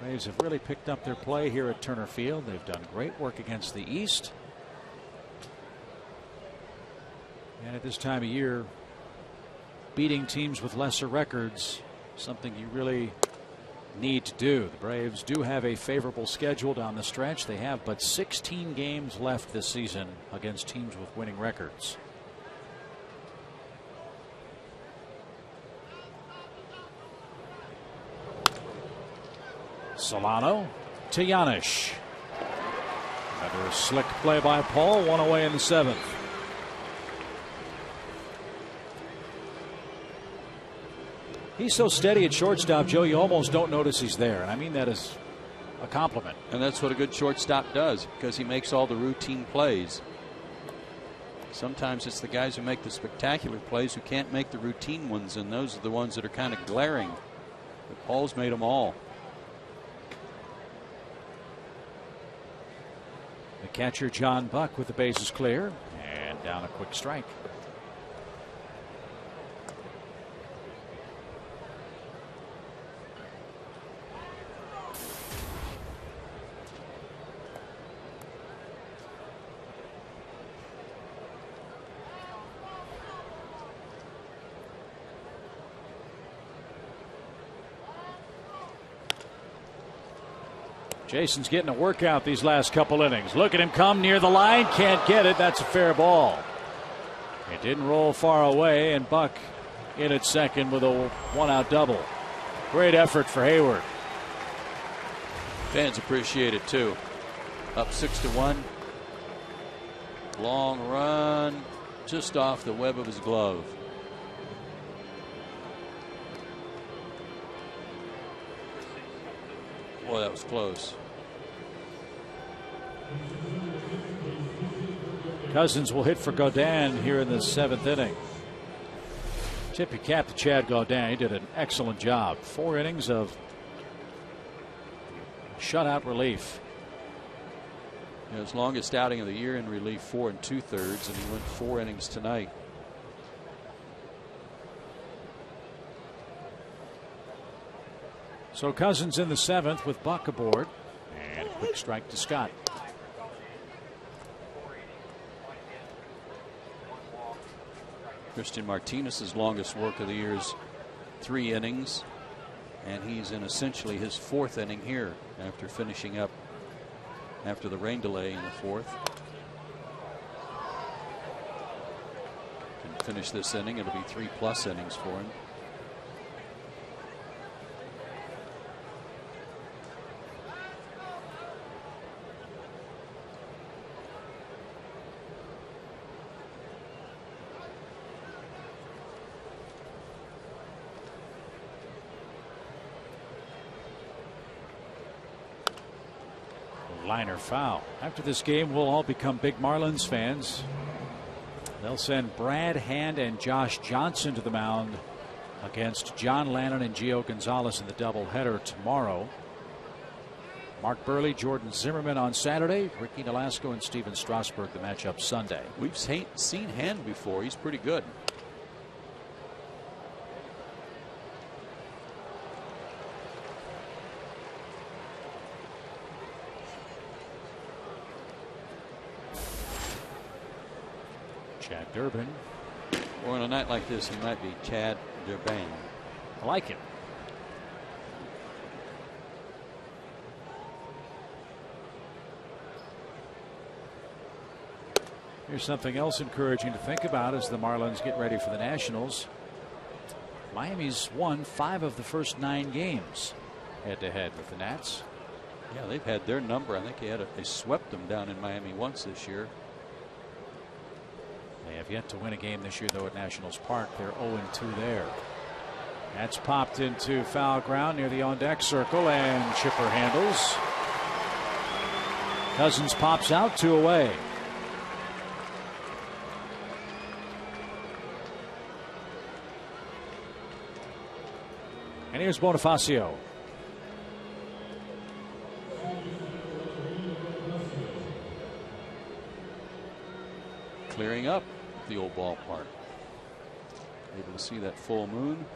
Braves have really picked up their play here at Turner Field. They've done great work against the East. And at this time of year, beating teams with lesser records, something you really need to do. The Braves do have a favorable schedule down the stretch. They have but 16 games left this season against teams with winning records. Solano to Giannis. Another slick play by Paul. 1 away in the 7th. He's so steady at shortstop, Joe, you almost don't notice he's there. And I mean that as a compliment. And that's what a good shortstop does, because he makes all the routine plays. Sometimes it's the guys who make the spectacular plays who can't make the routine ones, and those are the ones that are kind of glaring. But Paul's made them all. The catcher, John Buck, with the bases clear. And down a quick strike. Jason's getting a workout these last couple innings. Look at him come near the line. Can't get it. That's a fair ball. It didn't roll far away, and Buck in at second with a 1-out double. Great effort for Hayward. Fans appreciate it too. Up 6-1. Long run just off the web of his glove. Boy, that was close. Cousins will hit for Gaudin here in the 7th inning. Tip your cap to Chad Gaudin. He did an excellent job. 4 innings of shutout relief. His longest outing of the year in relief, 4 2/3, and he went 4 innings tonight. So Cousins in the 7th with Buck aboard. And a quick strike to Scott. Christian Martinez's longest work of the year is 3 innings, and he's in essentially his 4th inning here after finishing up after the rain delay in the 4th. Can finish this inning, it'll be 3+ innings for him. Liner foul. After this game, we'll all become big Marlins fans. They'll send Brad Hand and Josh Johnson to the mound against John Lannon and Gio Gonzalez in the doubleheader tomorrow. Mark Burley, Jordan Zimmerman on Saturday. Ricky Nolasco and Steven Strasburg the matchup Sunday. We've seen Hand before. He's pretty good. Chad Durbin. Or on a night like this, he might be Chad Durbin. I like it. Here's something else encouraging to think about as the Marlins get ready for the Nationals. Miami's won 5 of the first 9 games head-to-head with the Nats. Yeah, they've had their number. I think they swept them down in Miami once this year. They have yet to win a game this year, though, at Nationals Park. They're 0-2 there. That's popped into foul ground near the on-deck circle, and Chipper handles. Cousins pops out, 2 away. And here's Bonifacio. Clearing up the old ballpark. Able to see that full moon.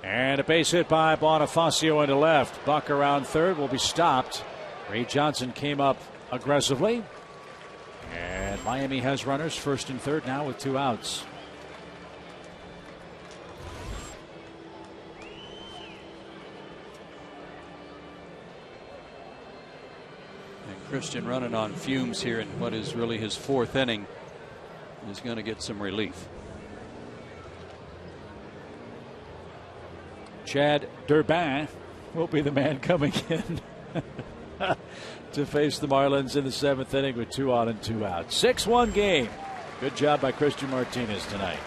And a base hit by Bonifacio into left. Buck around third will be stopped. Reed Johnson came up aggressively. And Miami has runners first and third now with 2 outs. And Christian running on fumes here in what is really his 4th inning is going to get some relief. Chad Durbin will be the man coming in to face the Marlins in the 7th inning with 2 on and 2 out. 6-1 game. Good job by Christian Martinez tonight.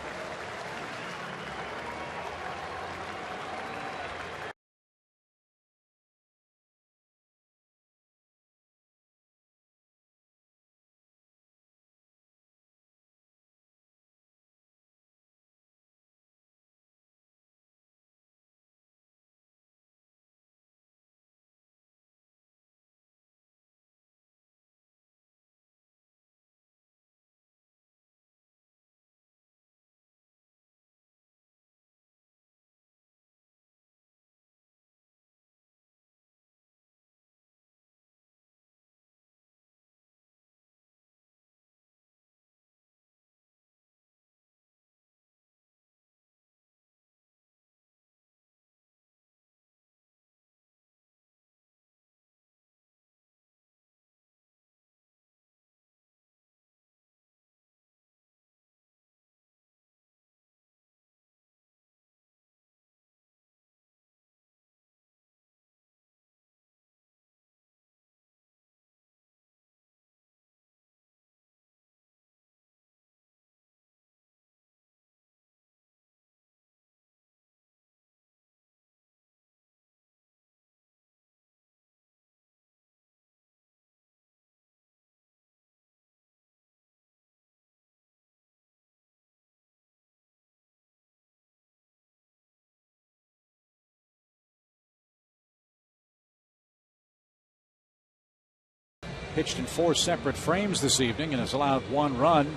Pitched in 4 separate frames this evening and has allowed 1 run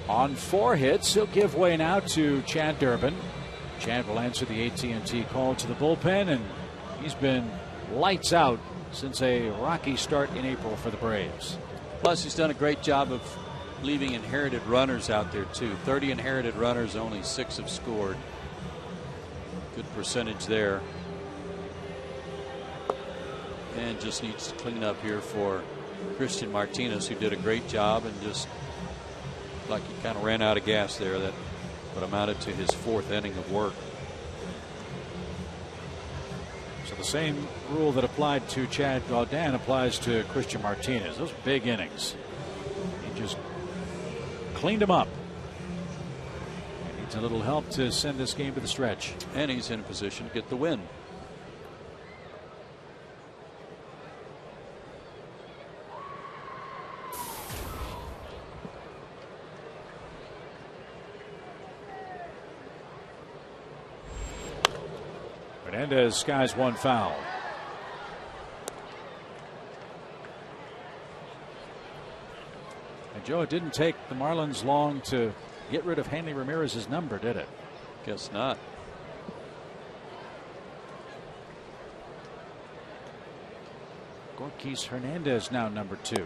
on 4 hits. He'll give way now to Chad Durbin. Chad will answer the AT call to the bullpen, and he's been lights out since a rocky start in April for the Braves. Plus, he's done a great job of leaving inherited runners out there, too. 30 inherited runners, only 6 have scored. Good percentage there. And just needs to clean up here for Christian Martinez, who did a great job and just like he kind of ran out of gas there. That what amounted to his 4th inning of work. So the same rule that applied to Chad Gaudin applies to Christian Martinez. Those big innings. He just cleaned them up. He needs a little help to send this game to the stretch. And he's in a position to get the win. Hernandez skies 1 foul. And Joe, it didn't take the Marlins long to get rid of Hanley Ramirez's number, did it? Guess not. Gorkis Hernandez now number 2.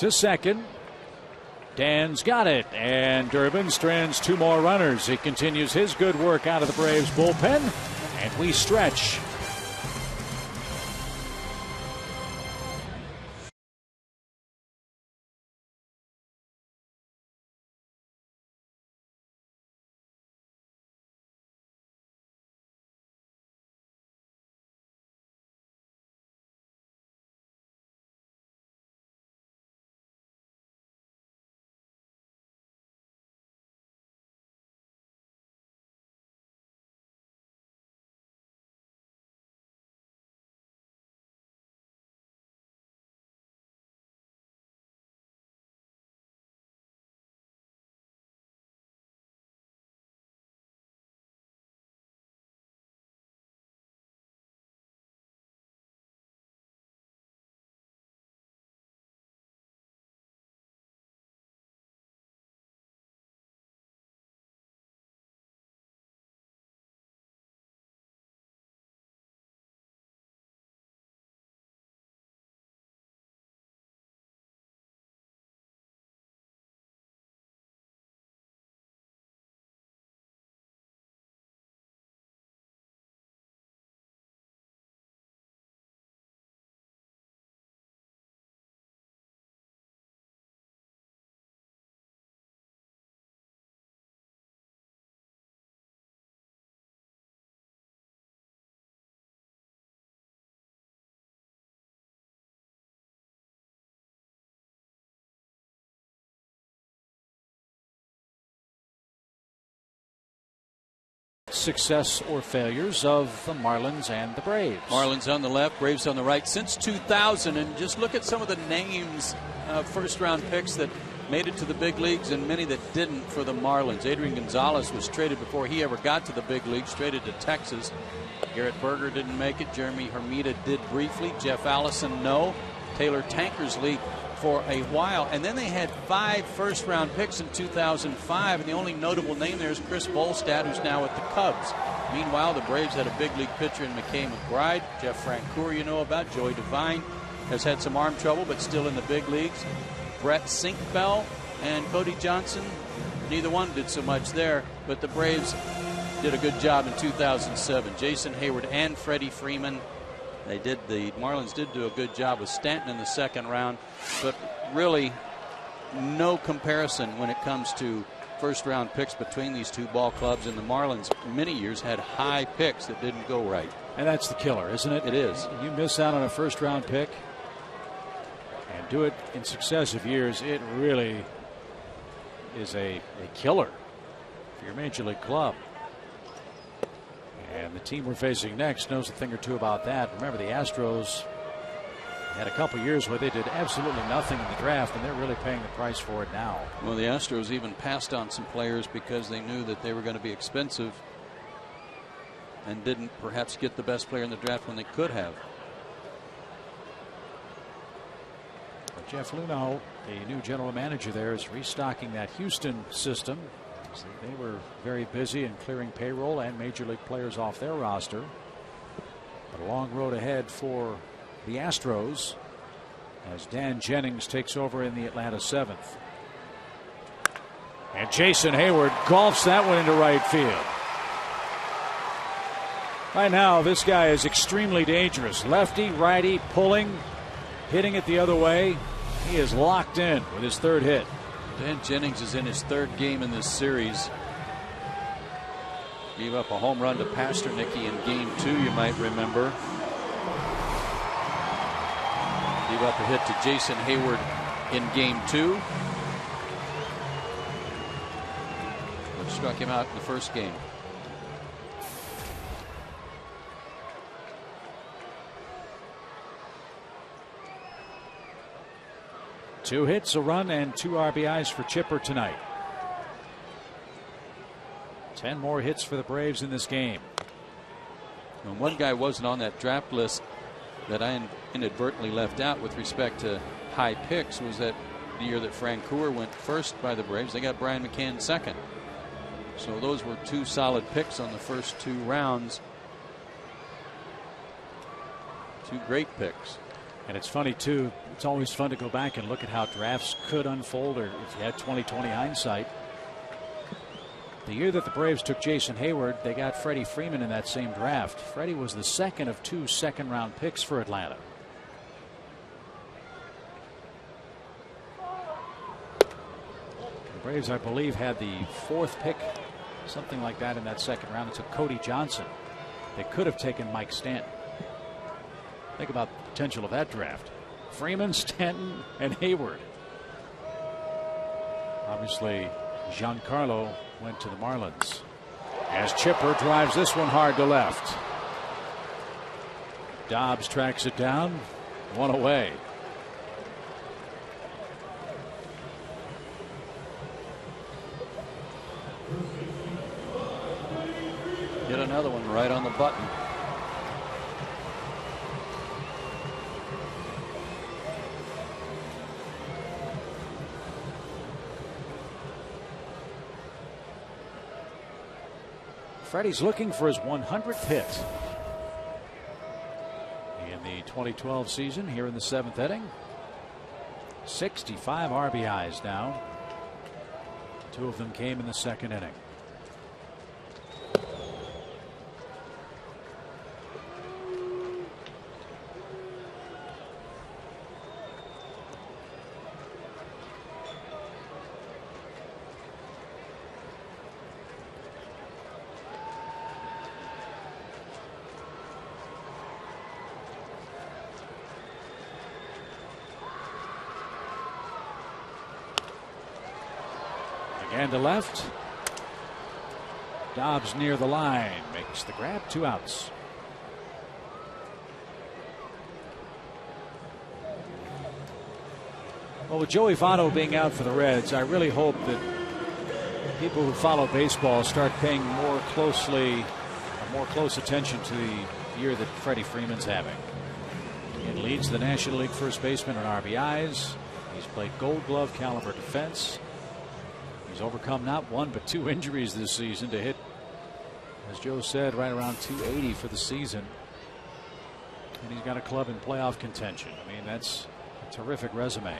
to second. Dan's got it, and Durbin strands 2 more runners. He continues his good work out of the Braves bullpen, and we stretch. Success or failures of the Marlins and the Braves. Marlins on the left, Braves on the right since 2000. And just look at some of the names, first-round picks that made it to the big leagues and many that didn't for the Marlins. Adrian Gonzalez was traded before he ever got to the big leagues, traded to Texas. Garrett Berger didn't make it. Jeremy Hermida did briefly. Jeff Allison, no. Taylor Tankersley for a while. And then they had 5 first-round picks in 2005, and the only notable name there is Chris Bolstad, who's now with the Cubs. Meanwhile, the Braves had a big league pitcher in McKay McBride. Jeff Francoeur, you know about. Joey Devine has had some arm trouble, but still in the big leagues. Brett Sinkbell and Cody Johnson, neither one did so much there, but the Braves did a good job in 2007. Jason Hayward and Freddie Freeman. The Marlins did do a good job with Stanton in the second round, but really no comparison when it comes to first-round picks between these two ball clubs. And the Marlins, many years, had high picks that didn't go right. And that's the killer, isn't it? It is. You miss out on a first-round pick and do it in successive years, it really is a killer for your major league club. And the team we're facing next knows a thing or two about that. Remember, the Astros had a couple years where they did absolutely nothing in the draft, and they're really paying the price for it now. Well, the Astros even passed on some players because they knew that they were going to be expensive and didn't perhaps get the best player in the draft when they could have. But Jeff Luhnow, the new general manager there, is restocking that Houston system. They were very busy in clearing payroll and major league players off their roster. But a long road ahead for the Astros as Dan Jennings takes over in the Atlanta 7th. And Jason Hayward golfs that one into right field. Right now, this guy is extremely dangerous. Lefty, righty, pulling, hitting it the other way. He is locked in with his 3rd hit. Dan Jennings is in his 3rd game in this series. Gave up a home run to Pasternicky in game 2, you might remember. Gave up a hit to Jason Hayward in game 2. Which struck him out in the first game. Two hits, a run, and 2 RBIs for Chipper tonight. 10 more hits for the Braves in this game. And one guy wasn't on that draft list that I inadvertently left out with respect to high picks was that the year that Francoeur went first by the Braves. They got Brian McCann second. So those were 2 solid picks on the first 2 rounds. 2 great picks. And it's funny, too. It's always fun to go back and look at how drafts could unfold, or if you had 20/20 hindsight. The year that the Braves took Jason Hayward, they got Freddie Freeman in that same draft. Freddie was the second of 2 second-round picks for Atlanta. The Braves, I believe, had the 4th pick, something like that, in that second round. It took Cody Johnson. They could have taken Mike Stanton. Think about the potential of that draft. Freeman, Stanton, and Hayward. Obviously, Giancarlo went to the Marlins. As Chipper drives this one hard to left. Dobbs tracks it down. 1 away. Get another one right on the button. Freddie's looking for his 100th hit in the 2012 season here in the 7th inning. 65 RBIs now. 2 of them came in the 2nd inning. And to left. Dobbs near the line. Makes the grab. 2 outs. Well, with Joey Votto being out for the Reds, I really hope that people who follow baseball start paying more close attention to the year that Freddie Freeman's having. He leads the National League first baseman in RBIs. He's played Gold Glove caliber defense. He's overcome not 1 but 2 injuries this season to hit, as Joe said, right around 280 for the season. And he's got a club in playoff contention. I mean, that's a terrific resume.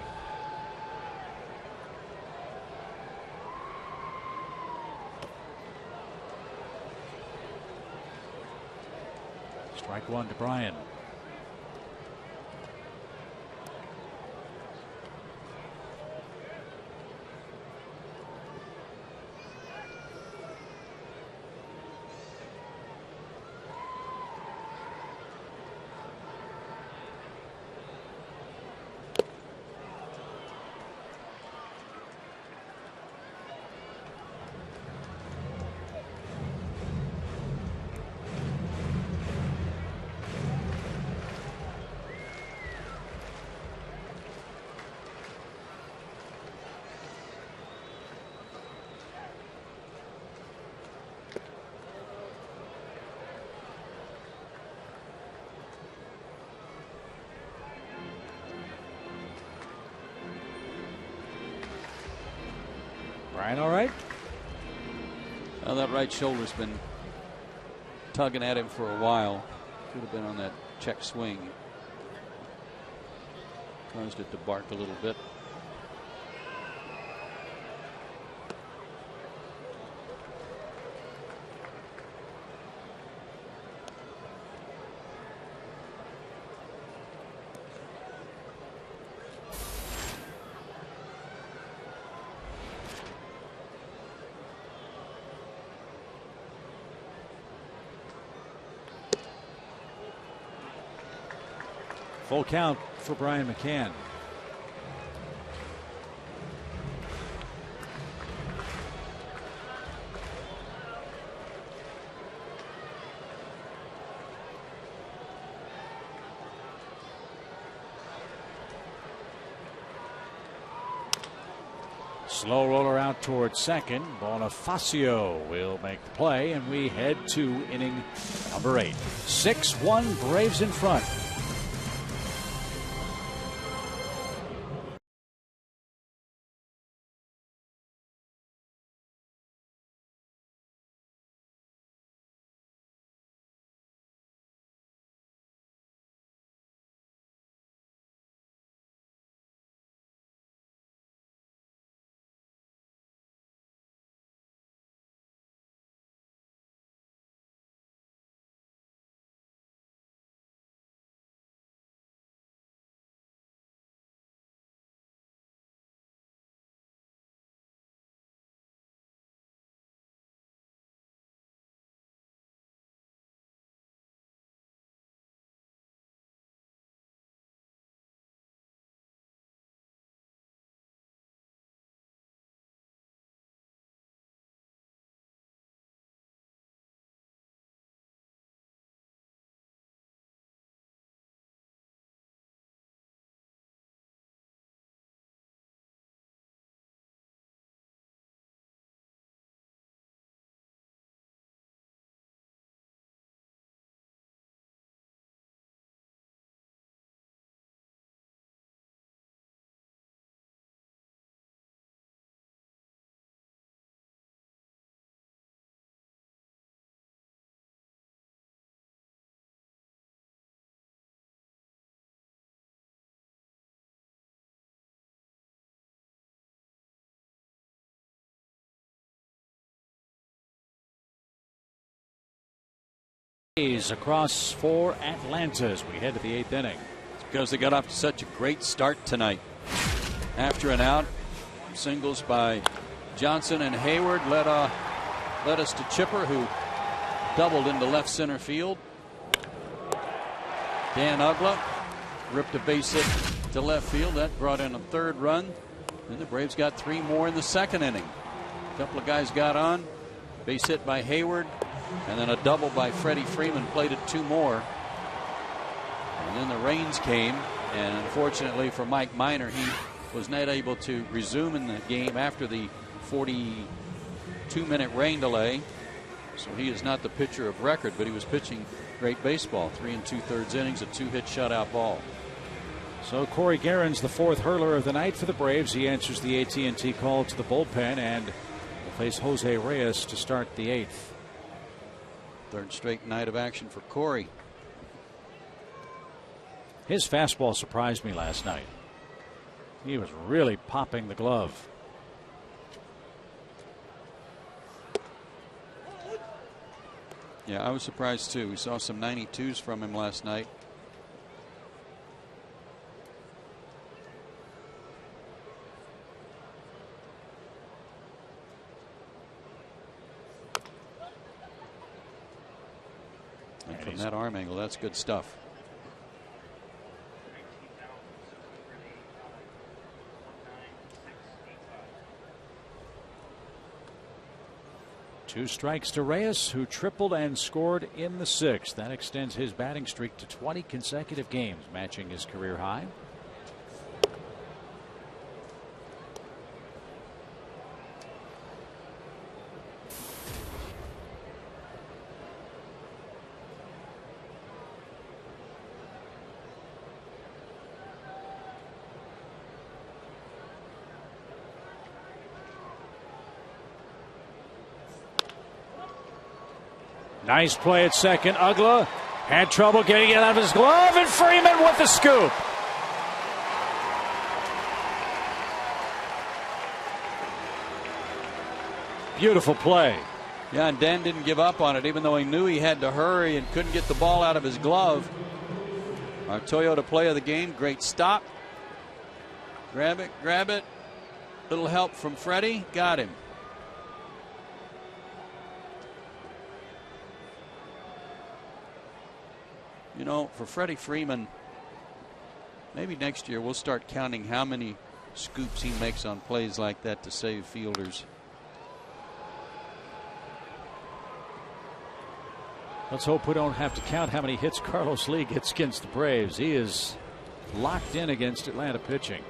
Strike 1 to Bryan. Bryan all right? Well, that right shoulder's been tugging at him for a while. Could have been on that check swing. Caused it to bark a little bit. Full count for Brian McCann. Slow roller out towards second. Bonifacio will make the play, and we head to inning number 8. 6-1 Braves in front. Across for Atlanta as we head to the 8th inning. It's because they got off to such a great start tonight. After an out, singles by Johnson and Hayward led us to Chipper, who doubled into left center field. Dan Ugla ripped a base hit to left field. That brought in a third run. Then the Braves got 3 more in the 2nd inning. A couple of guys got on. Base hit by Hayward. And then a double by Freddie Freeman plated 2 more. And then the rains came. And unfortunately for Mike Minor, he was not able to resume in the game after the 42-minute rain delay. So he is not the pitcher of record, but he was pitching great baseball. 3 2/3 innings, a 2-hit shutout ball. So Corey Guerin's the 4th hurler of the night for the Braves. He answers the AT call to the bullpen and will face Jose Reyes to start the 8th. 3rd straight night of action for Corey. His fastball surprised me last night. He was really popping the glove. Yeah, I was surprised too. We saw some 92s from him last night. And from that arm angle, that's good stuff. Two strikes to Reyes, who tripled and scored in the 6th. That extends his batting streak to 20 consecutive games, matching his career high. Nice play at second. Ugla had trouble getting it out of his glove, and Freeman with the scoop. Beautiful play. Yeah, and Dan didn't give up on it, even though he knew he had to hurry and couldn't get the ball out of his glove. Our Toyota play of the game. Great stop. Grab it, grab it. Little help from Freddie. Got him. You know, for Freddie Freeman, maybe next year we'll start counting how many scoops he makes on plays like that to save fielders. Let's hope we don't have to count how many hits Carlos Lee gets against the Braves. He is locked in against Atlanta pitching.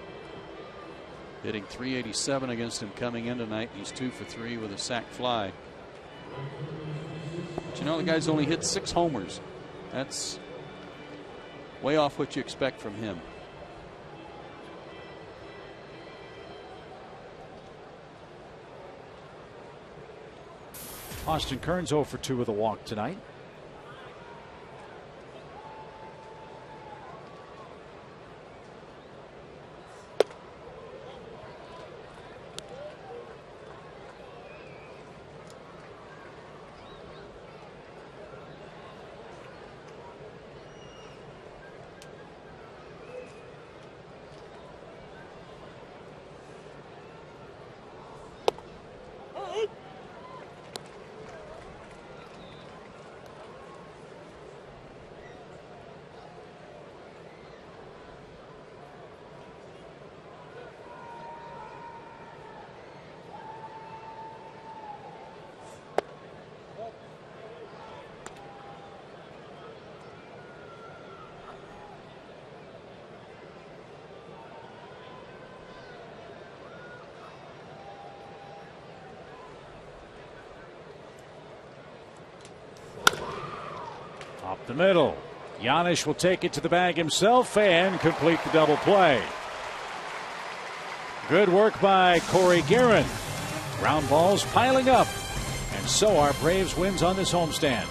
Hitting .387 against him coming in tonight. He's 2 for 3 with a sac fly. But you know, the guy's only hit 6 homers. That's way off what you expect from him. Austin Kearns 0 for 2 with a walk tonight. Up the middle. Giannis will take it to the bag himself and complete the double play. Good work by Corey Guerin. Ground balls piling up. And so our Braves wins on this homestand.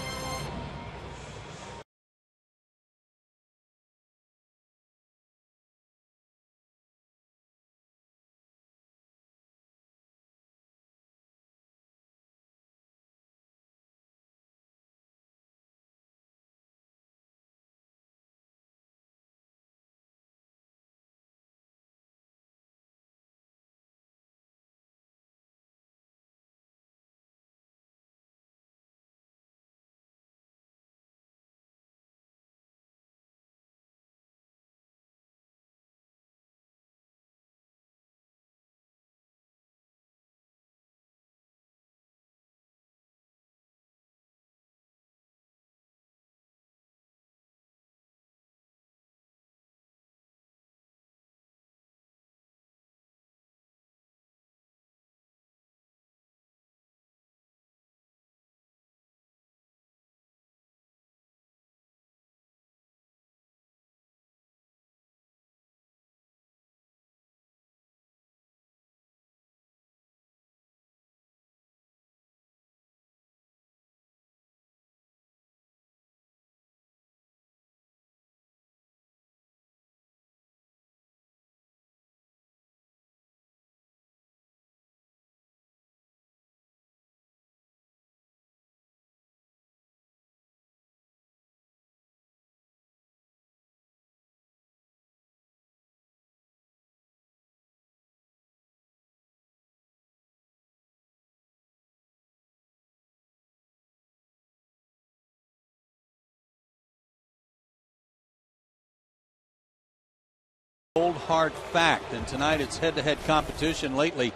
Cold hard fact, and tonight it's head-to-head competition lately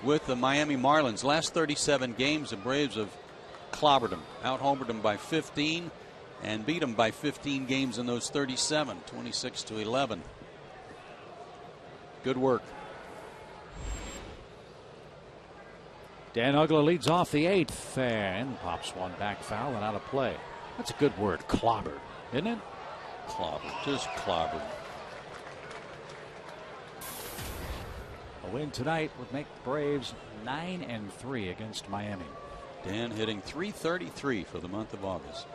with the Miami Marlins. Last 37 games, the Braves have clobbered them, out-homered them by 15, and beat them by 15 games in those 37, 26-11. Good work. Dan Uggla leads off the 8th and pops one back foul and out of play. That's a good word, clobbered, isn't it? Clobbered, just clobbered. A win tonight would make the Braves 9-3 against Miami. Dan hitting .333 for the month of August.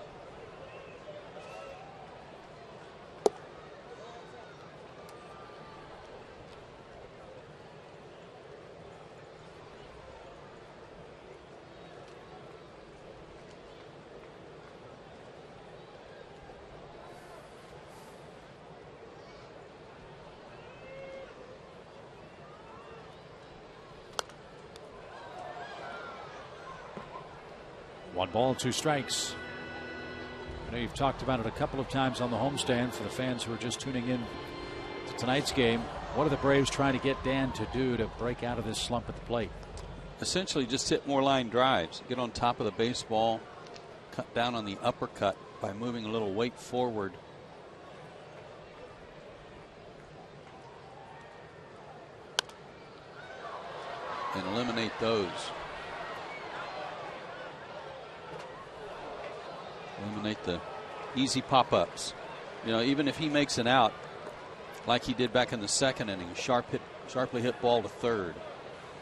One ball, two strikes. I know you've talked about it a couple of times on the homestand. For the fans who are just tuning in to tonight's game, what are the Braves trying to get Dan to do to break out of this slump at the plate? Essentially just hit more line drives, get on top of the baseball, cut down on the uppercut by moving a little weight forward. And eliminate those. Eliminate the easy pop-ups. You know, even if he makes an out, like he did back in the second inning, sharply hit ball to third.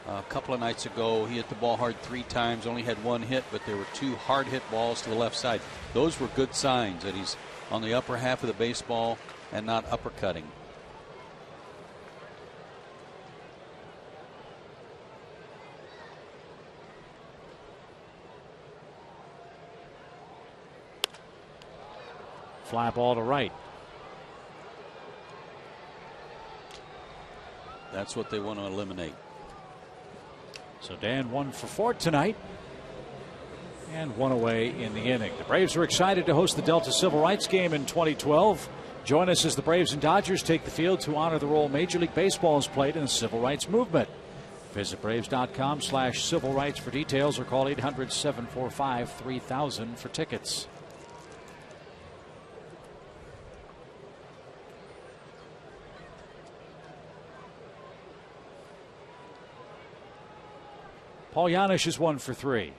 A couple of nights ago, he hit the ball hard 3 times, only had 1 hit, but there were 2 hard hit balls to the left side. Those were good signs that he's on the upper half of the baseball and not uppercutting. Fly ball to right. That's what they want to eliminate. So Dan 1 for 4 tonight and 1 away in the inning. The Braves are excited to host the Delta Civil Rights game in 2012. Join us as the Braves and Dodgers take the field to honor the role Major League Baseball has played in the civil rights movement. Visit Braves.com/civil rights for details or call 800-745-3000 for tickets. Paul Janisch is 1 for 3.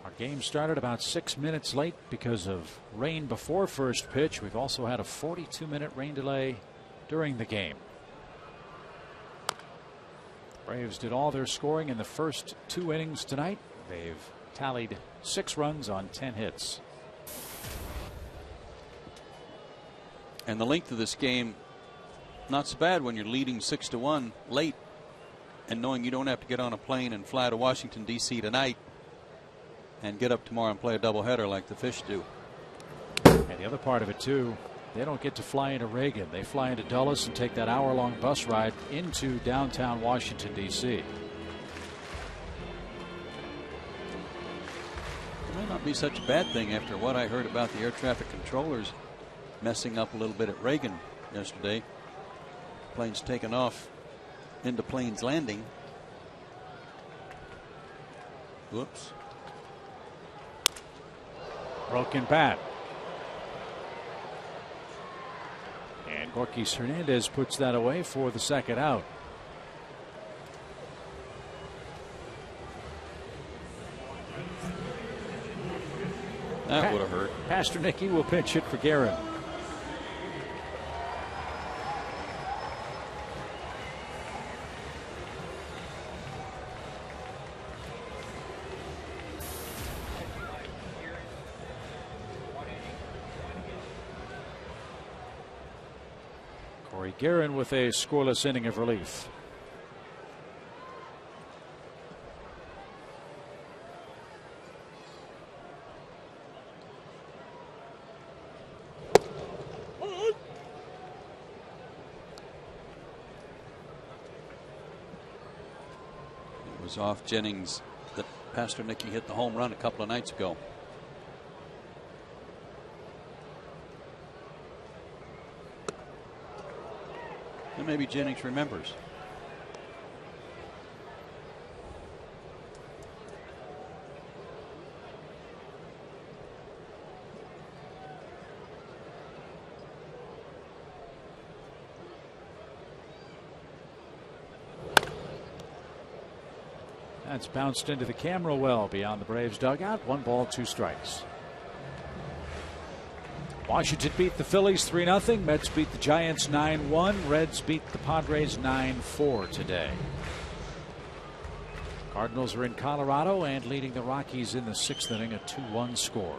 Our game started about 6 minutes late because of rain before first pitch. We've also had a 42-minute rain delay during the game. The Braves did all their scoring in the first 2 innings tonight. They've tallied 6 runs on 10 hits. And the length of this game, not so bad when you're leading 6-1 late and knowing you don't have to get on a plane and fly to Washington, D.C. tonight and get up tomorrow and play a doubleheader like the Fish do. And the other part of it, too, they don't get to fly into Reagan. They fly into Dulles and take that hour-long bus ride into downtown Washington, D.C. It may not be such a bad thing after what I heard about the air traffic controllers messing up a little bit at Reagan yesterday. Planes taking off into Plains Landing. Whoops. Broken bat. And Gorkys Hernandez puts that away for the second out. That would have hurt. Pastornicki will pinch hit for Guerin. Corey Guerin with a scoreless inning of relief. Off Jennings, the Pasternicki hit the home run a couple of nights ago. And maybe Jennings remembers. That's bounced into the camera well beyond the Braves dugout. 1 ball, 2 strikes. Washington beat the Phillies 3-0. Mets beat the Giants 9-1. Reds beat the Padres 9-4 today. Cardinals are in Colorado and leading the Rockies in the 6th inning, a 2-1 score.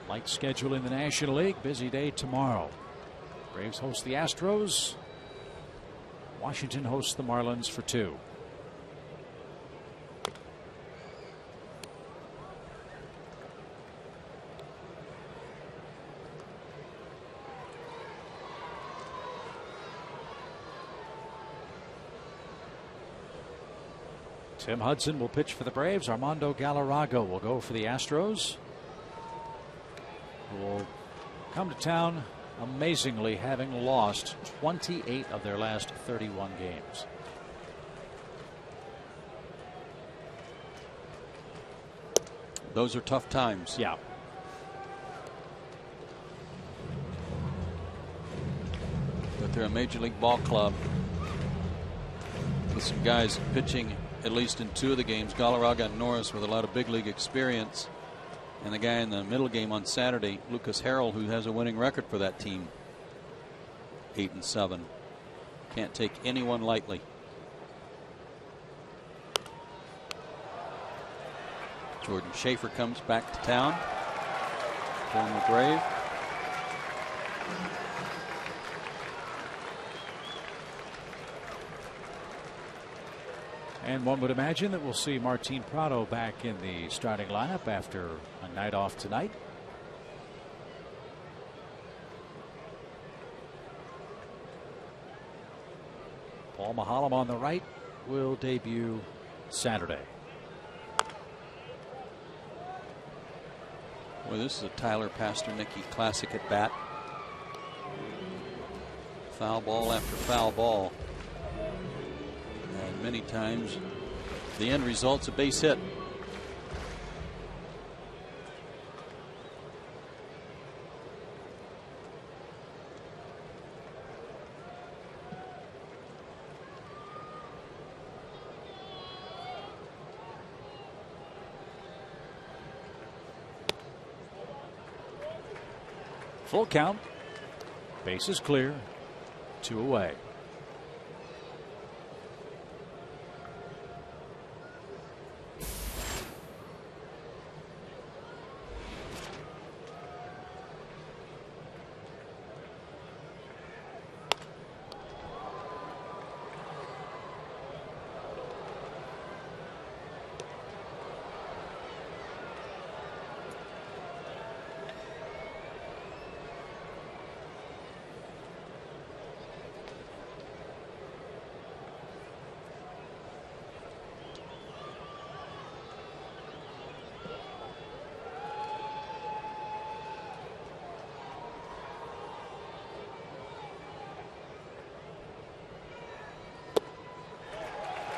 Light schedule in the National League. Busy day tomorrow. Braves host the Astros. Washington hosts the Marlins for 2. Tim Hudson will pitch for the Braves. Armando Galarraga will go for the Astros, who will come to town amazingly having lost 28 of their last 31 games. Those are tough times. Yeah. But they're a Major League Ball club with some guys pitching at least in 2 of the games. Galarraga and Norris with a lot of big league experience. And the guy in the middle game on Saturday, Lucas Harrell, who has a winning record for that team. 8-7. Can't take anyone lightly. Jordan Schaefer comes back to town. Former Brave. And one would imagine that we'll see Martin Prado back in the starting lineup after a night off tonight. Paul Mahalam on the right will debut Saturday. Well, this is a Tyler Pasternicki classic at bat. Foul ball after foul ball. And many times the end result's a base hit. Full count. Bases clear. 2 away.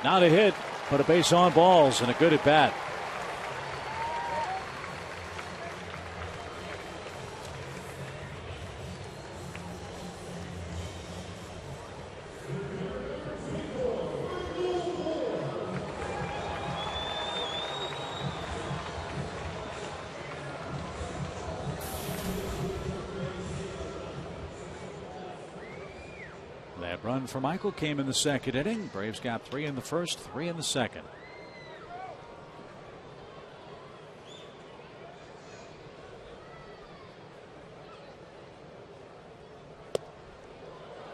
Not a hit, but a base on balls and a good at bat. Run for Michael came in the second inning. Braves got 3 in the first, 3 in the second.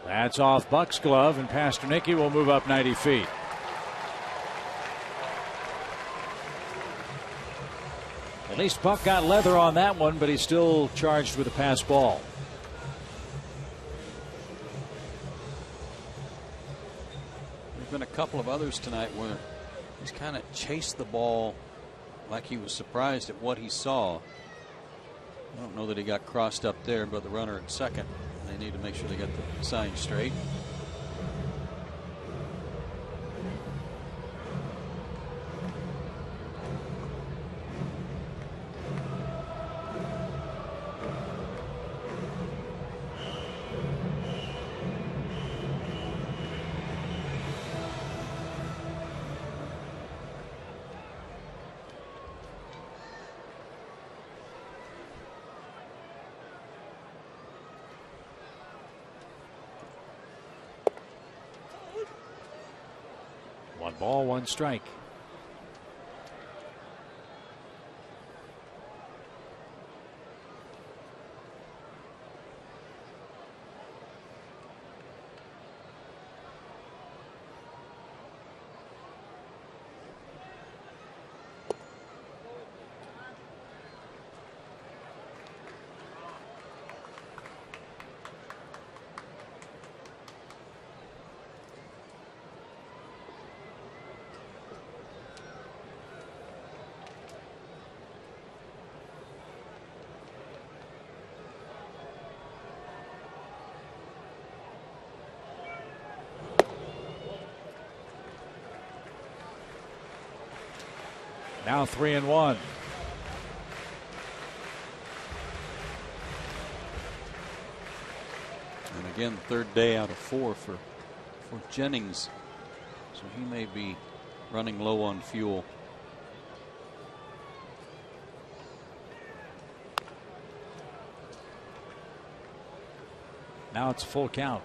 That's off Buck's glove, and Pasternicki will move up 90 feet. At least Buck got leather on that one, but he's still charged with a pass ball. Been a couple of others tonight where He's kind of chased the ball like he was surprised at what he saw. I don't know that he got crossed up there, but the runner at second, they need to make sure they get the sign straight. One ball, one strike. Now 3-1. And again, third day out of 4 for Jennings. So he may be running low on fuel. Now it's full count.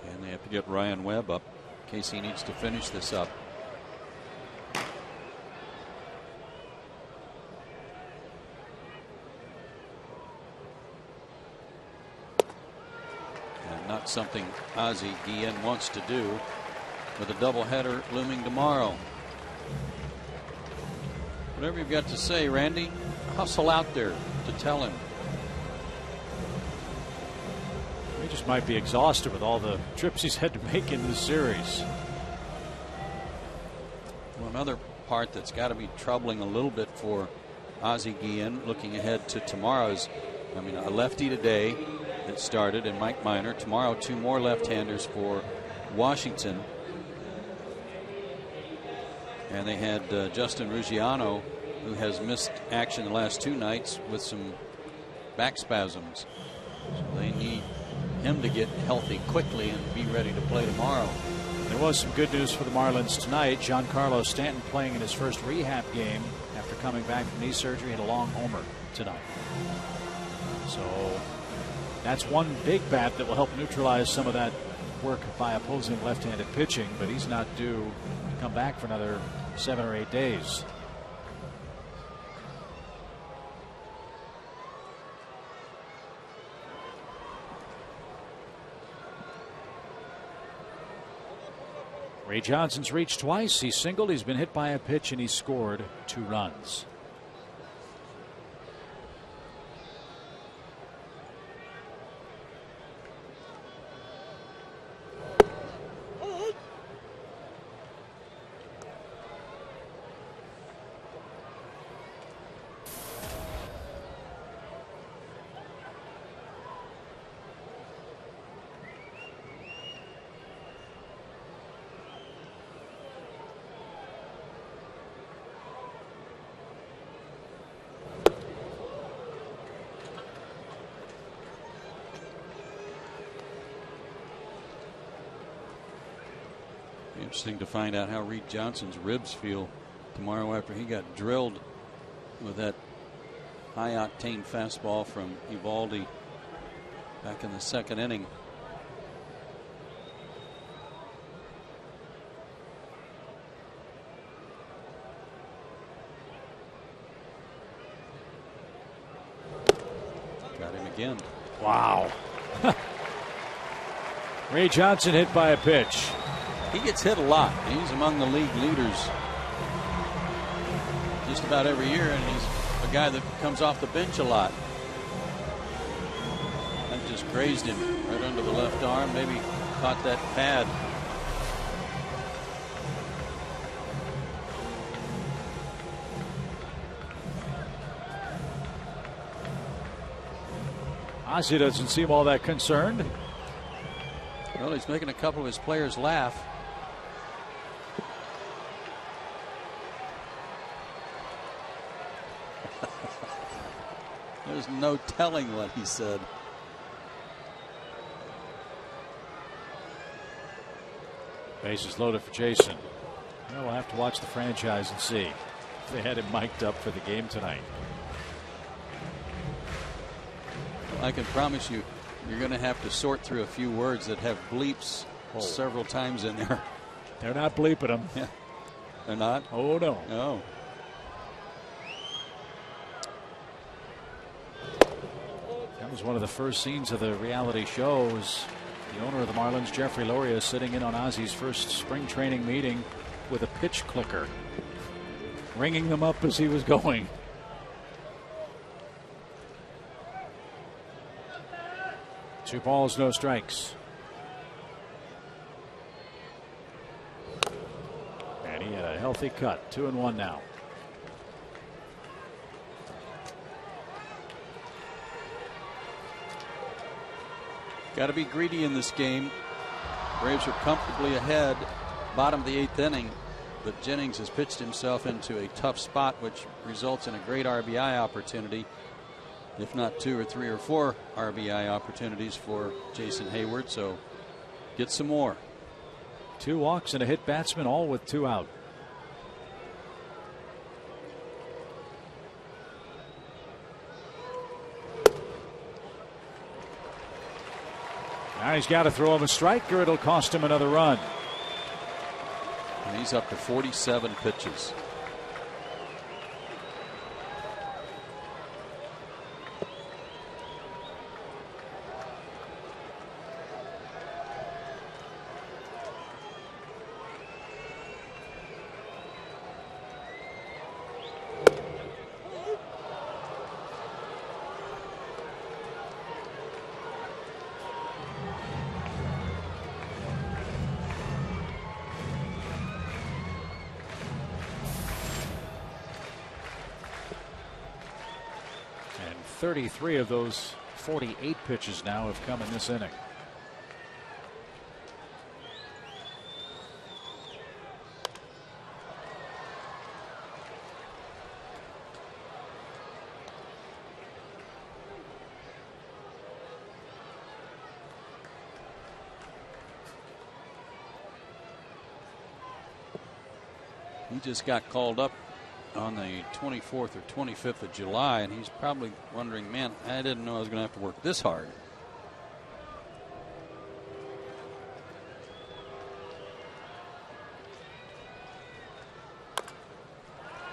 And they have to get Ryan Webb up in case he needs to finish this up. And not something Ozzie Guillen wants to do with a doubleheader looming tomorrow. Whatever you've got to say, Randy, hustle out there to tell him. He just might be exhausted with all the trips he's had to make in this series. Well, another part that's got to be troubling a little bit for Ozzie Guillen looking ahead to tomorrow's, a lefty today that started, and Mike Minor. Tomorrow, 2 more left-handers for Washington. And they had Justin Ruggiano, who has missed action the last 2 nights with some back spasms. So they need him to get healthy quickly and be ready to play tomorrow. There was some good news for the Marlins tonight. Giancarlo Stanton playing in his first rehab game after coming back from knee surgery. Had a long homer tonight. So that's one big bat that will help neutralize some of that work by opposing left-handed pitching, but he's not due to come back for another 7 or 8 days. Ray Johnson's reached twice. He singled, he's been hit by a pitch, and he scored 2 runs. Interesting to find out how Reed Johnson's ribs feel tomorrow after he got drilled with that high octane fastball from Eovaldi back in the 2nd inning. Got him again. Wow. Ray Johnson hit by a pitch. He gets hit a lot. He's among the league leaders just about every year, and he's a guy that comes off the bench a lot. just grazed him right under the left arm. Maybe caught that pad. Ozzie doesn't seem all that concerned. Well, he's making a couple of his players laugh. There's no telling what he said. Bases loaded for Jason. Well, we'll have to watch the franchise and see if they had him mic'd up for the game tonight. I can promise you, you're going to have to sort through a few words that have bleeps several times in there. They're not bleeping them. Yeah. They're not? Oh, no. No. That was one of the first scenes of the reality show. Was the owner of the Marlins, Jeffrey Loria, sitting in on Ozzie's first spring training meeting with a pitch clicker, ringing them up as he was going. Two balls, no strikes. And he had a healthy cut. 2-1 now. Got to be greedy in this game. Braves are comfortably ahead, bottom of the 8th inning, but Jennings has pitched himself into a tough spot, which results in a great RBI opportunity, if not 2 or 3 or 4 RBI opportunities for Jason Hayward. So get some more. 2 walks and a hit batsman, all with 2 out. Now he's got to throw him a strike or it'll cost him another run. And he's up to 47 pitches. And 33 of those 48 pitches now have come in this inning. He just got called up on the 24th or 25th of July, and he's probably wondering, man, I didn't know I was going to have to work this hard.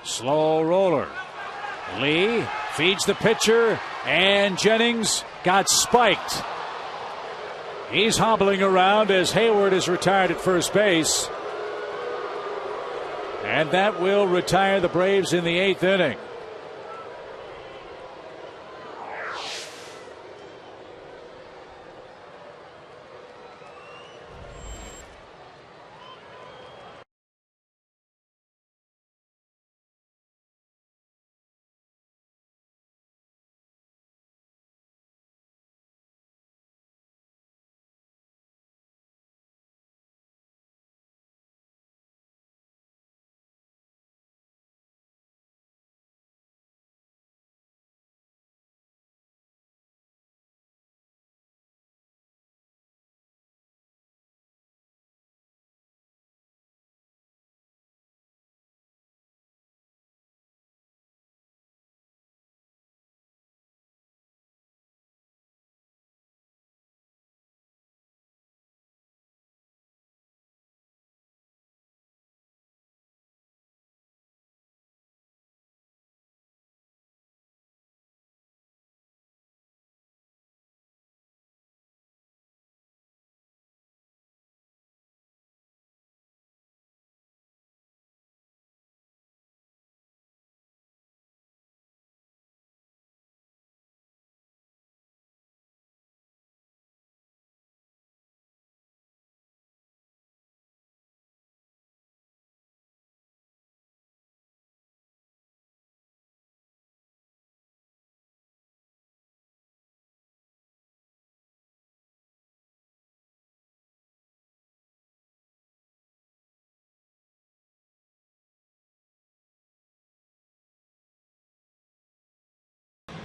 Slow roller. Lee feeds the pitcher, and Jennings got spiked. He's hobbling around as Hayward is retired at first base. And that will retire the Braves in the 8th inning.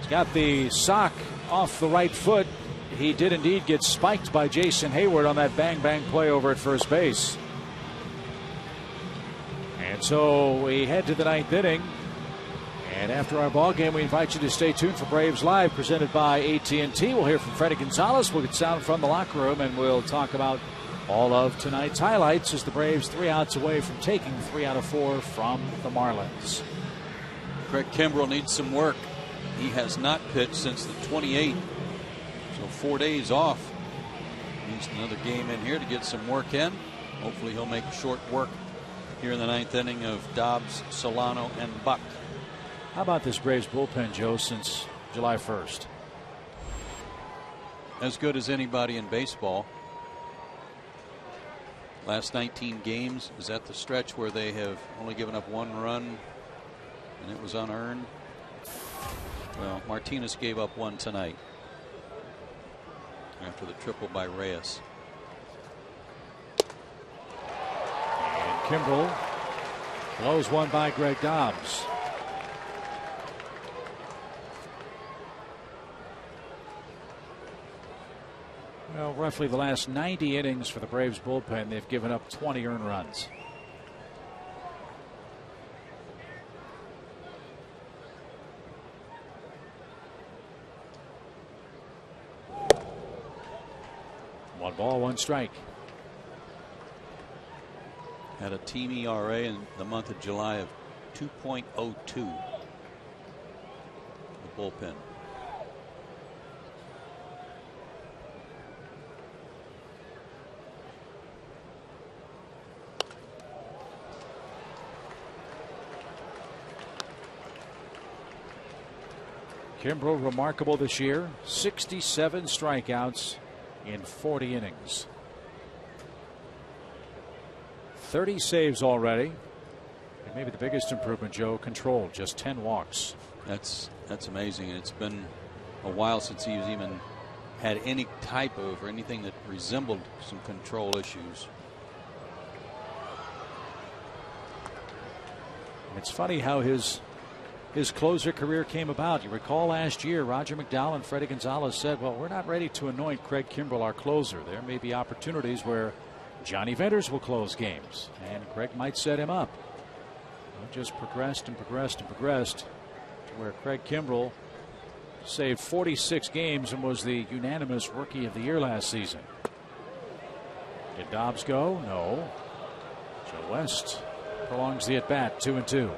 He's got the sock off the right foot. He did indeed get spiked by Jason Hayward on that bang play over at first base. And so we head to the ninth inning. And after our ball game, we invite you to stay tuned for Braves Live, presented by AT&T. We'll hear from Freddie Gonzalez. We'll get sound from the locker room, and we'll talk about all of tonight's highlights as the Braves 3 outs away from taking 3 out of 4 from the Marlins. Craig Kimbrell needs some work. He has not pitched since the 28th, so 4 days off. Needs another game in here to get some work in. Hopefully he'll make short work here in the ninth inning of Dobbs, Solano, and Buck. How about this Braves bullpen, Joe, since July 1st? As good as anybody in baseball. Last 19 games is at the stretch where they have only given up 1 run, and it was unearned. Well, Martinez gave up 1 tonight after the triple by Reyes. And Kimbrell blows one by Greg Dobbs. Well, roughly the last 90 innings for the Braves bullpen, they've given up 20 earned runs. One ball, one strike. Had a team ERA in the month of July of 2.02. The bullpen. Kimbrell remarkable this year, 67 strikeouts in 40 innings. 30 saves already. And maybe the biggest improvement, Joe, control, just 10 walks. That's amazing. It's been a while since he's even had any type of or anything that resembled some control issues. It's funny how his closer career came about. You recall last year, Roger McDowell and Freddie Gonzalez said, well, we're not ready to anoint Craig Kimbrell our closer. There may be opportunities where Johnny Venters will close games, and Craig might set him up. Well, just progressed and progressed and progressed to where Craig Kimbrell saved 46 games and was the unanimous Rookie of the Year last season. Did Dobbs go? No. Joe West prolongs the at-bat, 2-2.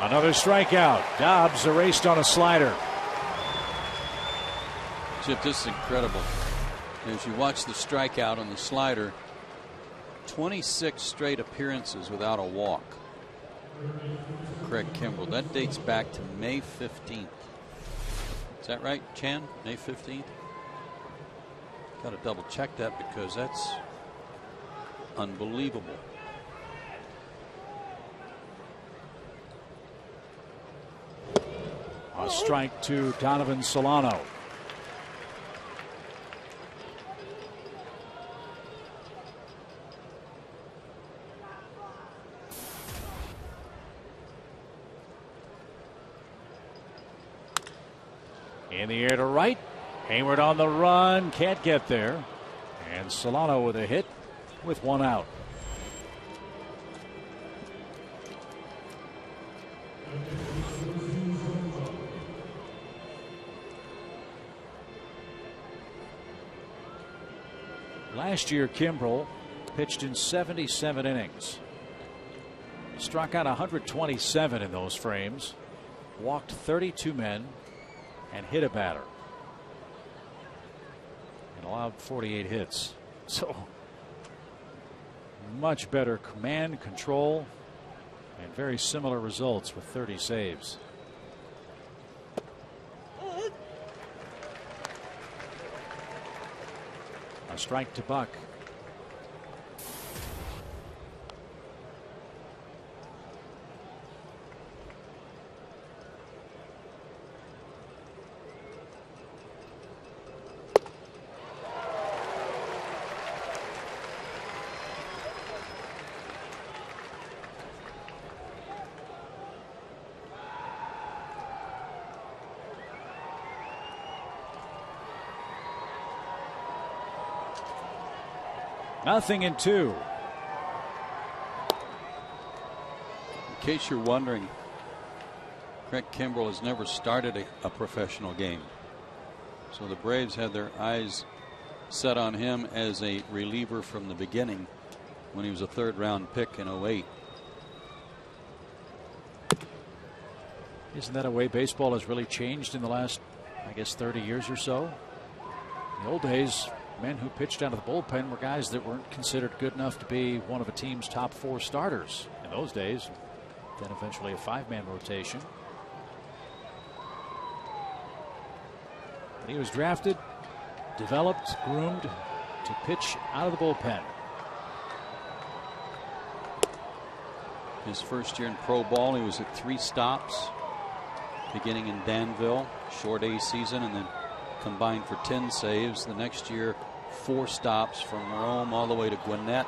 Another strikeout. Dobbs erased on a slider. Chip, this is incredible. As you watch the strikeout on the slider, 26 straight appearances without a walk for Craig Kimbrell. That dates back to May 15th. Is that right, Chan? May 15th? Got to double check that because that's unbelievable. A strike to Donovan Solano. In the air to right. Hayward on the run. Can't get there. And Solano with a hit with 1 out. Last year, Kimbrell pitched in 77 innings. Struck out 127 in those frames. Walked 32 men and hit a batter. And allowed 48 hits. So much better command, control, and very similar results with 30 saves. A strike to Buck. 0-2. In case you're wondering, Craig Kimbrell has never started a professional game. So the Braves had their eyes set on him as a reliever from the beginning when he was a third-round pick in 08. Isn't that a way baseball has really changed in the last, I guess, 30 years or so? In the old days, men who pitched out of the bullpen were guys that weren't considered good enough to be one of a team's top 4 starters in those days. Then eventually a 5-man rotation. But he was drafted, developed, groomed to pitch out of the bullpen. His first year in pro ball, he was at 3 stops, beginning in Danville, short A season, and then combined for 10 saves. The next year, 4 stops from Rome all the way to Gwinnett,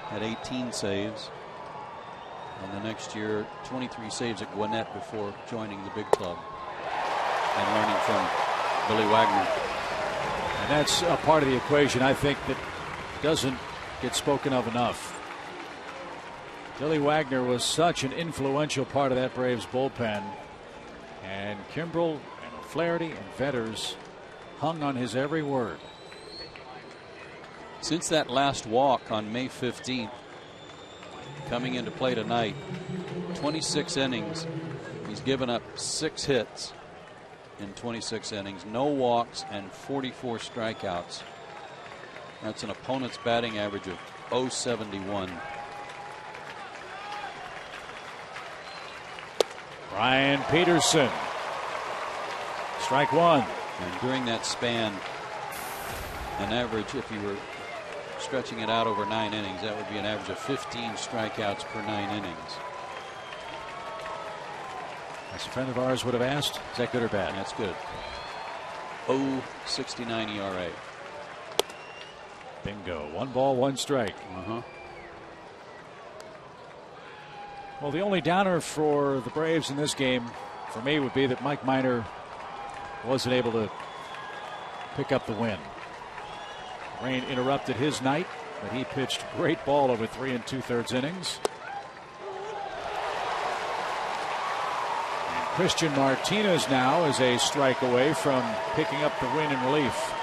had 18 saves. And the next year, 23 saves at Gwinnett before joining the big club and learning from Billy Wagner. And that's a part of the equation, I think, that doesn't get spoken of enough. Billy Wagner was such an influential part of that Braves bullpen. And Kimbrell and O'Flaherty and Vetters hung on his every word. Since that last walk on May 15th, coming into play tonight, 26 innings. He's given up 6 hits in 26 innings, no walks, and 44 strikeouts. That's an opponent's batting average of .071. Brian Peterson, strike 1. And during that span, an average, if you were stretching it out over 9 innings, that would be an average of 15 strikeouts per 9 innings. As a friend of ours would have asked, is that good or bad? That's good. .069 ERA. Bingo. 1 ball, 1 strike. Well, the only downer for the Braves in this game for me would be that Mike Minor wasn't able to pick up the win. Rain interrupted his night, but he pitched great ball over 3 2/3 innings. And Christian Martinez now is a strike away from picking up the win in relief.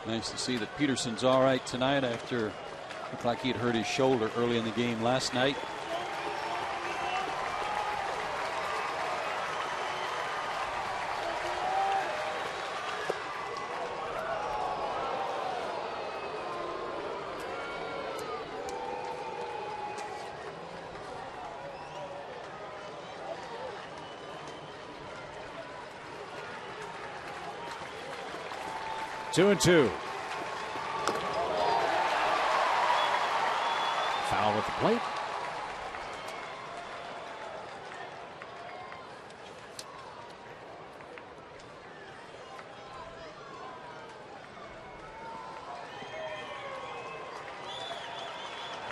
Nice to see that Peterson's all right tonight after looked like he'd hurt his shoulder early in the game last night. Two and two. Foul at the plate.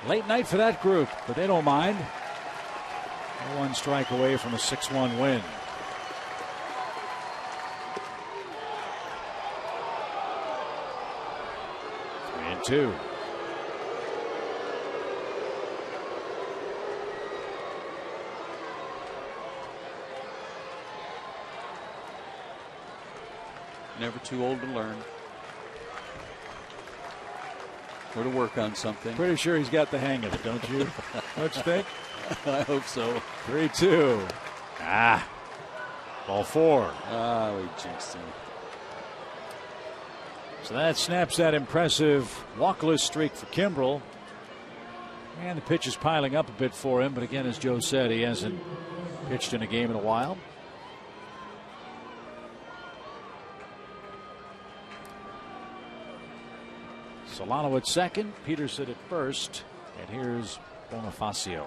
Late night for that group, but they don't mind. 1 strike away from a 6-1 win. 3-2. Never too old to learn or to work on something. Pretty sure he's got the hang of it, don't you? Don't you think? I hope so. 3-2. Ball 4. We jinxed him. So that snaps that impressive walkless streak for Kimbrell. And the pitch is piling up a bit for him. But again, as Joe said, he hasn't pitched in a game in a while. Solano at second, Peterson at first, and here's Bonifacio.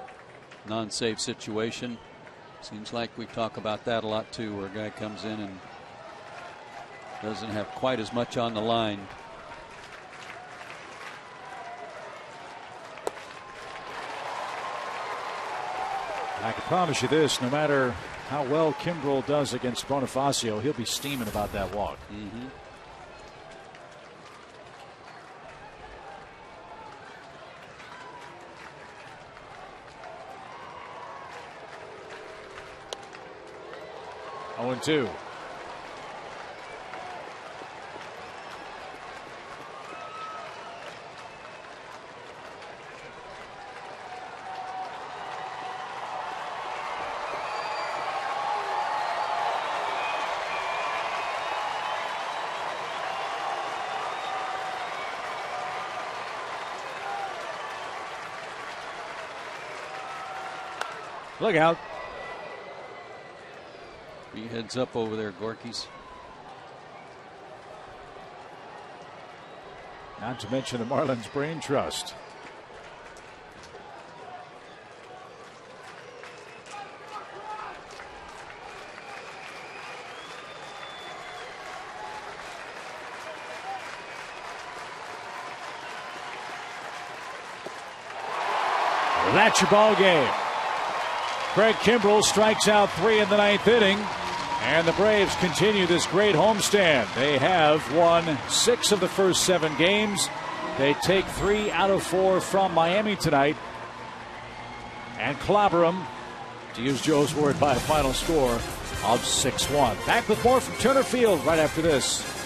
Non-save situation. Seems like we talk about that a lot too, where a guy comes in and doesn't have quite as much on the line. I can promise you this, no matter how well Kimbrel does against Bonifacio, he'll be steaming about that walk. Mm-hmm. Oh, 0-2. Look out. He heads up over there, Gorky's. Not to mention the Marlins Brain Trust. That's your ball game. Craig Kimbrel strikes out 3 in the 9th inning, and the Braves continue this great homestand. They have won 6 of the first 7 games. They take 3 out of 4 from Miami tonight and clobber them, to use Joe's word, by a final score of 6-1. Back with more from Turner Field right after this.